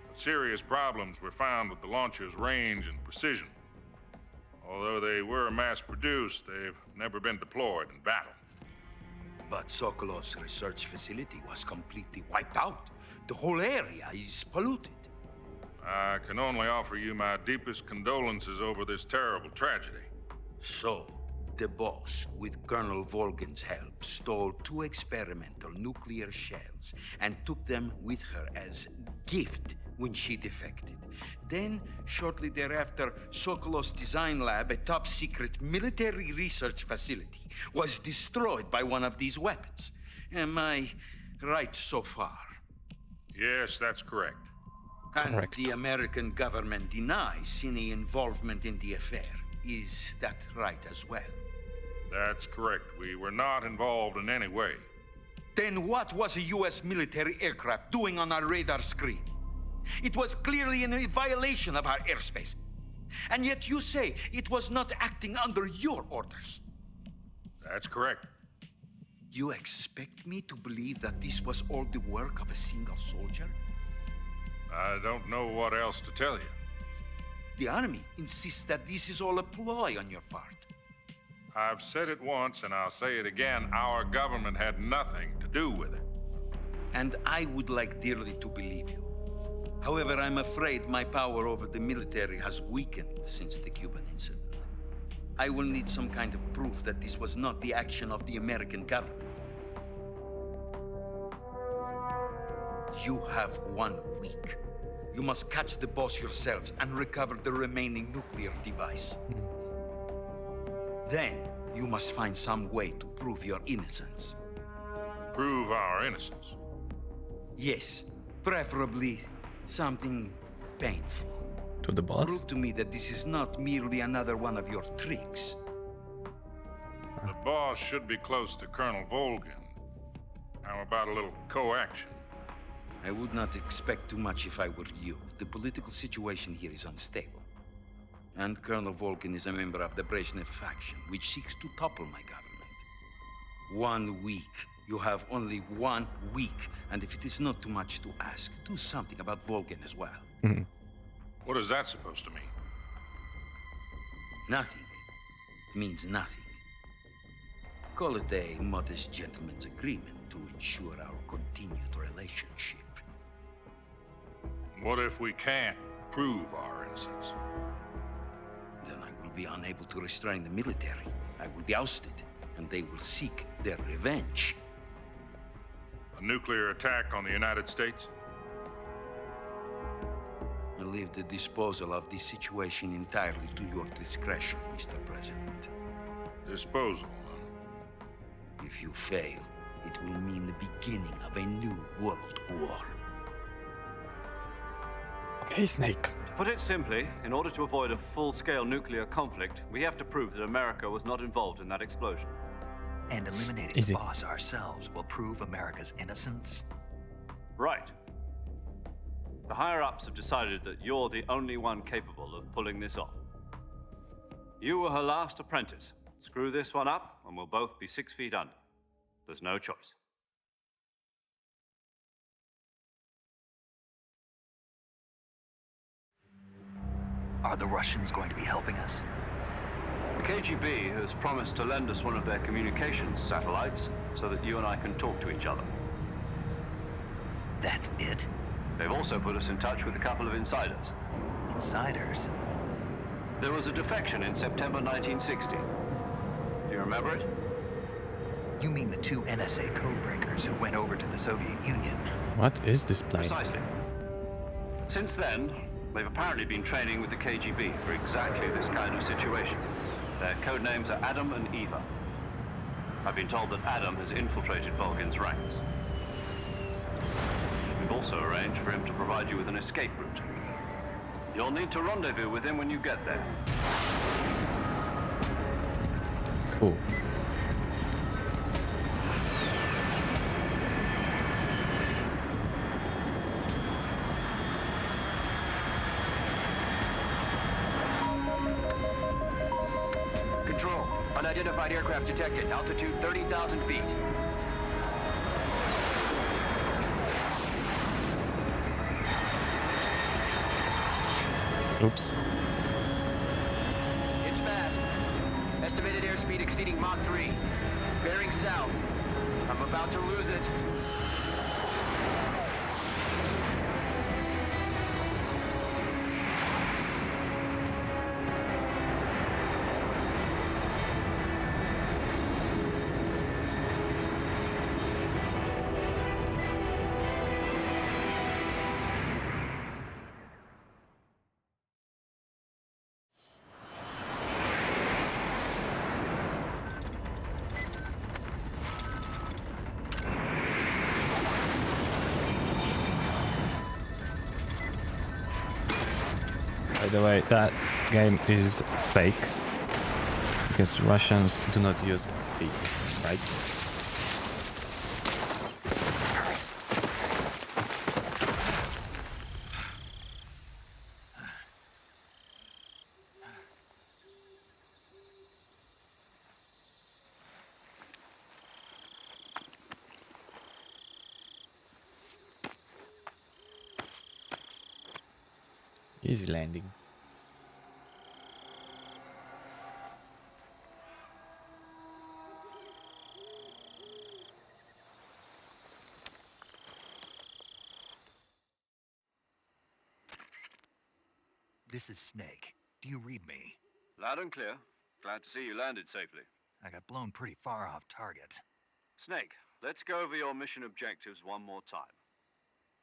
But serious problems were found with the launcher's range and precision. Although they were mass-produced, they've never been deployed in battle. But Sokolov's research facility was completely wiped out. The whole area is polluted. I can only offer you my deepest condolences over this terrible tragedy. So, the Boss, with Colonel Volgin's help, stole 2 experimental nuclear shells and took them with her as gift when she defected. Then, shortly thereafter, Sokolov's design lab, a top-secret military research facility, was destroyed by one of these weapons. Am I right so far? Yes, that's correct. And the American government denies any involvement in the affair. Is that right as well? That's correct. We were not involved in any way. Then what was a US military aircraft doing on our radar screen? It was clearly in a violation of our airspace. And yet you say it was not acting under your orders. That's correct. You expect me to believe that this was all the work of a single soldier? I don't know what else to tell you. The army insists that this is all a ploy on your part. I've said it once and I'll say it again. Our government had nothing to do with it. And I would like dearly to believe you. However, I'm afraid my power over the military has weakened since the Cuban incident. I will need some kind of proof that this was not the action of the American government. You have 1 week. You must catch the boss yourselves and recover the remaining nuclear device. Then, you must find some way to prove your innocence. Prove our innocence? Yes, preferably something painful. To the boss? Prove to me that this is not merely another one of your tricks. The boss should be close to Colonel Volgin. How about a little co-action? I would not expect too much if I were you. The political situation here is unstable. And Colonel Volgin is a member of the Brezhnev faction, which seeks to topple my government. 1 week. You have only 1 week. And if it is not too much to ask, do something about Volgin as well. What is that supposed to mean? Nothing. It means nothing. Call it a modest gentleman's agreement to ensure our continued relationship. What if we can't prove our innocence? Then I will be unable to restrain the military. I will be ousted, and they will seek their revenge. A nuclear attack on the United States? I leave the disposal of this situation entirely to your discretion, Mr. President. Disposal? If you fail, it will mean the beginning of a new world war. Okay, Snake. To put it simply, in order to avoid a full-scale nuclear conflict, we have to prove that America was not involved in that explosion. And eliminating Easy. the boss ourselves will prove America's innocence? Right. The higher-ups have decided that you're the only one capable of pulling this off. You were her last apprentice. Screw this one up, and we'll both be 6 feet under. There's no choice. Are the Russians going to be helping us? The KGB has promised to lend us one of their communications satellites so that you and I can talk to each other. That's it? They've also put us in touch with a couple of insiders. Insiders? There was a defection in September 1960. Do you remember it? You mean the 2 NSA codebreakers who went over to the Soviet Union? What is this plane? Precisely. Since then, they've apparently been training with the KGB for exactly this kind of situation. Their code names are Adam and Eva. I've been told that Adam has infiltrated Volgin's ranks. We've also arranged for him to provide you with an escape route. You'll need to rendezvous with him when you get there. Cool. Control. Unidentified aircraft detected. Altitude 30,000 feet. Oops. It's fast. Estimated airspeed exceeding Mach 3. Bearing south. I'm about to lose it. By the way, that game is fake because Russians do not use fake, right? Easy landing. This is Snake. Do you read me? Loud and clear. Glad to see you landed safely. I got blown pretty far off target. Snake, let's go over your mission objectives one more time.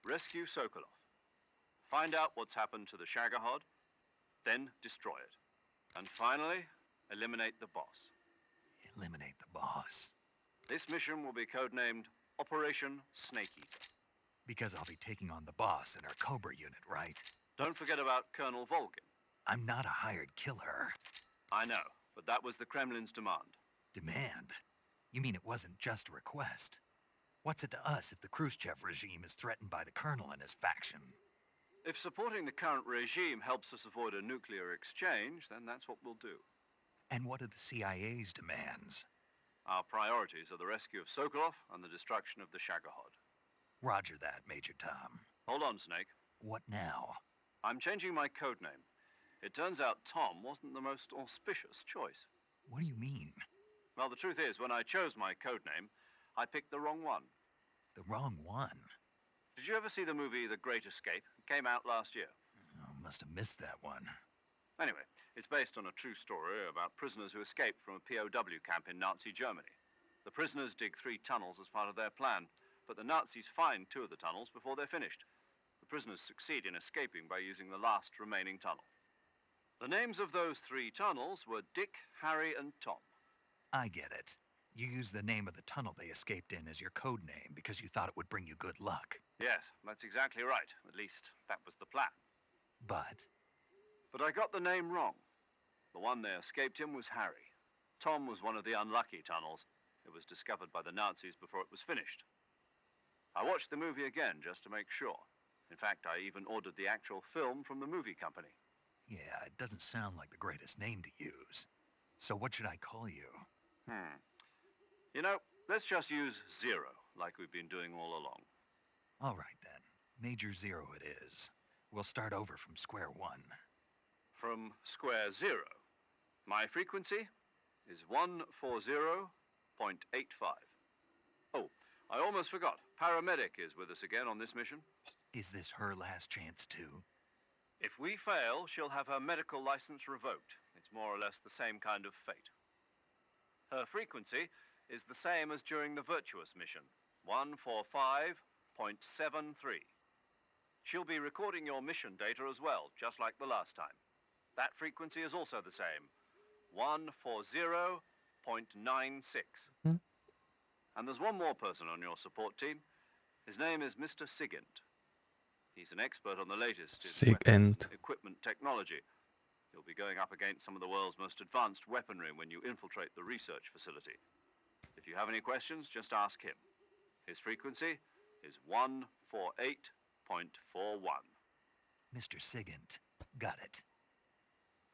Rescue Sokolov. Find out what's happened to the Shagohod, then destroy it. And finally, eliminate the boss. Eliminate the boss. This mission will be codenamed Operation Snake Eater. Because I'll be taking on the boss in our Cobra unit, right? Don't forget about Colonel Volgin. I'm not a hired killer. I know, but that was the Kremlin's demand. Demand? You mean it wasn't just a request? What's it to us if the Khrushchev regime is threatened by the Colonel and his faction? If supporting the current regime helps us avoid a nuclear exchange, then that's what we'll do. And what are the CIA's demands? Our priorities are the rescue of Sokolov and the destruction of the Shagohod. Roger that, Major Tom. Hold on, Snake. What now? I'm changing my codename. It turns out Tom wasn't the most auspicious choice. What do you mean? Well, the truth is, when I chose my codename, I picked the wrong one. The wrong one? Did you ever see the movie The Great Escape? It came out last year. Oh, must have missed that one. Anyway, it's based on a true story about prisoners who escaped from a POW camp in Nazi Germany. The prisoners dig 3 tunnels as part of their plan, but the Nazis find 2 of the tunnels before they're finished. The prisoners succeed in escaping by using the last remaining tunnel. The names of those 3 tunnels were Dick, Harry, and Tom. I get it. You used the name of the tunnel they escaped in as your code name because you thought it would bring you good luck. Yes, that's exactly right. At least, that was the plan. But I got the name wrong. The one they escaped in was Harry. Tom was one of the unlucky tunnels. It was discovered by the Nazis before it was finished. I watched the movie again just to make sure. In fact, I even ordered the actual film from the movie company. yeah, it doesn't sound like the greatest name to use. So what should I call you? You know, let's just use Zero, like we've been doing all along. All right then. Major Zero it is. We'll start over from square one. From square 0. My frequency is 140.85. Oh, I almost forgot. Paramedic is with us again on this mission. Is this her last chance too? If we fail, she'll have her medical license revoked. It's more or less the same kind of fate. Her frequency is the same as during the Virtuous Mission, 145.73. She'll be recording your mission data as well, just like the last time. That frequency is also the same, 140.96. And there's one more person on your support team. His name is Mr. Sigint. He's an expert on the latest in weapons and equipment technology. You'll be going up against some of the world's most advanced weaponry when you infiltrate the research facility. If you have any questions, just ask him. His frequency is 148.41. Mr. Sigint. Got it.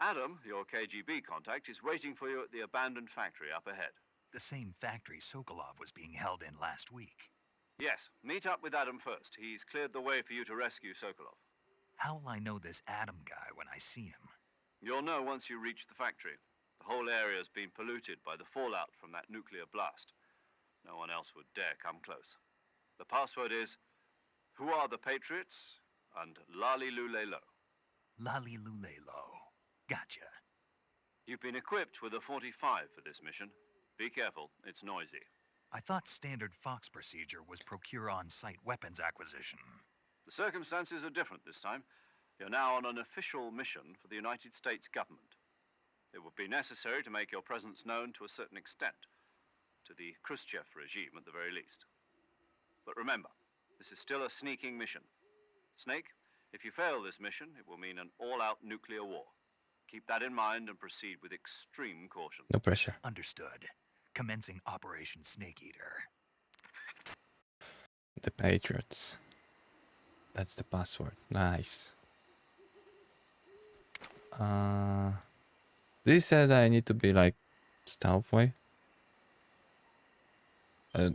Adam, your KGB contact, is waiting for you at the abandoned factory up ahead. The same factory Sokolov was being held in last week. Yes, meet up with Adam first. He's cleared the way for you to rescue Sokolov. How will I know this Adam guy when I see him? You'll know once you reach the factory. The whole area's been polluted by the fallout from that nuclear blast. No one else would dare come close. The password is, "Who are the Patriots?" and "Lali Lulelo." Lali Lulelo. Gotcha. You've been equipped with a 45 for this mission. Be careful, it's noisy. I thought standard Fox procedure was procure on-site weapons acquisition. The circumstances are different this time. You're now on an official mission for the United States government. It would be necessary to make your presence known to a certain extent, to the Khrushchev regime at the very least. But remember, this is still a sneaking mission. Snake, if you fail this mission, it will mean an all-out nuclear war. Keep that in mind and proceed with extreme caution. No pressure. Understood. Commencing Operation Snake Eater. The Patriots. That's the password. Nice. This said I need to be like stealth way. Okay,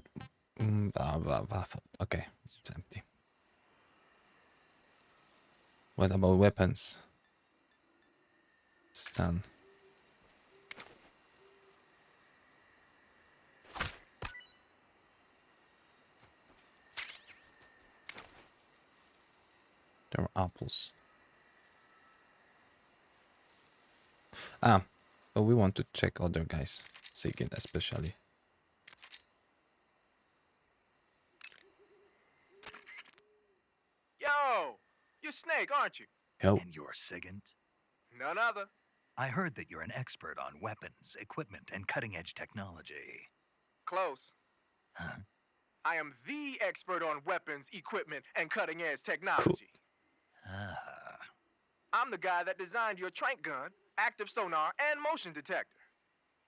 it's empty. What about weapons? Stun. There are apples. Ah, but we want to check other guys. Sigid especially. Yo! You're Snake, aren't you? Yo. And you're Sigint? None other. I heard that you're an expert on weapons, equipment, and cutting-edge technology. Close. Huh? I am the expert on weapons, equipment, and cutting-edge technology. Ah. I'm the guy that designed your trank gun, active sonar, and motion detector.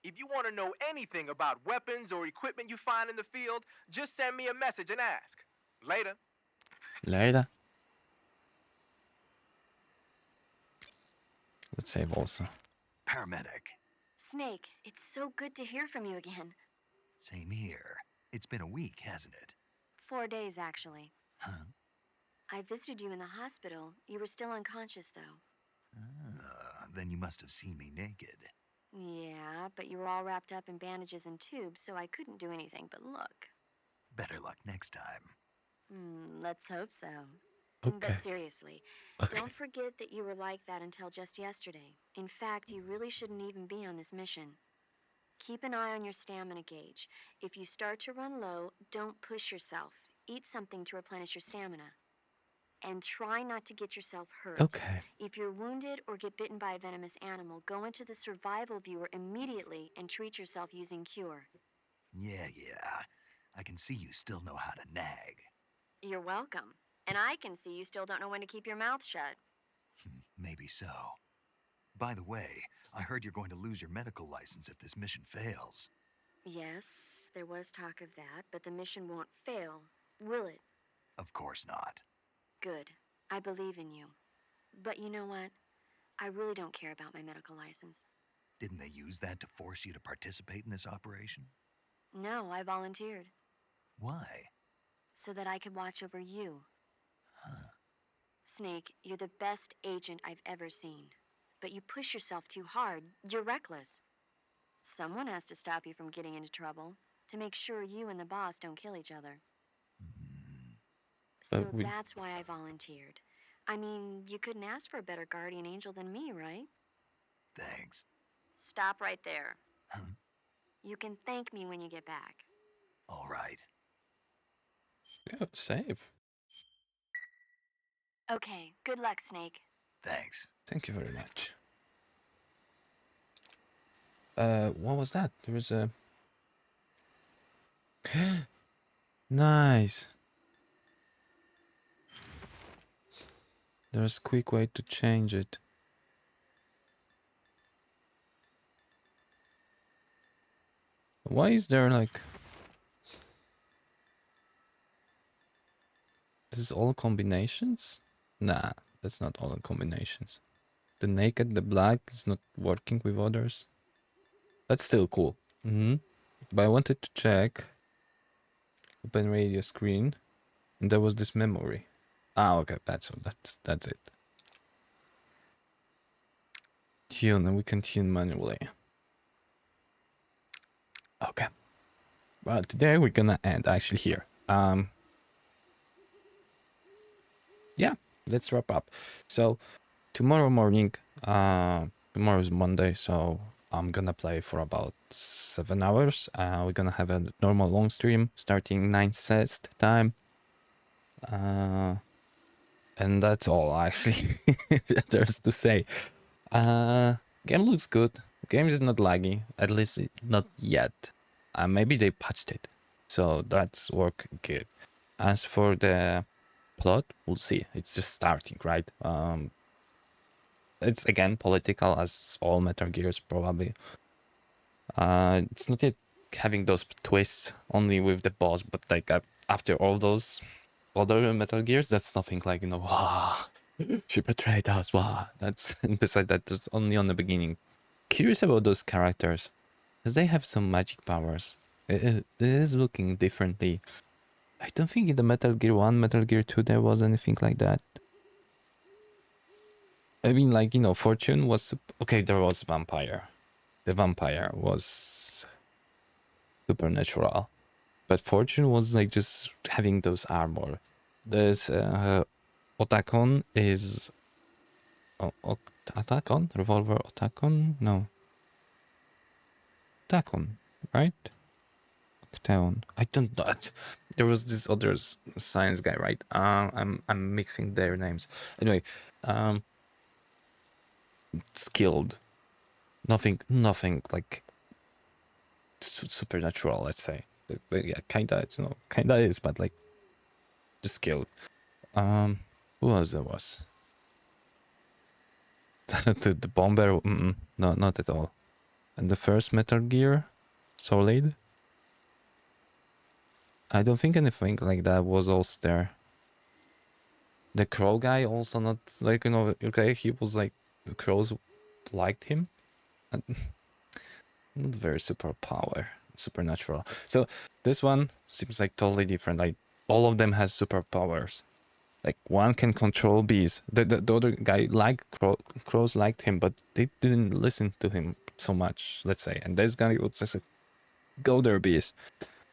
If you want to know anything about weapons or equipment you find in the field, just send me a message and ask. Later. Later. Let's save also. Paramedic. Snake, it's so good to hear from you again. Same here. It's been a week, hasn't it? 4 days, actually. Huh? I visited you in the hospital. You were still unconscious, though. Then you must have seen me naked. Yeah, but you were all wrapped up in bandages and tubes, so I couldn't do anything but look. Better luck next time. Let's hope so. Okay. But seriously, don't forget that you were like that until just yesterday. In fact, you really shouldn't even be on this mission. Keep an eye on your stamina gauge. If you start to run low, don't push yourself. Eat something to replenish your stamina. And try not to get yourself hurt. Okay. If you're wounded or get bitten by a venomous animal, go into the survival viewer immediately and treat yourself using Cure. Yeah. I can see you still know how to nag. You're welcome. And I can see you still don't know when to keep your mouth shut. Maybe so. By the way, I heard you're going to lose your medical license if this mission fails. Yes, there was talk of that, but the mission won't fail, will it? Of course not. Good. I believe in you. But you know what? I really don't care about my medical license. Didn't they use that to force you to participate in this operation? No, I volunteered. Why? So that I could watch over you. Huh. Snake, you're the best agent I've ever seen. But you push yourself too hard. You're reckless. Someone has to stop you from getting into trouble, to make sure you and the boss don't kill each other. So that's why I volunteered. I mean, you couldn't ask for a better guardian angel than me, right? Thanks. Stop right there. Huh? You can thank me when you get back. All right. Yeah, save. Okay, good luck, Snake. Thanks. Thank you very much. What was that? There was a... Nice! There's a quick way to change it. Why is there like... This is all combinations? Nah, that's not all combinations. The naked, the black is not working with others. That's still cool. But I wanted to check. Open radio screen. And there was this memory. Ah, okay, that's it. Tune, and we can tune manually. Okay. Well, today we're gonna end actually here. Yeah, let's wrap up. So tomorrow morning, tomorrow is Monday, so I'm gonna play for about 7 hours. We're gonna have a normal long stream starting 9 CEST time. And that's all actually there's to say. Game looks good. Game is not laggy, at least not yet. Maybe they patched it, so that's work good. As for the plot, we'll see. It's just starting, right? It's again political as all Metal Gears probably. It's not yet having those twists only with the boss, but like after all those other Metal Gears, that's nothing like, you know, wow, she betrayed us, wow. That's, and besides that, it's only on the beginning. Curious about those characters, because they have some magic powers. It is looking differently. I don't think in the Metal Gear 1, Metal Gear 2 there was anything like that. I mean, like, you know, Fortune was okay. There was vampire. The vampire was supernatural, but Fortune was like just having those armor. There's Otakon is Otakon revolver Otakon no Otakon, right? Octaon. I don't know. There was this other science guy, right? I'm mixing their names. Anyway, skilled. Nothing like supernatural, let's say. But yeah, kinda, you know, kinda is, but like just skilled. Who else there was? the bomber? No, not at all. And the first Metal Gear Solid. I don't think anything like that was also there. The crow guy also not like, you know, okay, he was like the crows liked him. Not very supernatural. So this one seems like totally different. Like all of them has superpowers. Like one can control bees. The other guy liked crows liked him, but they didn't listen to him so much, let's say. And this guy was just like, go there, bees.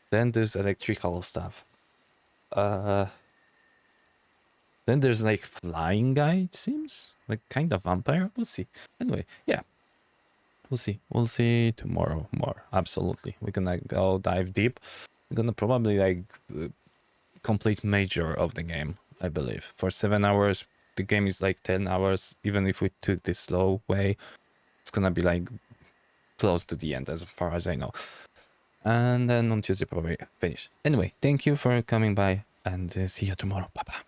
Then there's electrical stuff. Then there's like flying guy, it seems. Like kind of vampire. We'll see. Anyway, yeah. We'll see. We'll see tomorrow more. Absolutely. We're gonna go dive deep. We're gonna probably like complete major of the game, I believe. For 7 hours. The game is like 10 hours. Even if we took this slow way, it's gonna be like close to the end as far as I know. And then on Tuesday probably finish. Anyway, thank you for coming by and see you tomorrow. Bye bye.